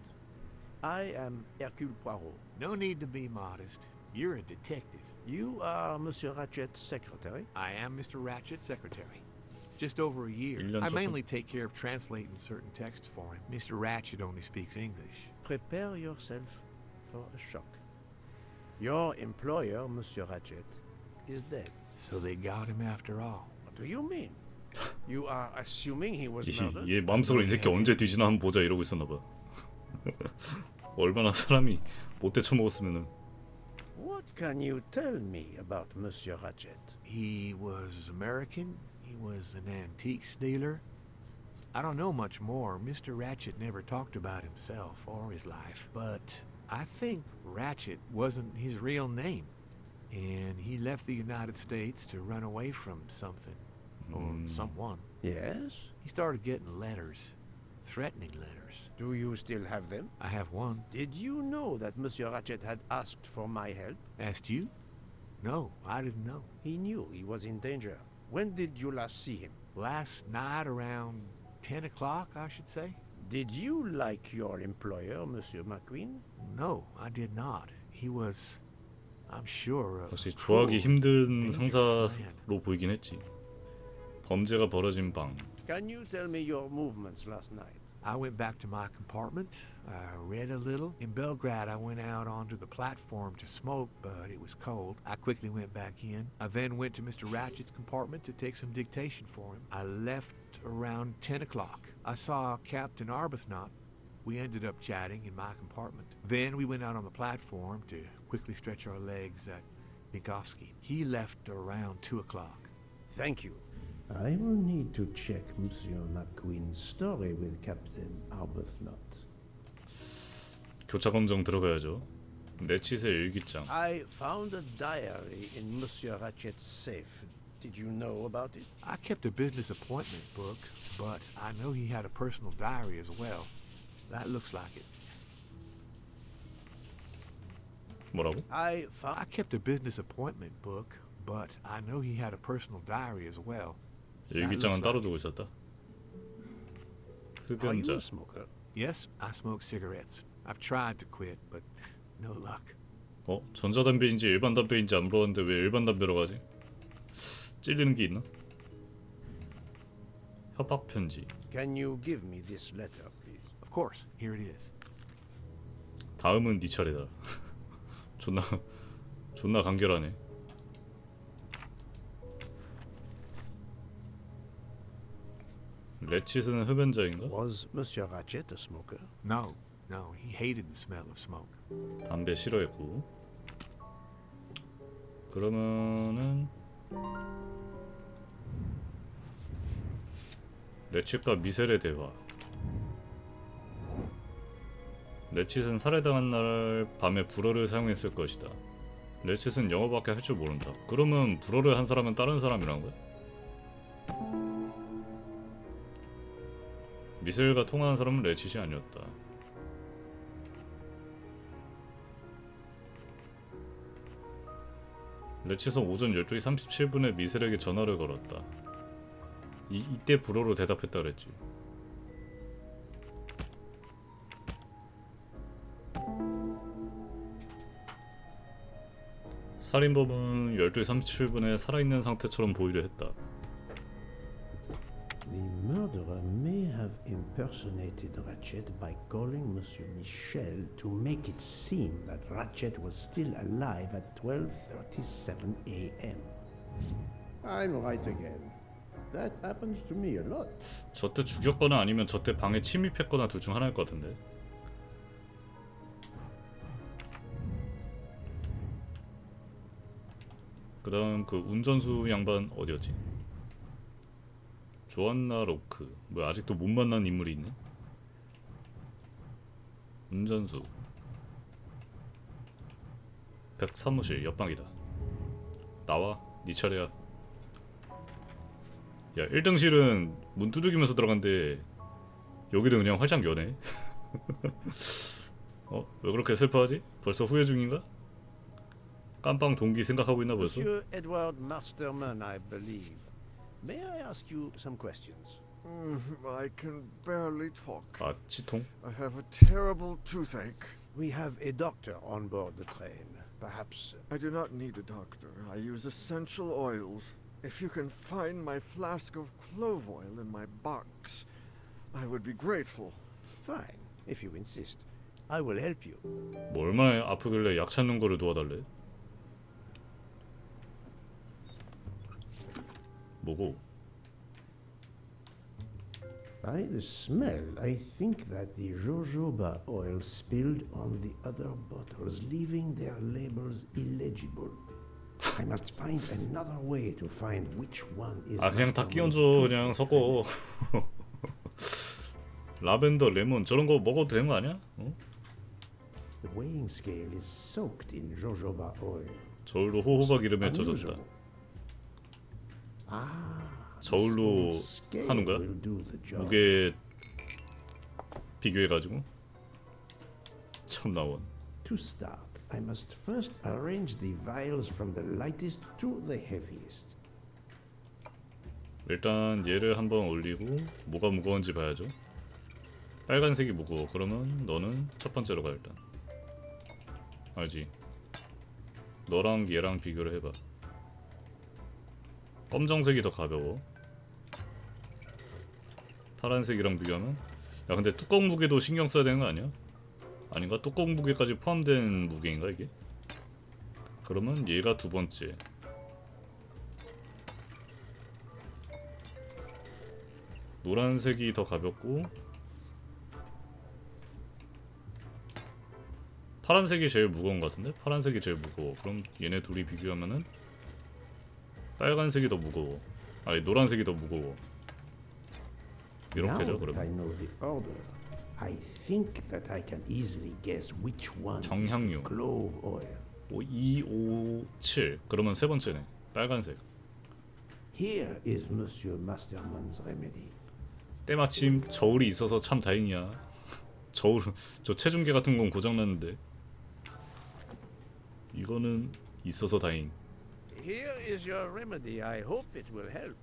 I am Hercule Poirot. No need to be modest. You're a detective. You are Monsieur Ratchet's secretary? I am Mr. Ratchet's secretary. Just over a year. 1년 I 조금. mainly take care of translating certain texts for him. Mr. Ratchet only speaks English. Prepare yourself for a shock. Your employer, Monsieur Ratchet, is dead. So they got him after all. What do you mean? You are assuming he was 이- murdered? 얘 마음속으로 이 새끼 언제 뒤지나 한번 보자 이러고 있었나 봐. 얼마나 사람이 못돼 처먹었으면은. What can you tell me about Monsieur Ratchet? He was American. He was an antiques dealer. I don't know much more. Mr. Ratchet never talked about himself or his life, but I think Ratchet wasn't his real name. And he left the United States to run away from something. Or someone. Yes? He started getting letters. Threatening letters. Do you still have them? I have one. Did you know that Monsieur Ratchet had asked for my help? Asked you? No, I didn't know. He knew he was in danger. When did you last see him? Last night around 10 o'clock, I should say. Did you like your employer, Monsieur McQueen? No, I did not. He was, I'm sure, 역시 좋아하기 힘든 상사로 보이긴 했지. 범죄가 벌어진 방. Can you tell me your movements last night? I went back to my compartment. I read a little. In Belgrade, I went out onto the platform to smoke, but it was cold. I quickly went back in. I then went to Mr. Ratchet's compartment to take some dictation for him. I left around 10 o'clock. I saw Captain Arbuthnot. We ended up chatting in my compartment. Then we went out on the platform to quickly stretch our legs at Minkowski. He left around 2 o'clock. Thank you. I will need to check Monsieur McQueen's story with Captain Arbuthnot. 교차 검정 들어가야죠. 내치세 일기장. I found a diary in Monsieur Ratchet's safe. Did you know about it? I kept a business appointment book, but I know he had a personal diary as well. That looks like it. 뭐라고? I kept a business appointment book, but I know he had a personal diary as well. 일기장은 따로 두고 있었다. Are you 흡연자. a smoker? Yes, I smoke cigarettes. I've tried to quit, but no luck. 어? 전자담배인지 일반 담배인지 안 물어봤는데 왜 일반 담배로 가지? 찔리는 게 있나? 협박 편지. Can you give me this letter, please? Of course, here it is. 다음은 네 차례다. 존나 간결하네. 레치스는 흡연자인가? Was Monsieur Ratchet a smoker? No, he hated the smell of smoke. 담배 싫어했고. 그러면은 레치과 미셀의 대화. 레칫은 살해당한 날 밤에 불어를 사용했을 것이다. 레칫은 영어밖에 할 줄 모른다. 그러면 불어를 한 사람은 다른 사람이란 거야? 미셀과 통화한 사람은 레칫이 아니었다. 레칫은 오전 12시 37분에 미셀에게 전화를 걸었다. 이때 불어로 대답했다 그랬지. 살인범은 12시 37분에 살아있는 상태처럼 보이려 했다. The murderer may have impersonated Ratchet by calling Monsieur Michel to make it seem that Ratchet was still alive at 12:37 a.m. I'm right again. That happens to me a lot. 저때 죽였거나 아니면 저때 방에 침입했거나 둘 중 하나일 것 같은데. 그 다음 그 운전수 양반 어디였지? 조안나 로크. 뭐 아직도 못 만난 인물이 있네. 운전수. 백 사무실 옆방이다. 나와. 네 차례야. 야 1등실은 문 두들기면서 들어간대. 여기도 그냥 활짝 여네. 왜 그렇게 슬퍼하지? 벌써 후회 중인가? 깜빵 동기 생각하고 있나 벌써? Monsieur Edward Masterman, I believe. May I ask you some questions? I can barely talk. 아, 치통? I have a terrible toothache. We have a doctor on board the train. Perhaps... I do not need a doctor. I use essential oils. If you can find my flask of clove oil in my box, I would be grateful. Fine, if you insist. I will help you. 뭐 얼마나 아프길래 약 찾는 거를 도와달래? 뭐고? By the smell, I think that the jojoba oil spilled on the other bottles, leaving their labels illegible. I must find another way to find which one is. 아 그냥 다 끼얹어 그냥 섞어. 라벤더, 레몬 저런 거 먹어도 되는 거 아니야? 어? The weighing scale is soaked in jojoba oil. 저울도 호호박 이름에 젖었다. 저울로 하는 거야? 무게 비교해가지고 참나원. To start, I must first arrange the vials from the lightest to the heaviest. 일단 얘를 한번 올리고 뭐가 무거운지 봐야죠. 빨간색이 무거워. 그러면 너는 첫 번째로 가 일단. 알지? 너랑 얘랑 비교를 해봐. 검정색이 더 가벼워. 파란색이랑 비교하면 야 근데 뚜껑 무게도 신경 써야 되는 거 아니야? 아닌가? 뚜껑 무게까지 포함된 무게인가 이게? 그러면 얘가 두 번째. 노란색이 더 가볍고 파란색이 제일 무거운 것 같은데? 파란색이 제일 무거워. 그럼 얘네 둘이 비교하면은 빨간색이 더 무거워. 아니 노란색이 더 무거워. 이렇게죠 그러면. I think that I can easily guess which one. 정향유. Clove oil. 257. 그러면 세 번째네. 빨간색. Here is Monsieur Masterman's remedy. 때마침 저울이 있어서 참 다행이야. 저울 저 체중계 같은 건 고장 났는데. 이거는 있어서 다행. Here is your remedy. I hope it will help.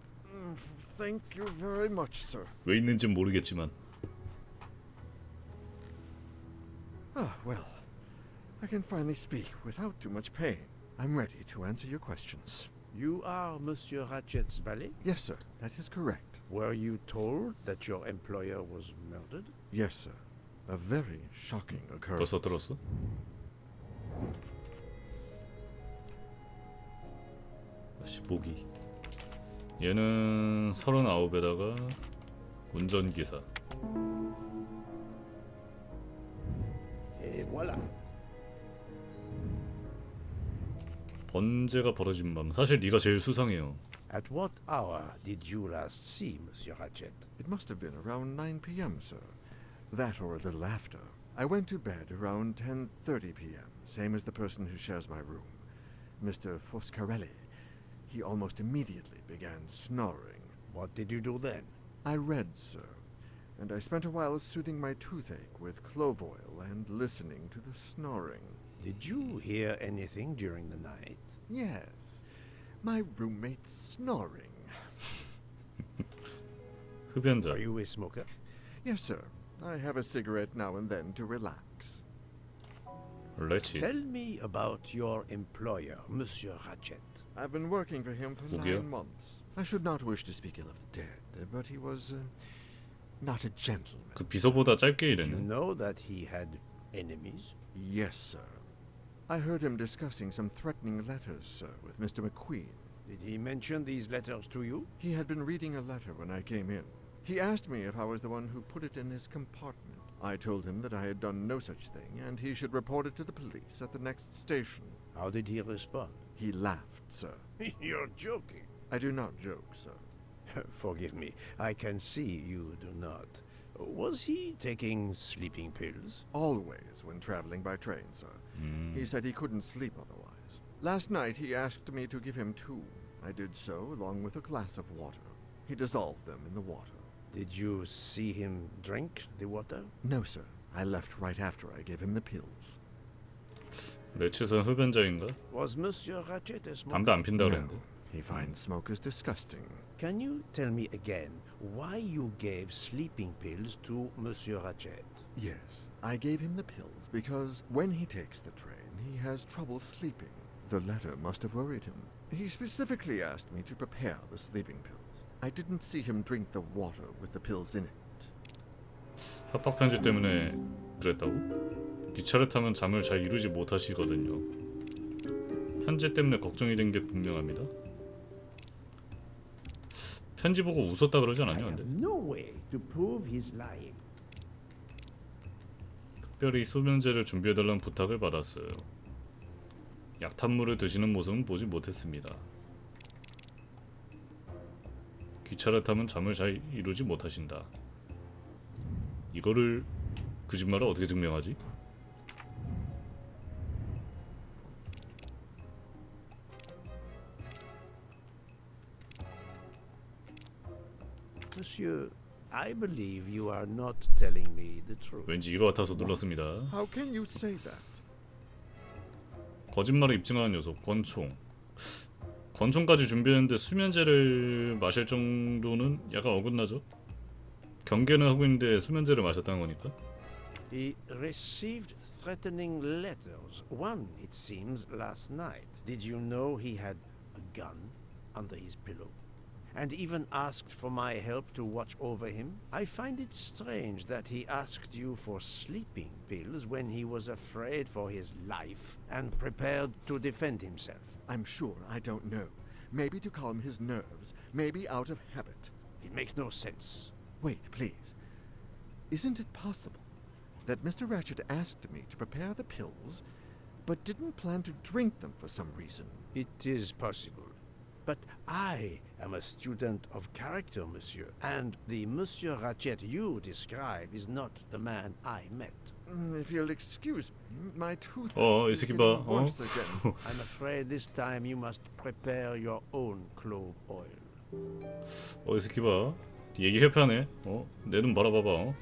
Thank you very much, sir. 왜 있는진 모르겠지만. Well, I can finally speak without too much pain. I'm ready to answer your questions. You are Monsieur Ratchet's valet? Yes, sir. That is correct. Were you told that your employer was murdered? Yes, sir. A very shocking occurrence. 벌써 들었어? 다시 보기. 얘는 39에다가 운전기사. Et voilà. 번제가 벌어진 밤. 사실 네가 제일 수상해요. At what hour did you last see Monsieur Ratchet? It must have been around 9 p.m., sir. That or a little after. I went to bed around 10:30 p.m., same as the person who shares my room, Mr. Foscarelli. He almost immediately began snoring. What did you do then? I read, sir, and I spent a while soothing my toothache with clove oil and listening to the snoring. Did you hear anything during the night? Yes, my roommate's snoring. 흡연자. Are you a smoker? Yes, sir. I have a cigarette now and then to relax. 레치. Tell me about your employer, Monsieur Ratchet. I've been working for him for 누구요? 9 months. I should not wish to speak ill of the dead, but he was not a gentleman. 그 비서보다 짧게 You 일했네. know that he had enemies? Yes, sir. I heard him discussing some threatening letters, sir, with Mr. McQueen. Did he mention these letters to you? He had been reading a letter when I came in. He asked me if I was the one who put it in his compartment. I told him that I had done no such thing, and he should report it to the police at the next station. How did he respond? He laughed, sir. You're joking. I do not joke, sir. Forgive me, I can see you do not. Was he taking sleeping pills? Always when traveling by train, sir. He said he couldn't sleep otherwise. Last night he asked me to give him 2. I did so, along with a glass of water. He dissolved them in the water. Did you see him drink the water? No, sir. I left right after I gave him the pills. 레치선 흡연자인가? Was Monsieur Ratchet a smoker? 담배 안 핀다 No, 그랬는데. he finds smokers disgusting. Can you tell me again why you gave sleeping pills to Monsieur Ratchet? Yes, I gave him the pills because when he takes the train, he has trouble sleeping. The letter must have worried him. He specifically asked me to prepare the sleeping pills. I didn't see him drink the water with the pills in it. 협박 편지 때문에 그랬다고? 기차를 타면 잠을 잘 이루지 못하시거든요. 편지 때문에 걱정이 된 게 분명합니다. 편지 보고 웃었다 그러지 않았냐 근데? No way to prove he's lying. 특별히 소변제를 준비해달라는 부탁을 받았어요. 약탄물을 드시는 모습은 보지 못했습니다. 기차를 타면 잠을 잘 이루지 못하신다. 이거를 거짓말을 어떻게 증명하지? Monsieur, I believe you are not telling me the truth. 왠지 이거 같아서 눌렀습니다. How can you say that? 거짓말을 입증하는 녀석 권총. 권총까지 준비했는데 수면제를 마실 정도는 약간 어긋나죠? 경계는 하고 있는데 수면제를 마셨다는 거니까. He received threatening letters. One, it seems, last night. Did you know he had a gun under his pillow? And even asked for my help to watch over him? I find it strange that he asked you for sleeping pills when he was afraid for his life and prepared to defend himself. I'm sure I don't know. Maybe to calm his nerves, maybe out of habit. It makes no sense. Wait, please. Isn't it possible that Mr. Ratchet asked me to prepare the pills, but didn't plan to drink them for some reason? It is possible. But I am a student of character, monsieur, and the Monsieur Ratchet you describe is not the man I met. If you'll excuse me, my tooth 이 is 새끼 getting 봐. worse again. I'm afraid this time you must prepare your own clove oil. 이 새끼 봐. 얘기 회피하네. 내 눈 바라봐봐.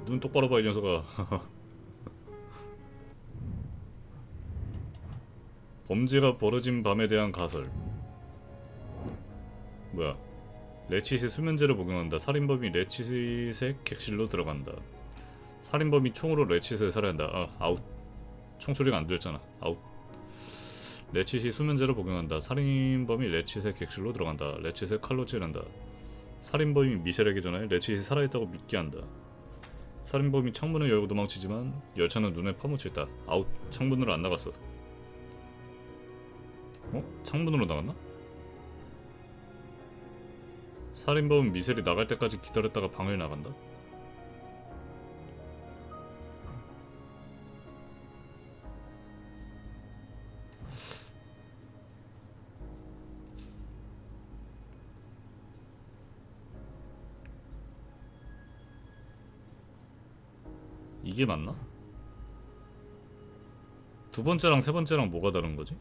눈 똑바로 봐 이 녀석아. 범죄가 벌어진 밤에 대한 가설. 뭐야? 레치스의 수면제를 복용한다. 살인범이 레치스의 객실로 들어간다. 살인범이 총으로 레치스를 살해한다. 아웃. 총소리가 안 들렸잖아. 아웃. 레치스의 수면제를 복용한다. 살인범이 레치스의 객실로 들어간다. 레치스의 칼로 찌른다. 살인범이 미셸에게 전화해 레치스이 살아있다고 믿게 한다. 살인범이 창문을 열고 도망치지만 열차는 눈에 파묻혀있다. 아웃. 창문으로 안 나갔어. 창문으로 나갔나? 살인범은 미셸이 나갈 때까지 기다렸다가 방을 나간다? 이게 맞나? 두 번째랑 세 번째랑 뭐가 다른 거지?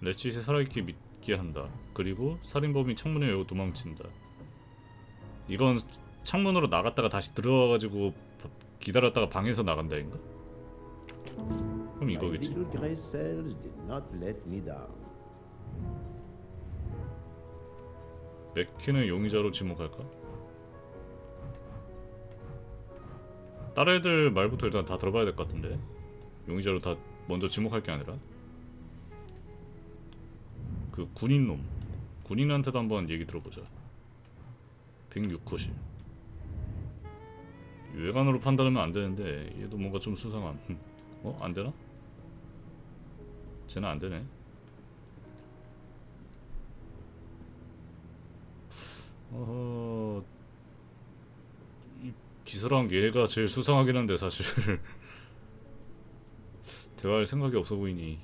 레치스이 살아있게 믿게 한다. 그리고 살인범이 창문을 열고 도망친다. 이건 창문으로 나갔다가 다시 들어와가지고 기다렸다가 방에서 나간다인가? 그럼 이거겠지? My little gray cells did not let me down. 맥퀸을 용의자로 지목할까? 다른 애들 말부터 일단 다 들어봐야 될 것 같은데 용의자로 다 먼저 지목할 게 아니라 그 군인놈 군인한테도 한번 얘기 들어보자. 106호실 외관으로 판단하면 안 되는데 얘도 뭔가 좀 수상함. 안 되나? 쟤는 안 되네. 이 기사랑 얘가 제일 수상하긴 한데 사실 대화할 생각이 없어 보이니.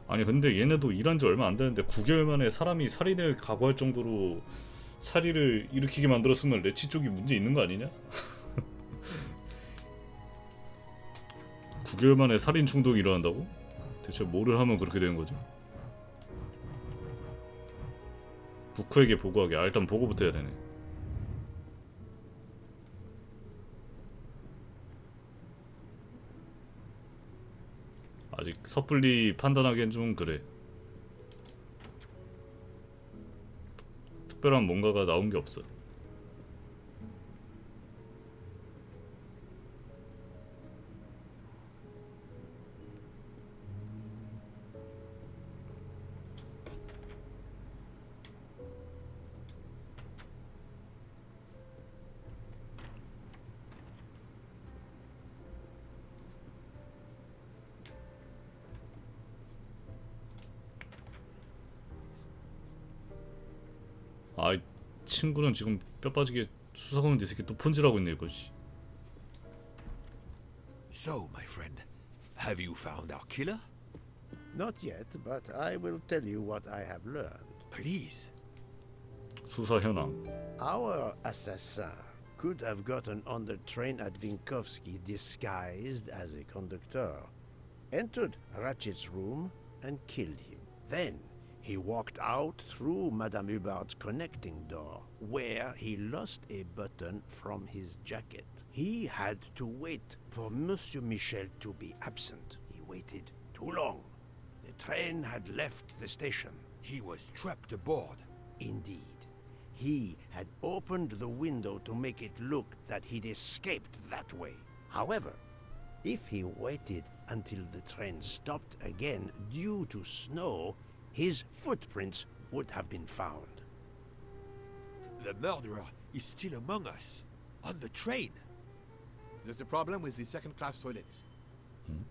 아니 근데 얘네도 일한 지 얼마 안 되는데 9개월 만에 사람이 살인을 각오할 정도로 살인을 일으키게 만들었으면 레치 쪽이 문제 있는 거 아니냐? 9개월 만에 살인 충동이 일어난다고? 대체 뭐를 하면 그렇게 되는 거지? 부크에게 보고하게. 아, 일단 보고부터 해야 되네. 아직 섣불리 판단하기엔 좀 그래. 특별한 뭔가가 나온 게 없어. 아, 이 친구는 지금 뼈 빠지게 수사하는 데 새끼 또 폰질하고 있네 이거지. So, my friend, have you found our killer? Not yet, but I will tell you what I have learned. Please. 수사 현황. Our assassin could have gotten on the train at Vinkovsky disguised as a conductor, entered Ratchet's room and killed him. Then he walked out through Madame Hubbard's connecting door, where he lost a button from his jacket. He had to wait for Monsieur Michel to be absent. He waited too long. The train had left the station. He was trapped aboard. Indeed. He had opened the window to make it look that he'd escaped that way. However, if he waited until the train stopped again due to snow, his footprints would have been found. The murderer is still among us, on the train. There's a problem with the second-class toilets.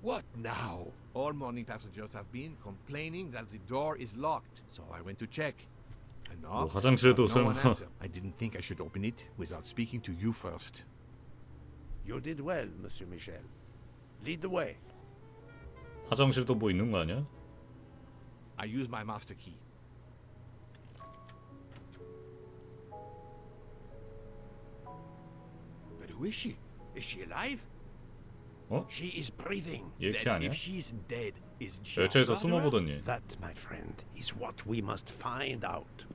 What now? All morning passengers have been complaining that the door is locked, so I went to check. And 뭐 화장실에도 no one 설마. answered. I didn't think I should open it without speaking to you first. You did well, Monsieur Michel. Lead the way. 화장실도 뭐 있는 거 아니야? I use my master key. But who is she? Is she alive? 어? She is breathing. 얘 키 Then 아니야? if she's dead, isn't she our 열차에서 murderer? 숨어보더니. That, my friend, is what we must find out.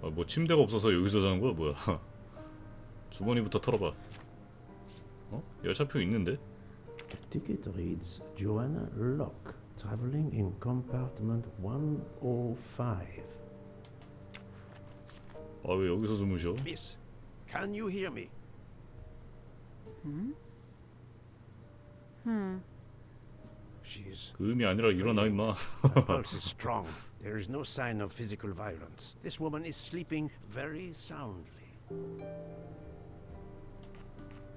아, 뭐 침대가 없어서 여기서 자는 거야 뭐야? 주머니부터 털어봐. 어? 열차표 있는데? The ticket reads Joanna Locke, traveling in compartment 105. 아, 왜 여기서 주무셔? Miss, can you hear me? She's 그 의미 아니라 일어나 임마. her pulse is strong. There is no sign of physical violence. This woman is sleeping very soundly.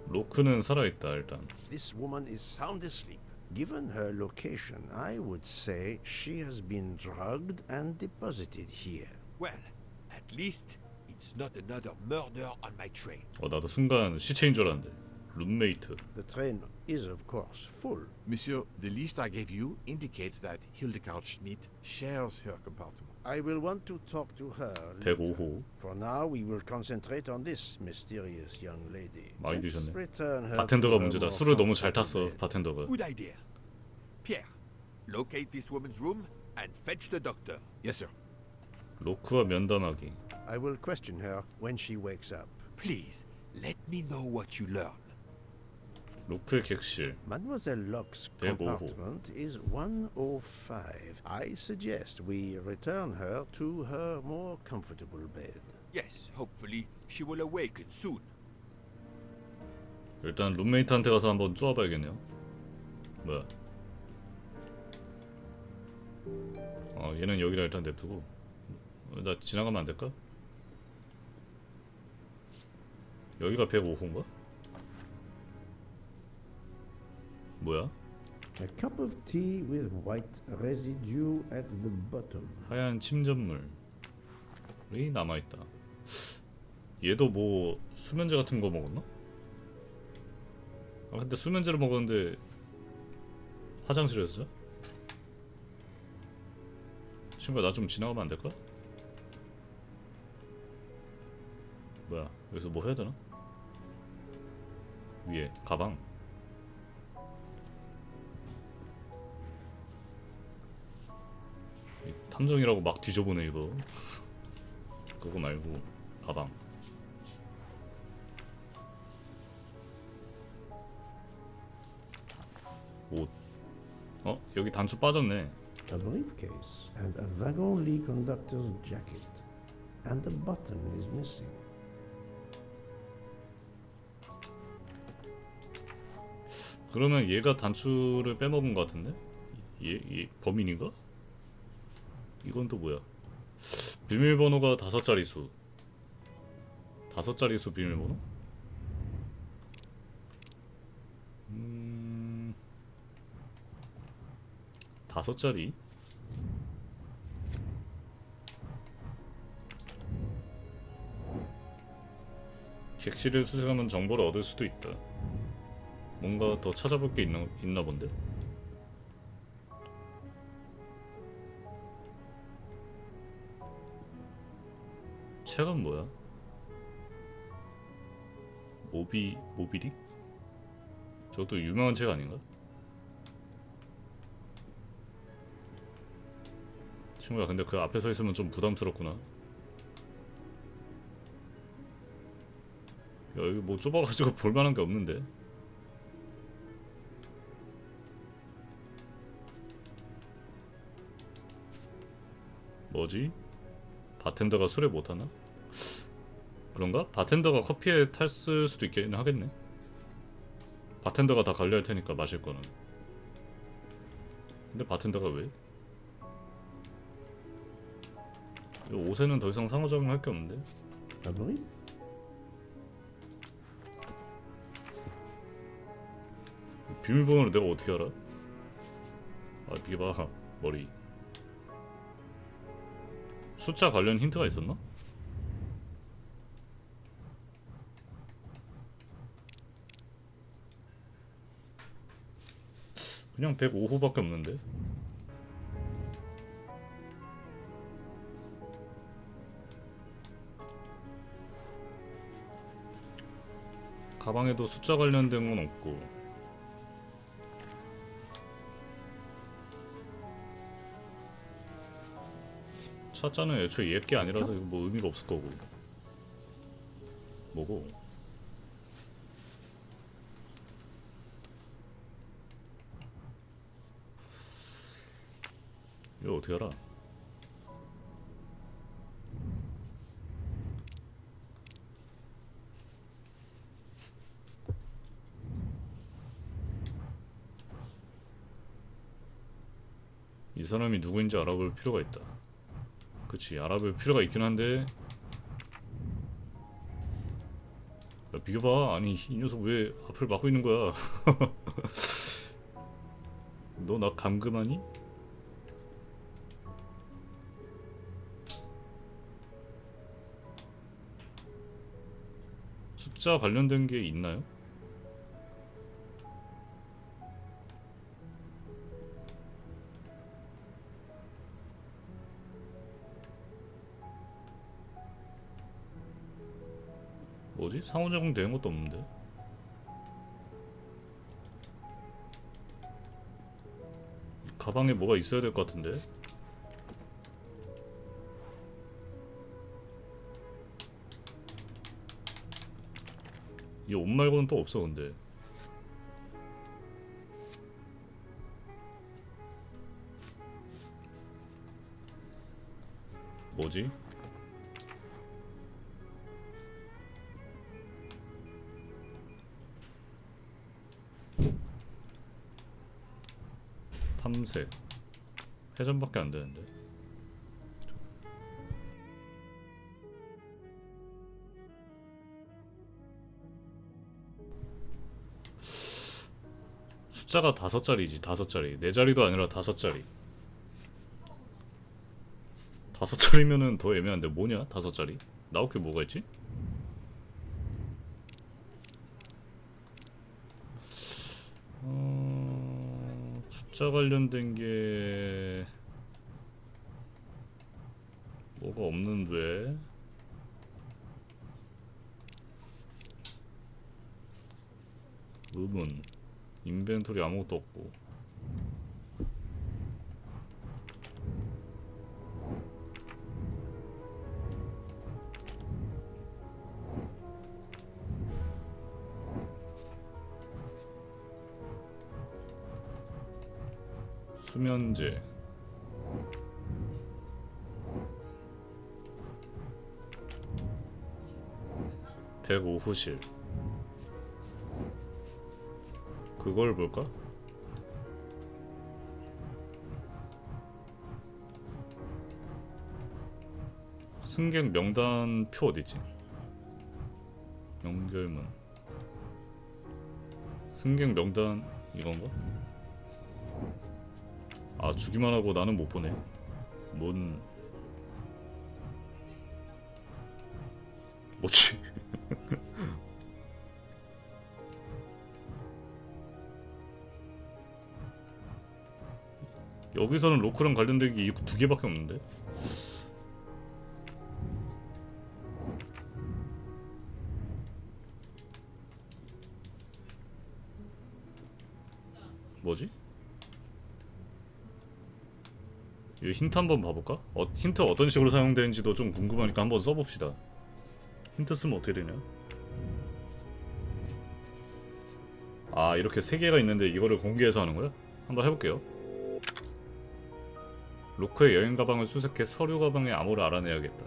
로크는 살아있다 일단. This woman is sound asleep. Given her location, I would say she has been drugged and deposited here. Well, at least it's not another murder on my train. 나도 순간 시체인 줄 알았는데. 룸메이트. The train is, of course, full. Monsieur, the list I gave you indicates that Hildegard Schmidt shares her compartment. I will want to talk to her. 105호. For now, we will concentrate on this mysterious young lady. 많이 Let's 드셨네. return her 바텐더가 to her 문제다. more 술을 너무 잘 comfortable 탔어. bed. 바텐더가. Good idea. Pierre, locate this woman's room and fetch the doctor. Yes, sir. 로크와 면담하기. I will question her when she wakes up. Please, let me know what you learn. 로크의 객실. Mademoiselle Locke's 105호. compartment is 105. I suggest we return her to her more comfortable bed. Yes, hopefully she will awaken soon. 일단 룸메이트한테 가서 한번 쪼아봐야겠네요. 뭐야? 얘는 여기라 일단 냅두고. 나 지나가면 안 될까? 여기가 105호인가? 뭐야? A cup of tea with white residue at the bottom. 하얀 침전물이 남아있다. 얘도 뭐 수면제 같은 거 먹었나? 아 근데 수면제를 먹었는데 화장실에서 자? 친구야 나 좀 지나가면 안 될까? 뭐야 여기서 뭐 해야 되나? 위에 가방 탐정이라고 막 뒤져보네 이거. 그거 말고 가방. 옷. 여기 단추 빠졌네. A briefcase and a wagon-lee conductor's jacket. And the button is missing. 그러면 얘가 단추를 빼먹은 것 같은데? 얘 범인인가? 이건 또 뭐야? 비밀번호가 5자릿수. 5자릿수 비밀번호? 5자리? 객실을 수색하면 정보를 얻을 수도 있다. 뭔가 더 찾아볼 게 있나 본데? 책은 뭐야? 모비릭? 저것도 유명한 책 아닌가? 친구야, 근데 그 앞에 서 있으면 좀 부담스럽구나. 야, 여기 뭐 좁아가지고 볼만한 게 없는데. 뭐지? 바텐더가 술에 못하나? 그런가? 바텐더가 커피에 탔을 수도 있긴 하겠네. 바텐더가 다 관리할 테니까 마실 거는. 근데 바텐더가 왜? 이 옷에는 더 이상 상호작용할 게 없는데. 비밀번호를 내가 어떻게 알아? 아, 이게 봐. 머리. 숫자 관련 힌트가 있었나? 그냥 105호밖에 없는데. 가방에도 숫자 관련된 건 없고. 숫자는 애초에 얘게 아니라서 이거 뭐 의미가 없을 거고. 뭐고? 이거 어떻게 알아? 이 사람이 누구인지 알아볼 필요가 있다. 그치, 알아볼 필요가 있긴 한데. 야, 비켜봐. 아니, 이 녀석 왜 앞을 막고 있는 거야? 너 나 감금하니? 숫자 관련된 게 있나요? 뭐지? 상호작용 되는 것도 없는데. 이 가방에 뭐가 있어야 될 것 같은데. 이 옷 말고는 또 없어 근데. 뭐지? 탐색 회전밖에 안 되는데. 숫자가 5자리지. 5자리. 4자리도 아니라 5자리. 5자리면은 더 애매한데 뭐냐? 5자리? 나올 게 뭐가 있지? 숫자 관련된 게 뭐가 없는데. 의문 인벤토리 아무것도 없고. 수면제. 백오후실. 그걸 볼까? 승객 명단 표 어디지? 연결문. 승객 명단 이건가? 아, 주기만 하고 나는 못 보네. 뭔 뭐지? 여기서는 로크랑 관련된 게 두 개밖에 없는데? 뭐지? 이 힌트 한번 봐볼까? 힌트 어떤 식으로 사용되는지도 좀 궁금하니까 한번 써봅시다. 힌트 쓰면 어떻게 되냐? 아, 이렇게 세 개가 있는데 이거를 공개해서 하는 거야? 한번 해볼게요. 로커의 여행 가방을 수색해 서류 가방의 암호를 알아내야겠다.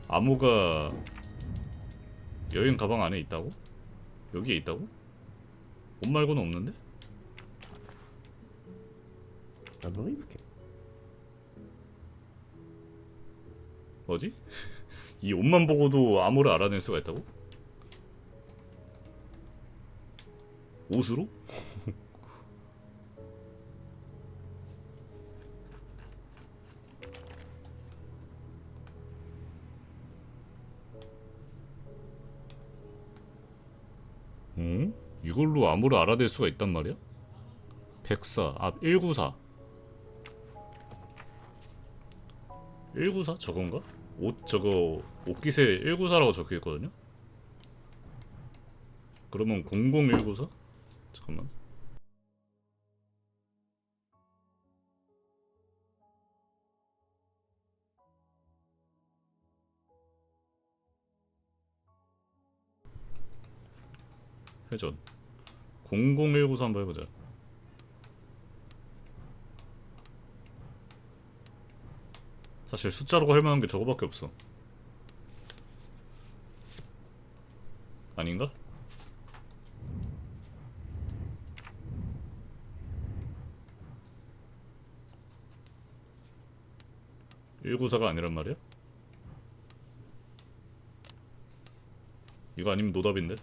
암호가 여행 가방 안에 있다고? 여기에 있다고? 옷 말고는 없는데? 뭐지? 이 옷만 보고도 암호를 알아낼 수가 있다고? 옷으로? 어? 이걸로 암호를 알아낼 수가 있단 말이야? 104, 194 194? 저건가? 저거 옷깃에 194라고 적혀있거든요? 그러면 00194? 잠깐만. 회전 00194 한번 해보자. 사실 숫자로 할 만한 게 저거밖에 없어. 아닌가? (194가) 아니란 말이야? 이거 아니면 노답인데?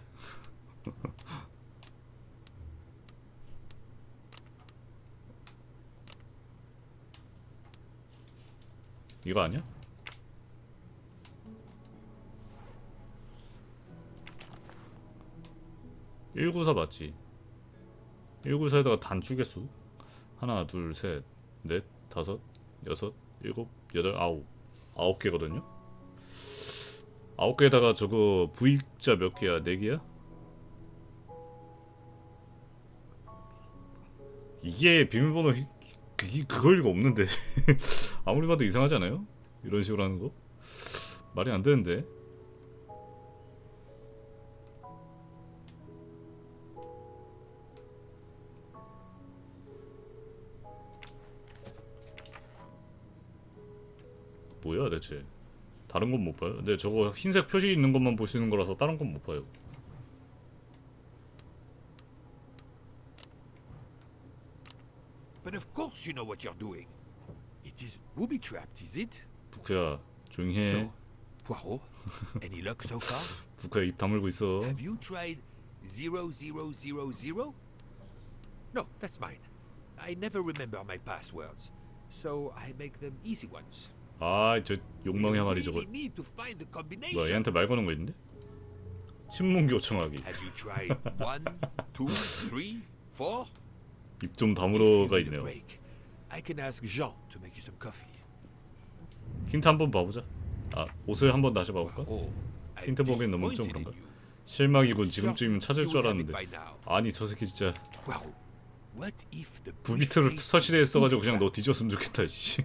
이거 아니야? (194) 맞지? 194에다가 단축개수 하나 둘 셋 넷 다섯 여섯 일곱 여덟 아홉 개거든요? 9개에다가 저거 V자 몇 개야? 4개야? 이게 비밀번호 그걸 리가 없는데. 아무리 봐도 이상하지 않아요? 이런 식으로 하는 거? 말이 안 되는데. 뭐야 대체? 다른 건 못 봐요? 근데 저거 흰색 표시 있는 것만 볼 수 있는 거라서 다른 건 못 봐요. But of course you know what you're doing. It is booby-trapped, is it? 부크야 조용히 해. So, Poirot, any luck so far? 부크야 입 다물고 있어. Have you tried 0000? No, that's mine. I never remember my passwords, so I make them easy ones. 아, 저 욕망의 항아리 저거. 뭐야, 얘한테 말 거는 거 있는데? 신문기 요청하기. Have you tried 1, 2, 3, 4? 입 좀 다물어가 있네요. I can ask Jean to make you some coffee. 힌트 한번 봐보자. 아, 옷을 한번 다시 봐볼까? 힌트 보기엔 너무 좀 그런가? 실망이군. 지금쯤이면 찾을 줄 알았는데. 아니 저 새끼 진짜 부비트를 설치돼 있어가지고 그냥 너 뒤졌으면 좋겠다. 씨.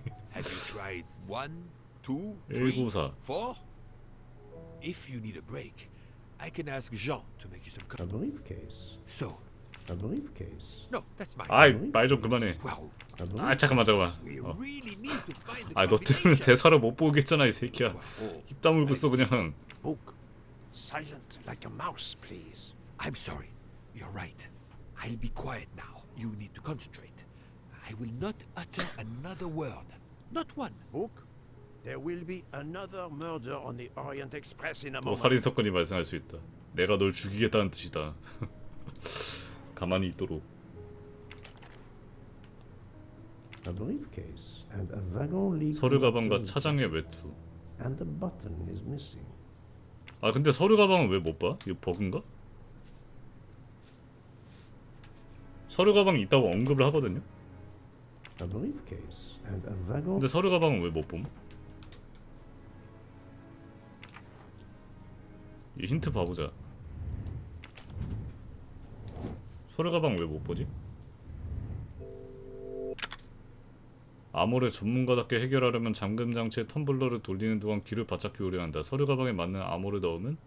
194. If you need a break, I can ask Jean to make you some coffee. A briefcase. So, A briefcase. No, that's my. 아이 말 좀 그만해. 아 잠깐만. 아 너 때문에 대사를 못 보겠잖아 이 새끼야. 입 다물고 있어 그냥. Book, silent like a mouse, please. I'm sorry. You're right. I'll be quiet now. You need to concentrate. I will not utter another word. Not one. Book, there will be another murder on the Orient Express in a 또 moment. 살인 사건이 발생할 수 있다. 내가 널 죽이겠다는 뜻이다. 가만히 있도록. A briefcase and a wagon leak. 서류 가방과 차장의 외투. And the button is missing. 아 근데 서류 가방은 왜 못 봐? 이거 버그인가? 서류 가방이 있다고 언급을 하거든요. A briefcase and a wagon. 근데 서류 가방은 왜 못 봄? 이 힌트 봐보자. 서류 가방 왜 못 보지? 암호를 전문가답게 해결하려면 잠금 장치의 텀블러를 돌리는 동안 귀를 바짝 기울여야 한다. 서류 가방에 맞는 암호를 넣으면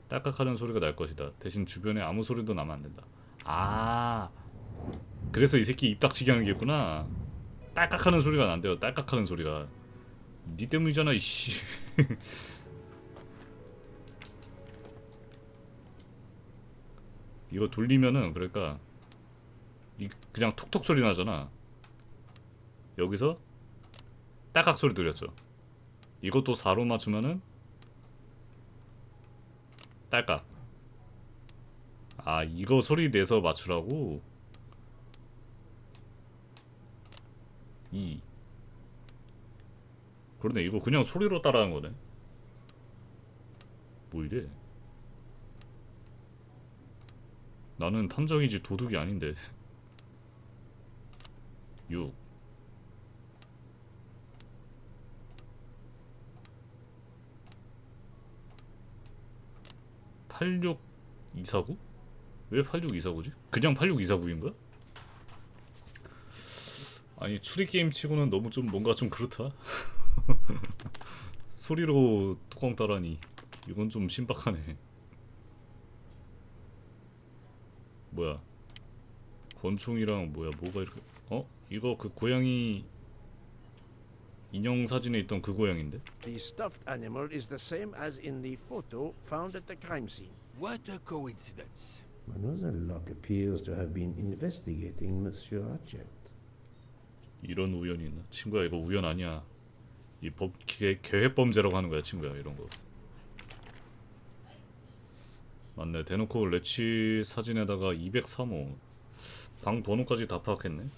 딸깍하는 소리가 날 것이다. 대신 주변에 아무 소리도 나면 안 된다. 아, 그래서 이 새끼 입 닥치게 하는 게 있구나. 딸깍하는 소리가 난대요. 딸깍하는 소리가. 니 때문이잖아 이씨. 이거 돌리면은 그러니까 그냥 톡톡 소리 나잖아. 여기서 딸깍 소리 들렸죠. 이것도 4로 맞추면은 딸깍. 아 이거 소리 내서 맞추라고? 2. 그러네. 이거 그냥 소리로 따라하는 거네. 뭐 이래? 나는 탐정이지 도둑이 아닌데. 6. 86249? 왜 86249지? 그냥 86249인가? 아니 추리 게임 치고는 너무 좀 뭔가 좀 그렇다. 소리로 뚜껑 따라니 이건 좀 신박하네. 뭐야? 권총이랑 뭐야? 뭐가 이렇게? 어? 이거 그 고양이 인형 사진에 있던 그 고양인데? The stuffed animal is the same as in the photo found at the crime scene. What a coincidence. Mademoiselle Locke appears to have been investigating Monsieur Ratchet. 이런 우연이 있나? 친구야 이거 우연 아니야. 이 계획 범죄라고 하는 거야 친구야 이런 거. 맞네. 대놓고 레치 사진에다가 203호 방 번호까지 다 파악했네.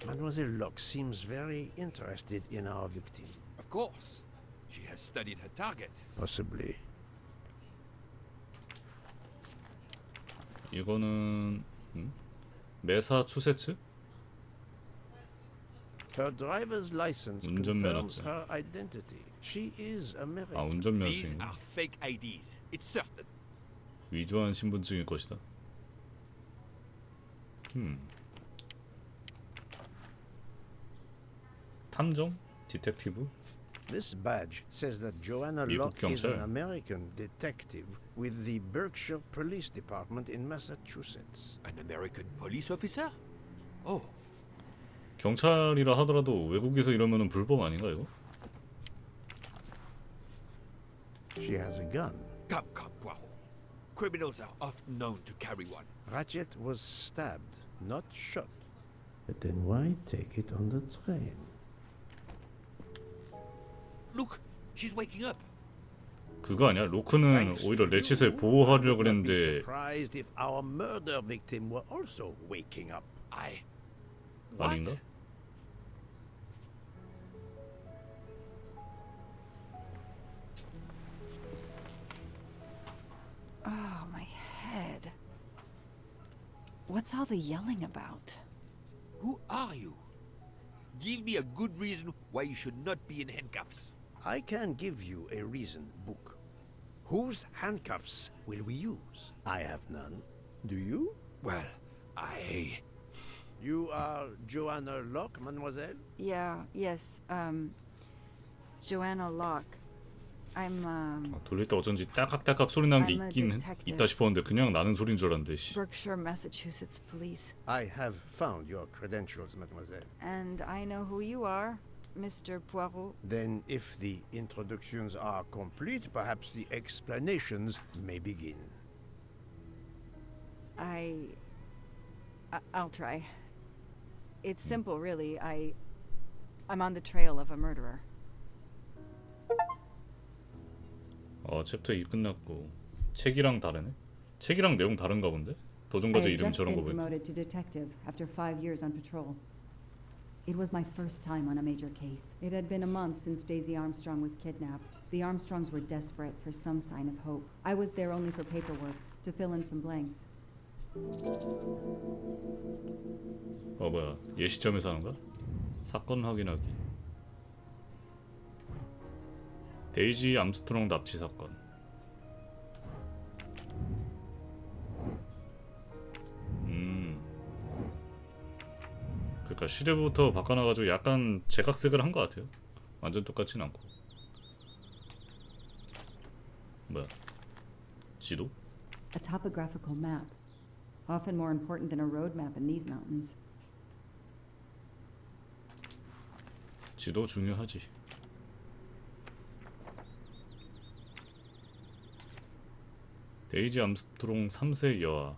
Mademoiselle Locke seems very interested in our victim. Of course. She has studied her target. Possibly. 이거는 매사 추세츠? Her driver's license confirms 운전면허증. her identity. She is American. 아 These 운전면허증. are fake IDs. It's certain. 위조한 신분증일 것이다. 탐정? 디텍티브? This badge says that Joanna 미국 Locke is an 경찰. American detective with the Berkshire Police Department in Massachusetts. An American police officer? Oh, 경찰이라 하더라도 외국에서 이러면은 불법 아닌가 이거? She has a gun. come, Poirot. Criminals are often known to carry one. Ratchet was stabbed, not shot. But then why take it on the train? Look, she's waking up. 그거 아니야? 로크는 오히려 레칫을 보호하려고 Would not be 그랬는데 surprised if our murder victim were also waking up. 아닌가? Oh, my head. What's all the yelling about? Who are you? Give me a good reason why you should not be in handcuffs. I can give you a reason, Book. Whose handcuffs will we use? I have none. Do you? Well, You are Joanna Locke, mademoiselle? Yes, Joanna Locke. 돌릴 때 어쩐지 따깍따깍 소리 나는 게 I'm a 있긴 detective. 있다 싶었는데 그냥 나는 소리인 줄 알았는데 씨. Berkshire, Massachusetts Police. I have found your credentials, mademoiselle. And I know who you are, Mr. Poirot. Then, if the introductions are complete, perhaps the explanations may begin. I'll try. It's simple, really. I'm on the trail of a murderer. 챕터 2 끝났고 책이랑 다르네? 책이랑 내용 다른가 본데? 도전과제 I had 이름 just 저런 거 been 보니까 promoted to detective after 5 years on patrol. It was my first time on a major case. It had been a month since Daisy Armstrong was kidnapped. The Armstrongs were desperate for some sign of hope. I was there only for paperwork, to fill in some blanks. 뭐야 예시점에서 하는가? 사건 확인하기 데이지 암스트롱 납치 사건 그러니까 시대부터 바꿔놔가지고 약간 제각색을 한 것 같아요. 완전 똑같진 않고. 뭐야? 지도? A topographical map, often more important than a road map in these mountains. 지도 중요하지. 데이지 암스트롱 3세 여아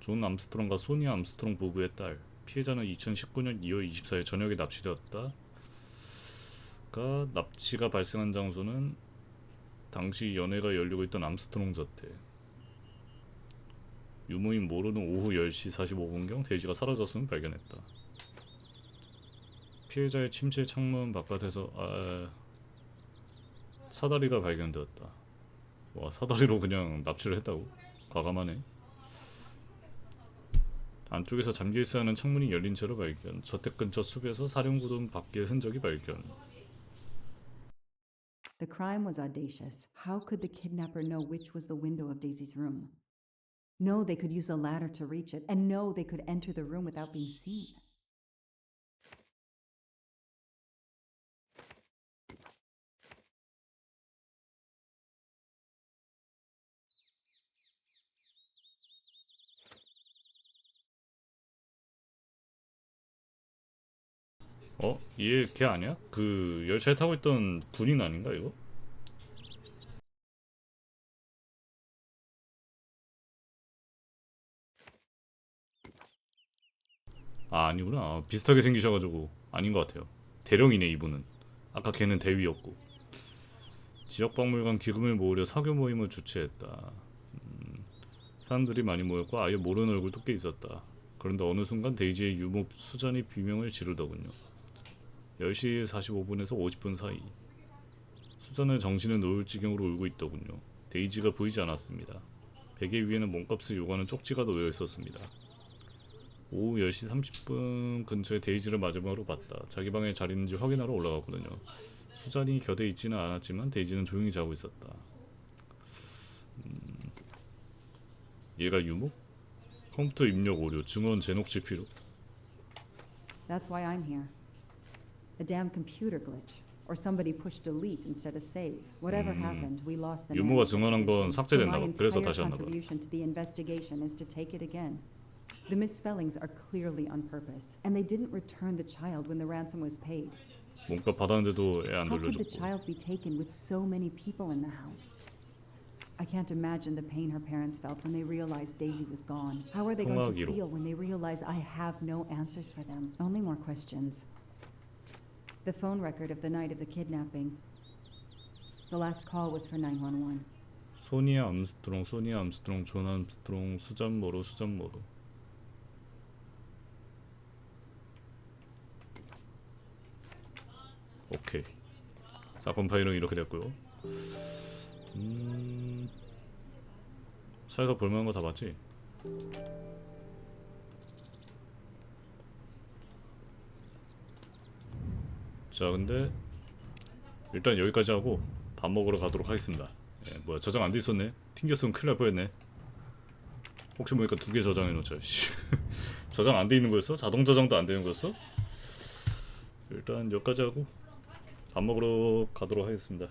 존 암스트롱과 소니 암스트롱 부부의 딸. 피해자는 2019년 2월 24일 저녁에 납치되었다. 납치가 발생한 장소는 당시 연애가 열리고 있던 암스트롱 저택. 유무인 모르는 오후 10시 45분경 데이지가 사라졌음을 발견했다. 피해자의 침실 창문 바깥에서 사다리가 발견되었다. 와, 사다리로 그냥 납치를 했다고? 과감하네. 안쪽에서 잠겨있어야 하는 창문이 열린 채로 발견. 저택 근처 숲에서 사령부 등 밖의 흔적이 발견. The crime was audacious. How could the kidnapper know which was the window of Daisy's room? No, they could use a ladder to reach it, and no, they could enter the room without being seen. 얘 걔 아니야? 그 열차에 타고 있던 군인 아닌가 이거? 아니구나. 비슷하게 생기셔가지고 아닌 것 같아요. 대령이네 이분은. 아까 걔는 대위였고. 지역박물관 기금을 모으려 사교 모임을 주최했다. 사람들이 많이 모였고 아예 모르는 얼굴도 꽤 있었다. 그런데 어느 순간 데이지의 유목 수잔이 비명을 지르더군요. 10시 45분에서 50분 사이 수잔의 정신은 놓을 지경으로 울고 있더군요. 데이지가 보이지 않았습니다. 베개 위에는 몸값을 요구하는 쪽지가 놓여 있었습니다. 오후 10시 30분 근처에 데이지를 마지막으로 봤다. 자기 방에 잘 있는지 확인하러 올라갔거든요. 수잔이 곁에 있지는 않았지만 데이지는 조용히 자고 있었다. 얘가 유목? 컴퓨터 입력 오류, 증언 재녹취 필요. That's why I'm here. A damn computer glitch. Or somebody pushed delete instead of save. Whatever happened, we lost the 유모가 증언한 건 So 삭제됐나 my 봐. 그래서 entire 다시 했나 봐. contribution to the investigation is to take it again. The misspellings are clearly on purpose, and they didn't return the child when the ransom was paid. 몸값 받았는데도 애 안 How could the 돌려줬고. child be taken with so many people in the house? I can't imagine the pain her parents felt when they realized Daisy was gone. How are they going to 통화기록. feel when they realize I have no answers for them? Only more questions. The phone record of the night of the kidnapping. The last call was for 911. 소니아 암스트롱, 존 암스트롱, 수잔 모로. 오케이. 사건 파일은 이렇게 됐고요. 차에서 볼만한 거 다 봤지? 자, 근데 일단 여기까지 하고 밥 먹으러 가도록 하겠습니다. 뭐야, 저장 안 돼 있었네. 튕겼으면 큰일 날 뻔했네. 혹시 모르니까 2개 저장해 놓자. 저장 안 돼 있는 거였어? 자동 저장도 안 되는 거였어? 일단 여기까지 하고 밥 먹으러 가도록 하겠습니다.